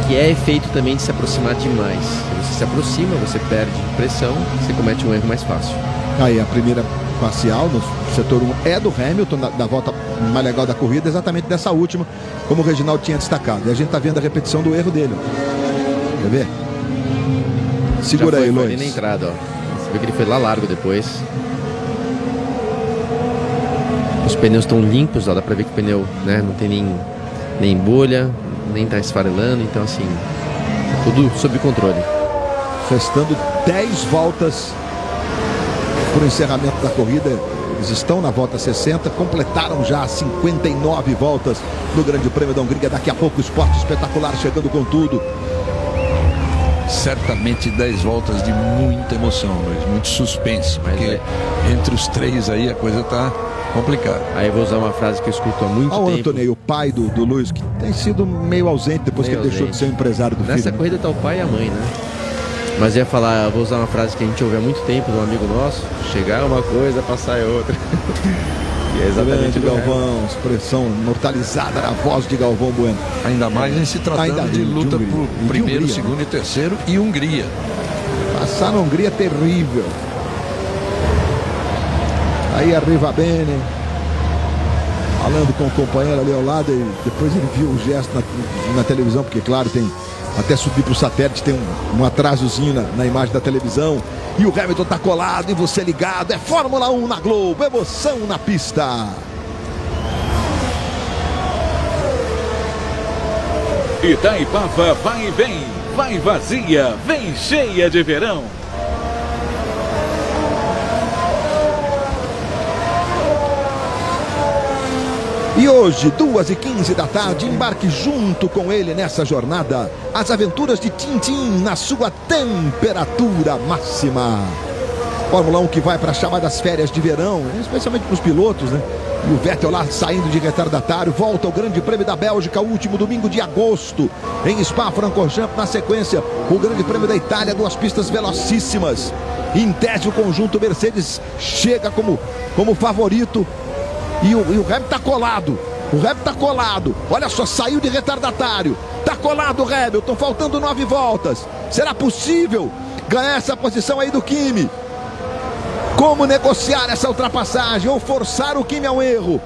Que é efeito também de se aproximar demais. Se você se aproxima, você perde pressão, você comete um erro mais fácil. Aí a primeira parcial no setor 1 é do Hamilton, da volta mais legal da corrida, exatamente dessa última, como o Reginaldo tinha destacado. E a gente está vendo a repetição do erro dele. Quer ver? Segura aí, Luiz. Ali na entrada, ó. Você vê que ele foi lá largo depois. Os pneus estão limpos, ó. Dá pra ver que o pneu, né, não tem nem bolha, nem tá esfarelando. Então, assim, tudo sob controle. Restando 10 voltas para o encerramento da corrida. Eles estão na volta 60, completaram já 59 voltas no Grande Prêmio da Hungria. Daqui a pouco o esporte espetacular chegando com tudo. Certamente 10 voltas de muita emoção, Luiz, muito suspense, porque entre os três aí a coisa tá complicada. Aí eu vou usar uma frase que eu escuto há muito tempo. O Anthony, o pai do Luiz, que tem sido meio ausente depois que ele deixou de ser o empresário do filho. Nessa corrida tá o pai e a mãe, né? Mas eu ia falar, eu vou usar uma frase que a gente ouve há muito tempo de um amigo nosso: chegar é uma coisa, passar é outra. E é exatamente o Galvão, expressão imortalizada na voz de Galvão Bueno. Ainda mais em se tratando de luta por primeiro, segundo e terceiro e Hungria. Passar na Hungria é terrível. Aí arriva bene, falando com o companheiro ali ao lado, e depois ele viu o gesto na televisão, porque claro, tem até subir para o satélite, tem um atrasozinho na imagem da televisão. E o Hamilton tá colado e você ligado. É Fórmula 1 na Globo, emoção na pista. Itaipava vai e vem, vai vazia, vem cheia de verão. E hoje, 2h15 da tarde, embarque junto com ele nessa jornada. As aventuras de Tintin na sua temperatura máxima. Fórmula 1 que vai para chamadas férias de verão, especialmente para os pilotos, né? E o Vettel lá saindo de retardatário, volta ao Grande Prêmio da Bélgica, último domingo de agosto, em Spa-Francorchamps. Na sequência, o Grande Prêmio da Itália, 2 pistas velocíssimas. Em tese, o conjunto Mercedes chega como favorito. E o Hamilton tá colado. O Hamilton tá colado. Olha só, saiu de retardatário. Tá colado o Hamilton, faltando 9 voltas. Será possível ganhar essa posição aí do Kimi? Como negociar essa ultrapassagem ou forçar o Kimi ao erro?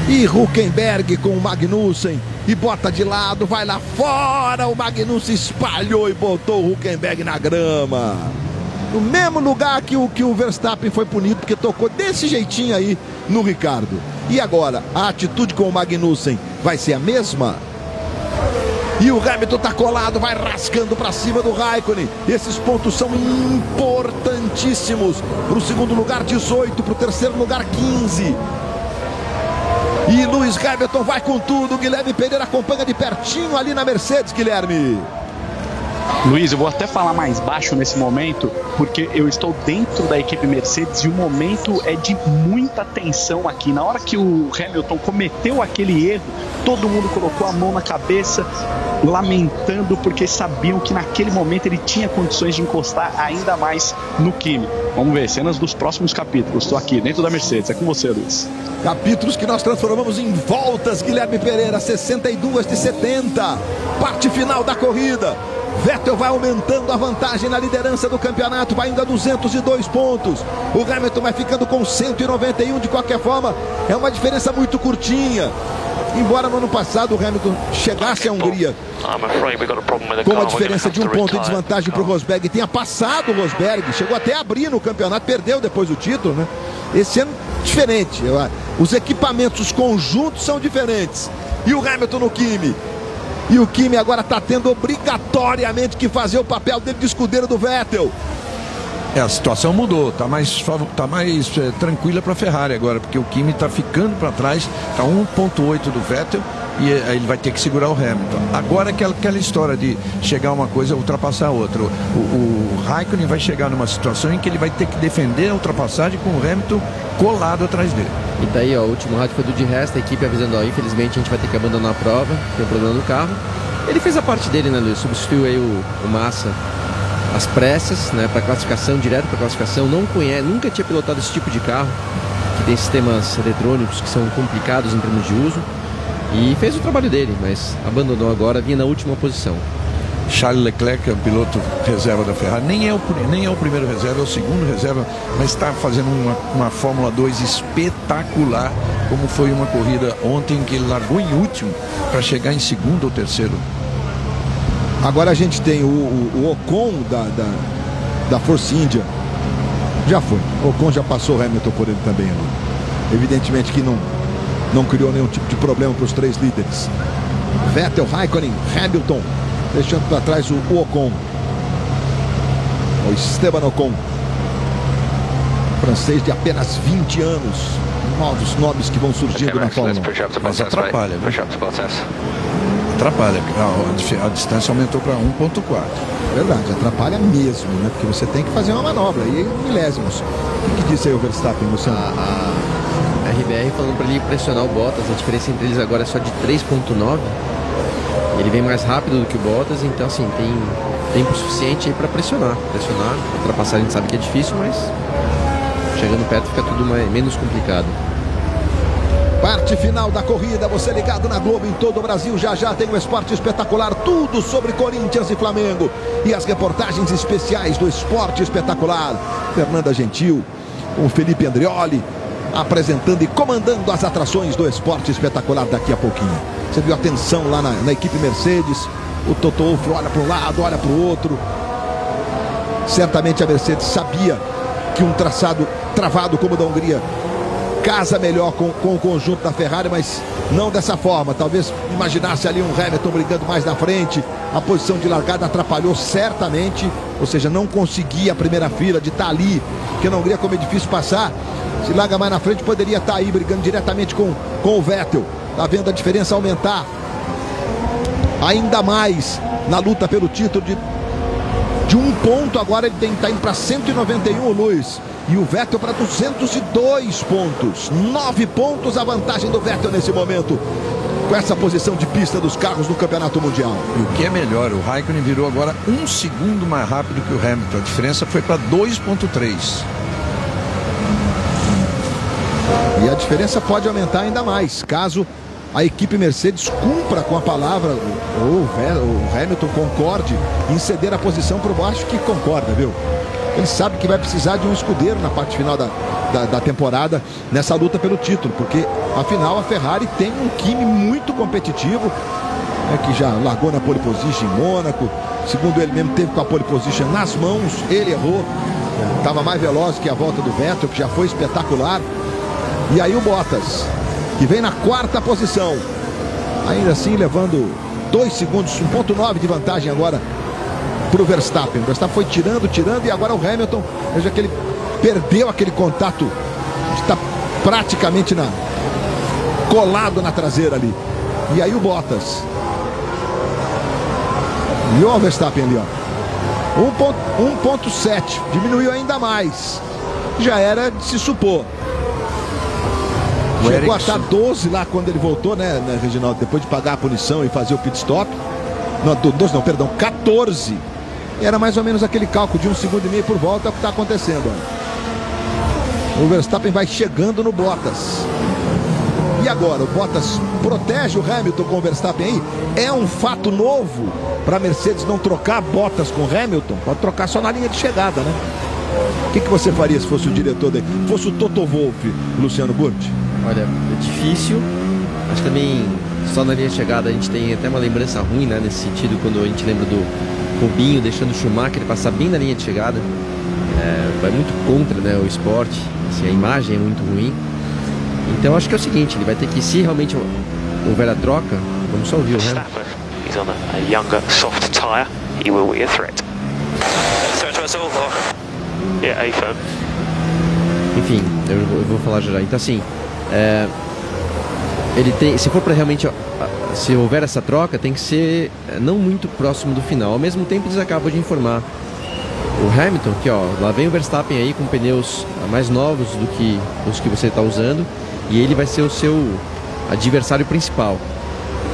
E Hülkenberg com o Magnussen. E bota de lado, vai lá fora. O Magnussen espalhou e botou o Hülkenberg na grama. No mesmo lugar que o Verstappen foi punido, porque tocou desse jeitinho aí no Ricardo. E agora, a atitude com o Magnussen vai ser a mesma? E o Hamilton tá colado, vai rascando para cima do Raikkonen. Esses pontos são importantíssimos. Para o segundo lugar, 18. Para o terceiro lugar, 15. E Lewis Hamilton vai com tudo. Guilherme Pereira acompanha de pertinho ali na Mercedes, Guilherme. Luiz, eu vou até falar mais baixo nesse momento, porque eu estou dentro da equipe Mercedes e o momento é de muita tensão aqui. Na hora que o Hamilton cometeu aquele erro, todo mundo colocou a mão na cabeça, lamentando, porque sabiam que naquele momento ele tinha condições de encostar ainda mais no Kimi. Vamos ver, cenas dos próximos capítulos. Estou aqui dentro da Mercedes. É com você, Luiz. Capítulos que nós transformamos em voltas, Guilherme Pereira, 62 de 70. Parte final da corrida. Vettel vai aumentando a vantagem na liderança do campeonato, vai indo a 202 pontos. O Hamilton vai ficando com 191. De qualquer forma, é uma diferença muito curtinha. Embora no ano passado o Hamilton chegasse à Hungria com uma diferença de 1 ponto de desvantagem para o Rosberg, tenha passado o Rosberg, chegou até a abrir no campeonato, perdeu depois o título, né? Esse ano diferente, os equipamentos, os conjuntos são diferentes. E o Hamilton no Kimi. E o Kimi agora está tendo obrigatoriamente que fazer o papel dele de escudeiro do Vettel. A situação mudou, tá mais tranquila para a Ferrari agora, porque o Kimi está ficando para trás, está 1,8 do Vettel e ele vai ter que segurar o Hamilton. Agora aquela história de chegar uma coisa ultrapassar a outra. O Raikkonen vai chegar numa situação em que ele vai ter que defender a ultrapassagem com o Hamilton colado atrás dele. E daí, ó, o último rádio foi do de resto, a equipe avisando, ó, infelizmente a gente vai ter que abandonar a prova, tem um problema no carro. Ele fez a parte dele, né, Luiz? Substituiu aí o Massa às pressas, né, para classificação, direto para classificação. Nunca tinha pilotado esse tipo de carro, que tem sistemas eletrônicos que são complicados em termos de uso. E fez o trabalho dele, mas abandonou agora, vinha na última posição. Charles Leclerc é o piloto reserva da Ferrari, nem é o primeiro reserva, é o segundo reserva, mas está fazendo uma Fórmula 2 espetacular, como foi uma corrida ontem que ele largou em último para chegar em segundo ou terceiro. Agora a gente tem o Ocon da Force India, já foi, o Ocon já passou o Hamilton por ele também, né? Evidentemente que não criou nenhum tipo de problema para os 3 líderes. Vettel, Raikkonen, Hamilton, deixando para trás o Ocon, o Esteban Ocon, francês de apenas 20 anos. Novos nomes que vão surgindo na Fórmula 1. Mas atrapalha, né? Atrapalha, a distância aumentou para 1,4. Verdade, atrapalha mesmo, né? Porque você tem que fazer uma manobra, e milésimos. O que disse aí o Verstappen, Luciano? A RBR falando para ele pressionar o Bottas, a diferença entre eles agora é só de 3,9. Ele vem mais rápido do que o Bottas, então assim, tem tempo suficiente aí para pressionar. Ultrapassar a gente sabe que é difícil, mas chegando perto fica tudo menos complicado. Parte final da corrida, você ligado na Globo em todo o Brasil, já tem o Esporte Espetacular, tudo sobre Corinthians e Flamengo e as reportagens especiais do Esporte Espetacular. Fernanda Gentil, com o Felipe Andrioli, apresentando e comandando as atrações do Esporte Espetacular daqui a pouquinho. Você viu a tensão lá na equipe Mercedes, o Toto Wolff olha para um lado, olha para o outro. Certamente a Mercedes sabia que um traçado travado como o da Hungria casa melhor com o conjunto da Ferrari, mas não dessa forma. Talvez imaginasse ali um Hamilton brigando mais na frente. A posição de largada atrapalhou certamente, ou seja, não conseguia a primeira fila de estar ali, porque na Hungria, como é difícil passar, se larga mais na frente, poderia estar aí brigando diretamente com o Vettel. Tá vendo a diferença aumentar ainda mais na luta pelo título de 1 ponto. Agora ele está indo para 191, o Luiz. E o Vettel para 202 pontos. 9 pontos a vantagem do Vettel nesse momento, com essa posição de pista dos carros no Campeonato Mundial. E o que é melhor, o Raikkonen virou agora 1 segundo mais rápido que o Hamilton. A diferença foi para 2,3. E a diferença pode aumentar ainda mais, caso a equipe Mercedes cumpra com a palavra, ou o Hamilton concorde em ceder a posição para o baixo, que concorda, viu? Ele sabe que vai precisar de um escudeiro na parte final da temporada, nessa luta pelo título, porque afinal a Ferrari tem um Kimi muito competitivo, que já largou na pole position em Mônaco. Segundo ele mesmo, teve com a pole position nas mãos, ele errou, estava mais veloz que a volta do Vettel, que já foi espetacular. E aí o Bottas, que vem na 4ª posição, ainda assim levando 2 segundos, 1,9 de vantagem agora para o Verstappen. O Verstappen foi tirando e agora o Hamilton, veja que ele perdeu aquele contato, está praticamente colado na traseira ali. E aí o Bottas, e o Verstappen ali, ó. 1.7, diminuiu ainda mais. Já era de se supor. Chegou a estar 12 lá quando ele voltou, né, Reginaldo? Depois de pagar a punição e fazer o pit stop. Não, 12 não, perdão, 14. Era mais ou menos aquele cálculo de 1,5 segundo por volta, é o que está acontecendo. Ó. O Verstappen vai chegando no Bottas. E agora, o Bottas protege o Hamilton com o Verstappen aí? É um fato novo para a Mercedes não trocar Bottas com Hamilton? Pode trocar só na linha de chegada, né? O que você faria se fosse o diretor daí? Fosse o Toto Wolff, Luciano Burti? Olha, é difícil. Acho que também só na linha de chegada a gente tem até uma lembrança ruim, né? Nesse sentido, quando a gente lembra do Rubinho deixando o Schumacher passar bem na linha de chegada. Vai muito contra, né, o esporte. Assim, a imagem é muito ruim. Então acho que é o seguinte, ele vai ter que, se realmente houver a troca, vamos só ouvir o Hamilton. He's on a younger, soft tyre. He will be a threat. Yeah, A-firm. Enfim, eu vou falar já. Então assim, ele tem, se for para realmente, se houver essa troca, tem que ser não muito próximo do final. Ao mesmo tempo, eles acabam de informar o Hamilton que, ó, lá vem o Verstappen aí com pneus mais novos do que os que você está usando, e ele vai ser o seu adversário principal.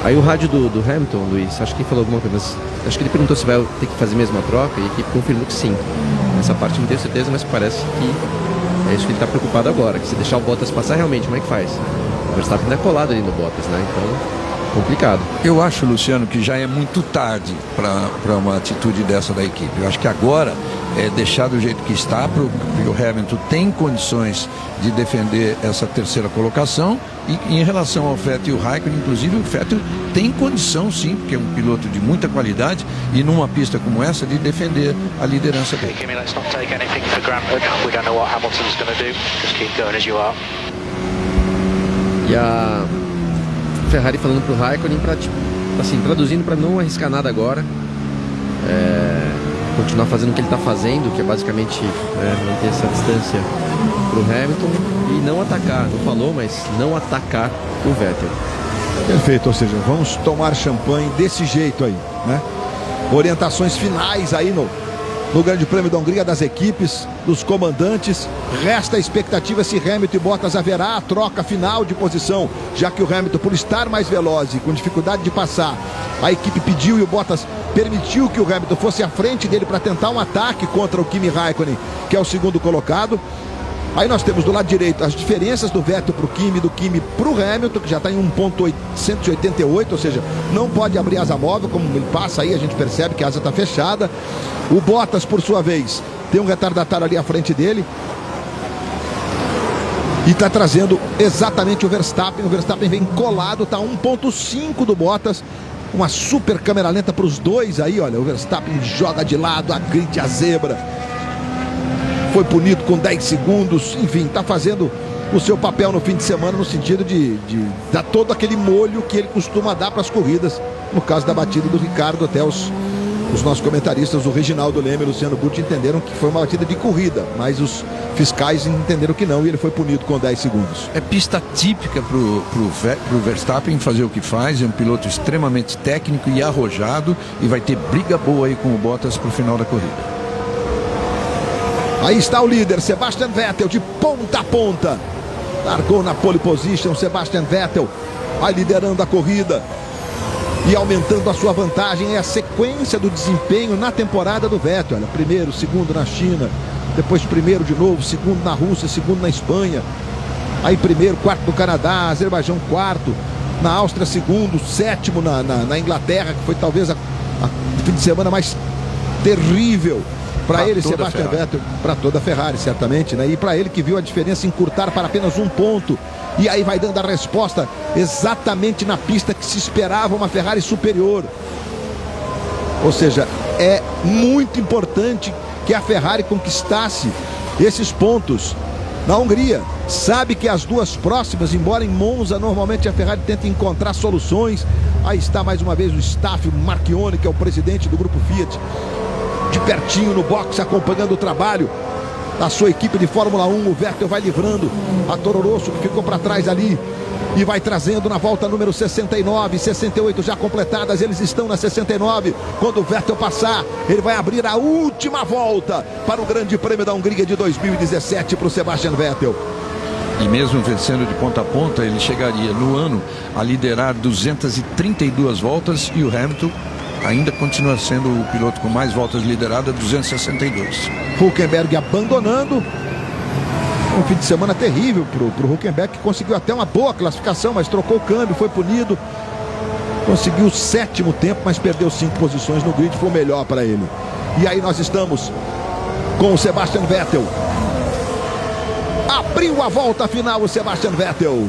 Aí o rádio do Hamilton, Luiz, acho que ele falou alguma coisa, mas acho que ele perguntou se vai ter que fazer mesmo a troca, e a equipe confirmou que sim. Essa parte não tenho certeza, mas parece que é isso que ele está preocupado agora, que se deixar o Bottas passar, realmente, como é que faz? O Verstappen ainda é colado ali no Bottas, né? Então, complicado. Eu acho, Luciano, que já é muito tarde para uma atitude dessa da equipe. Eu acho que agora é deixar do jeito que está, porque o Hamilton tem condições de defender essa terceira colocação, e em relação ao Vettel e o Raikkonen, inclusive o Vettel tem condição sim, porque é um piloto de muita qualidade, e numa pista como essa, de defender a liderança dele. E a Ferrari falando pro Raikkonen para, assim, traduzindo para não arriscar nada agora, continuar fazendo o que ele está fazendo, que é basicamente manter essa distância pro Hamilton e não atacar, não falou, mas não atacar o Vettel. Perfeito, ou seja, vamos tomar champanhe desse jeito aí, né? Orientações finais aí no Grande Prêmio da Hungria das equipes, dos comandantes. Resta a expectativa se Hamilton e Bottas haverá a troca final de posição, já que o Hamilton, por estar mais veloz e com dificuldade de passar, a equipe pediu e o Bottas permitiu que o Hamilton fosse à frente dele para tentar um ataque contra o Kimi Raikkonen, que é o segundo colocado. Aí nós temos do lado direito as diferenças do Vettel para o Kimi, do Kimi para o Hamilton, que já está em 1.188, ou seja, não pode abrir asa móvel, como ele passa aí, a gente percebe que a asa está fechada. O Bottas, por sua vez, tem um retardatário ali à frente dele e está trazendo exatamente o Verstappen. O Verstappen vem colado, está 1.5 do Bottas. Uma super câmera lenta para os dois aí, olha, o Verstappen joga de lado, agride a zebra. Foi punido com 10 segundos, enfim, está fazendo o seu papel no fim de semana no sentido de dar todo aquele molho que ele costuma dar para as corridas. No caso da batida do Ricardo, até os nossos comentaristas, o Reginaldo Leme e o Luciano Burti, entenderam que foi uma batida de corrida, mas os fiscais entenderam que não, e ele foi punido com 10 segundos. É pista típica pro Verstappen fazer o que faz, é um piloto extremamente técnico e arrojado, e vai ter briga boa aí com o Bottas pro final da corrida. Aí está o líder, Sebastian Vettel, de ponta a ponta. Largou na pole position, Sebastian Vettel vai liderando a corrida e aumentando a sua vantagem. É a sequência do desempenho na temporada do Vettel. Olha, primeiro, segundo na China, depois primeiro de novo, segundo na Rússia, segundo na Espanha. Aí primeiro, quarto no Canadá, Azerbaijão quarto, na Áustria segundo, sétimo na Inglaterra, que foi talvez a fim de semana mais terrível para ele, Sebastian Vettel, para toda a Ferrari, certamente, né? E para ele, que viu a diferença encurtar para apenas 1 ponto. E aí vai dando a resposta exatamente na pista que se esperava uma Ferrari superior. Ou seja, é muito importante que a Ferrari conquistasse esses pontos na Hungria. Sabe que as duas próximas, embora em Monza, normalmente a Ferrari tenta encontrar soluções. Aí está mais uma vez o staff, o Marchione, que é o presidente do grupo Fiat, de pertinho no box, acompanhando o trabalho da sua equipe de Fórmula 1. O Vettel vai livrando a Toro Rosso, que ficou para trás ali. e vai trazendo na volta número 69, 68 já completadas, eles estão na 69, quando o Vettel passar, ele vai abrir a última volta para o Grande Prêmio da Hungria de 2017 para o Sebastian Vettel. E mesmo vencendo de ponta a ponta, ele chegaria no ano a liderar 232 voltas e o Hamilton ainda continua sendo o piloto com mais voltas lideradas, 262. Hülkenberg abandonando. Um fim de semana terrível para o Hülkenberg, que conseguiu até uma boa classificação, mas trocou o câmbio, foi punido. Conseguiu o 7º tempo, mas perdeu 5 posições no grid, foi o melhor para ele. E aí nós estamos com o Sebastian Vettel. Abriu a volta final o Sebastian Vettel.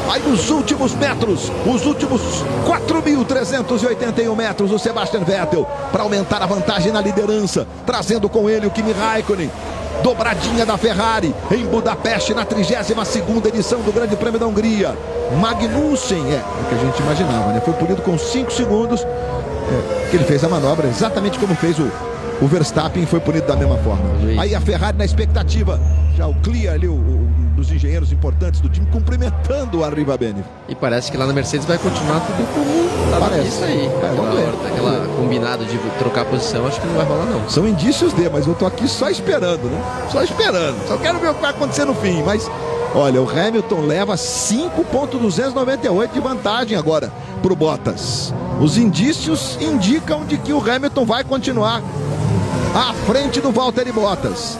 Aí nos últimos metros, os últimos 4.381 metros, o Sebastian Vettel, para aumentar a vantagem na liderança, trazendo com ele o Kimi Raikkonen. Dobradinha da Ferrari em Budapeste na 32ª edição do Grande Prêmio da Hungria. Magnussen, é o que a gente imaginava, né? Foi punido com 5 segundos, que ele fez a manobra exatamente como fez o Verstappen, foi punido da mesma forma. Aí a Ferrari na expectativa, já o clear ali, dos engenheiros importantes do time, cumprimentando o Arrivabene. E parece que lá na Mercedes vai continuar tudo como tá na pista aí. Aquela combinado de trocar a posição, acho que não vai rolar não. São indícios mas eu tô aqui só esperando, né? Só esperando, só quero ver o que vai acontecer no fim, mas olha, o Hamilton leva 5.298 de vantagem agora pro Bottas. Os indícios indicam de que o Hamilton vai continuar à frente do Valtteri Bottas.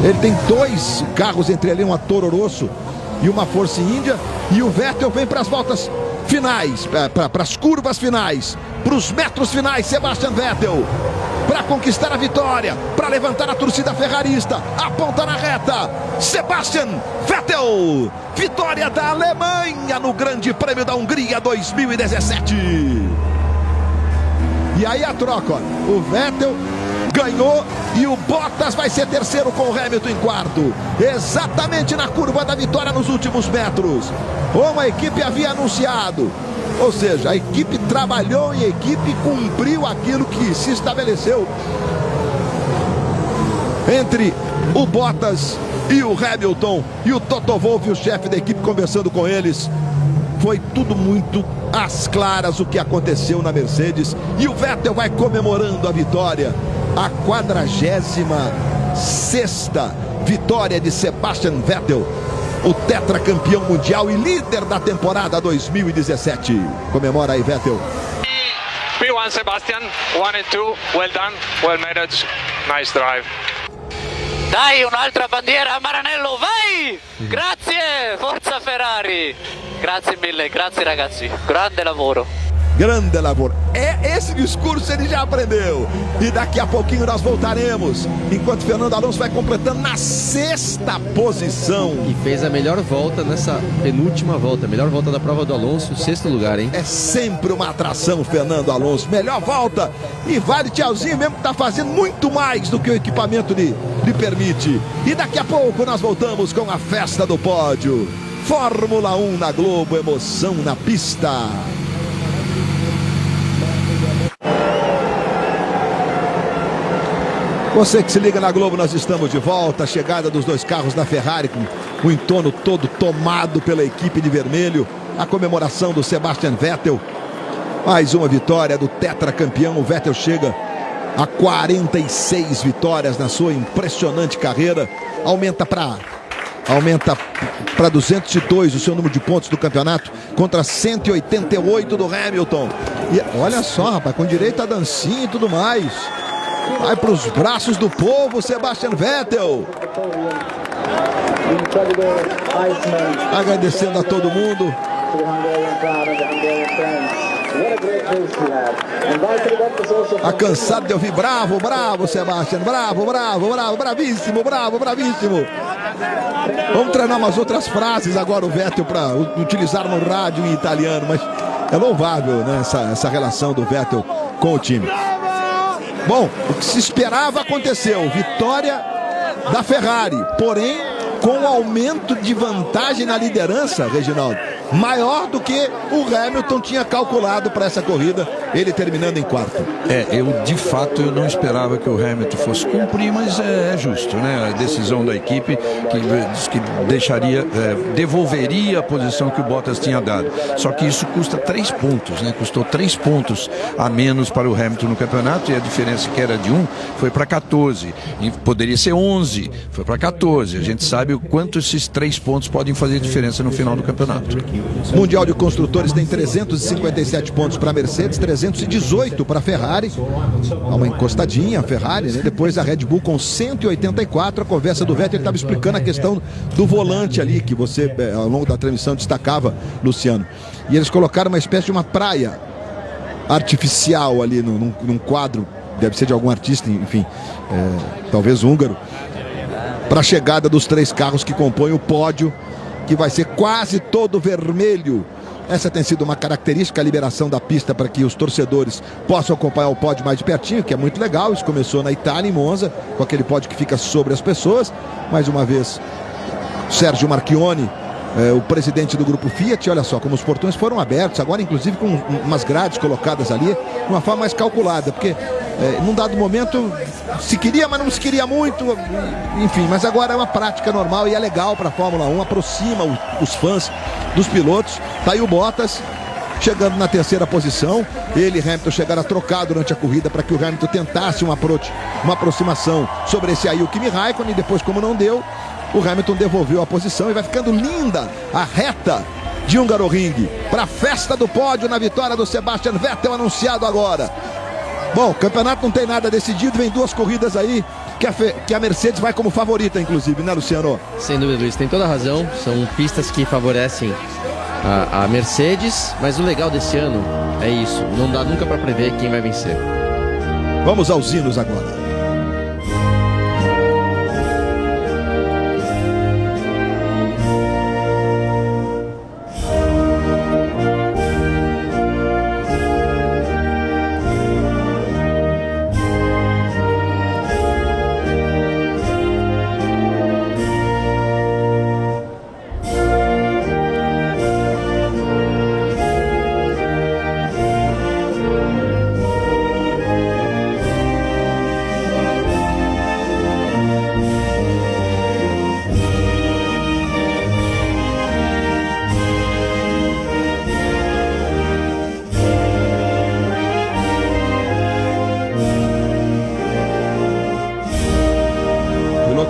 Ele tem 2 carros entre ele, uma Toro Rosso e uma Force India, e o Vettel vem para as voltas finais, para as curvas finais, para os metros finais. Sebastian Vettel para conquistar a vitória, para levantar a torcida ferrarista, aponta na reta, Sebastian Vettel, vitória da Alemanha no Grande Prêmio da Hungria 2017. E aí a troca, ó, o Vettel ganhou e o Bottas vai ser terceiro com o Hamilton em quarto, exatamente na curva da vitória nos últimos metros, como a equipe havia anunciado. Ou seja, a equipe trabalhou e a equipe cumpriu aquilo que se estabeleceu entre o Bottas e o Hamilton, e o Toto Wolff, o chefe da equipe, conversando com eles. Foi tudo muito às claras o que aconteceu na Mercedes, e o Vettel vai comemorando a vitória, a 46ª vitória de Sebastian Vettel, o tetracampeão mundial e líder da temporada 2017. Comemora aí, Vettel. P1 Sebastian, 1 and 2, well done, well managed, nice drive. Dai, un'altra bandiera a Maranello, vai! Grazie, forza Ferrari! Grazie mille, grazie ragazzi, grande lavoro. Grande lavoro. Esse discurso ele já aprendeu. E daqui a pouquinho nós voltaremos, enquanto Fernando Alonso vai completando na 6ª posição. E fez a melhor volta nessa penúltima volta. Melhor volta da prova do Alonso, 6º lugar, hein? É sempre uma atração, Fernando Alonso. Melhor volta. E vale tchauzinho mesmo, que tá fazendo muito mais do que o equipamento lhe permite. E daqui a pouco nós voltamos com a festa do pódio. Fórmula 1 na Globo, emoção na pista. Você que se liga na Globo, nós estamos de volta. A chegada dos 2 carros da Ferrari, com o entorno todo tomado pela equipe de vermelho. A comemoração do Sebastian Vettel. Mais uma vitória do tetracampeão. O Vettel chega a 46 vitórias na sua impressionante carreira. Aumenta para 202 o seu número de pontos do campeonato, contra 188 do Hamilton. E olha só, rapaz, com direito a dancinha e tudo mais. Vai para os braços do povo, Sebastian Vettel. Agradecendo a todo mundo. Tá cansado de ouvir bravo, bravo, Sebastian, bravo, bravo, bravo, bravíssimo, bravo, bravíssimo. Vamos treinar umas outras frases agora, o Vettel, para utilizar no rádio em italiano, mas é louvável, né, essa relação do Vettel com o time. Bom, o que se esperava aconteceu, vitória da Ferrari, porém com um aumento de vantagem na liderança, Reginaldo, maior do que o Hamilton tinha calculado para essa corrida. ele terminando em quarto. Eu não esperava que o Hamilton fosse cumprir, mas é justo, né? A decisão da equipe que diz que devolveria a posição que o Bottas tinha dado. Só que isso custa 3 pontos, né? Custou 3 pontos a menos para o Hamilton no campeonato, e a diferença que era de 1 foi para 14. E poderia ser 11, foi para 14. A gente sabe o quanto esses 3 pontos podem fazer diferença no final do campeonato. Mundial de Construtores tem 357 pontos para a Mercedes, 318 para a Ferrari. Há uma encostadinha a Ferrari, né? Depois a Red Bull com 184. A conversa do Vettel, ele estava explicando a questão do volante ali, que você ao longo da transmissão destacava, Luciano. E eles colocaram uma espécie de uma praia artificial ali num quadro, deve ser de algum artista, enfim, talvez húngaro, para a chegada dos 3 carros que compõem o pódio, que vai ser quase todo vermelho. Essa tem sido uma característica, a liberação da pista para que os torcedores possam acompanhar o pódio mais de pertinho, que é muito legal. Isso começou na Itália, em Monza, com aquele pódio que fica sobre as pessoas. Mais uma vez, Sérgio Marchionne, o presidente do grupo Fiat. Olha só como os portões foram abertos, agora inclusive com umas grades colocadas ali, de uma forma mais calculada, porque num dado momento se queria, mas não se queria muito, enfim, mas agora é uma prática normal e é legal para a Fórmula 1, aproxima os fãs dos pilotos. Tá aí o Bottas chegando na 3ª posição. Ele e Hamilton chegaram a trocar durante a corrida para que o Hamilton tentasse uma aproximação sobre esse aí o Kimi Raikkonen, e depois, como não deu, o Hamilton devolveu a posição, e vai ficando linda a reta de Hungaroring para a festa do pódio na vitória do Sebastian Vettel, anunciado agora. Bom, o campeonato não tem nada decidido, vem 2 corridas aí que a Mercedes vai como favorita, inclusive, né, Luciano? Sem dúvida, Luiz, tem toda a razão. São pistas que favorecem a Mercedes, mas o legal desse ano é isso, não dá nunca para prever quem vai vencer. Vamos aos hinos agora.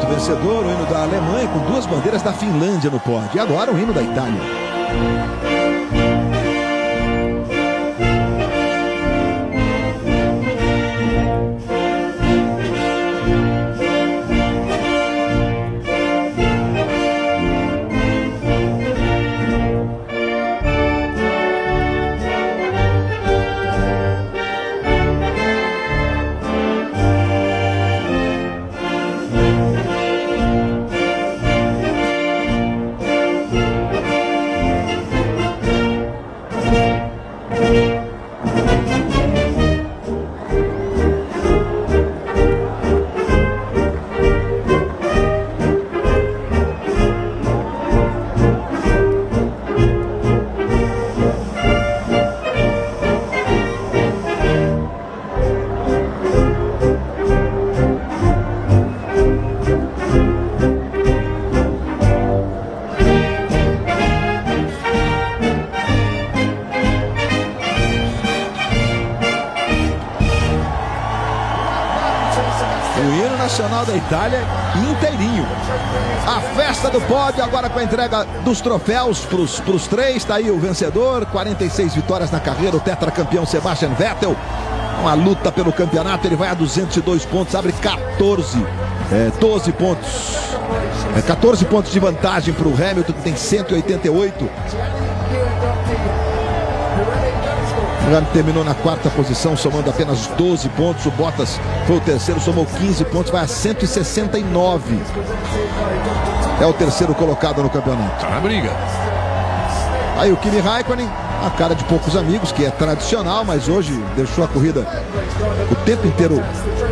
Vencedor, o hino da Alemanha, com 2 bandeiras da Finlândia no pódio. E agora o hino da Itália. Nacional da Itália inteirinho. A festa do pódio agora com a entrega dos troféus para os 3. Está aí o vencedor, 46 vitórias na carreira, o tetracampeão Sebastian Vettel. Uma luta pelo campeonato, ele vai a 202 pontos, abre 12 pontos. 14 pontos de vantagem para o Hamilton, que tem 188. O Hamilton terminou na 4ª posição, somando apenas 12 pontos. O Bottas foi o terceiro, somou 15 pontos, vai a 169. É o terceiro colocado no campeonato. Tá na briga. Aí o Kimi Raikkonen, a cara de poucos amigos, que é tradicional, mas hoje deixou a corrida o tempo inteiro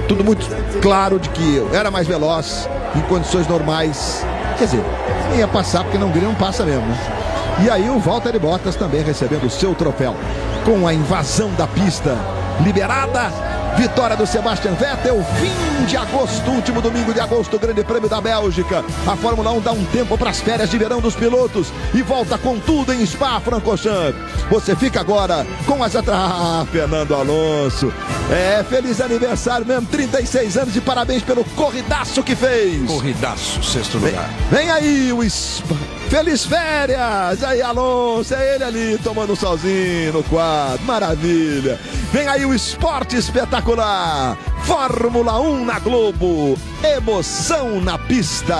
tudo muito claro de que era mais veloz em condições normais. Quer dizer, nem ia passar, porque na Hungria não passa mesmo, né? E aí o Valtteri Bottas também recebendo o seu troféu. Com a invasão da pista liberada, vitória do Sebastian Vettel, fim de agosto, último domingo de agosto, Grande Prêmio da Bélgica. A Fórmula 1 dá um tempo para as férias de verão dos pilotos e volta com tudo em Spa-Francorchamps. Você fica agora com as Fernando Alonso. Feliz aniversário mesmo, 36 anos e parabéns pelo corridaço que fez. Corridaço, 6º lugar. Vem aí o Feliz férias! Aí, Alonso, é ele ali tomando um solzinho no quadro, maravilha! Vem aí o esporte espetacular! Fórmula 1 na Globo, emoção na pista!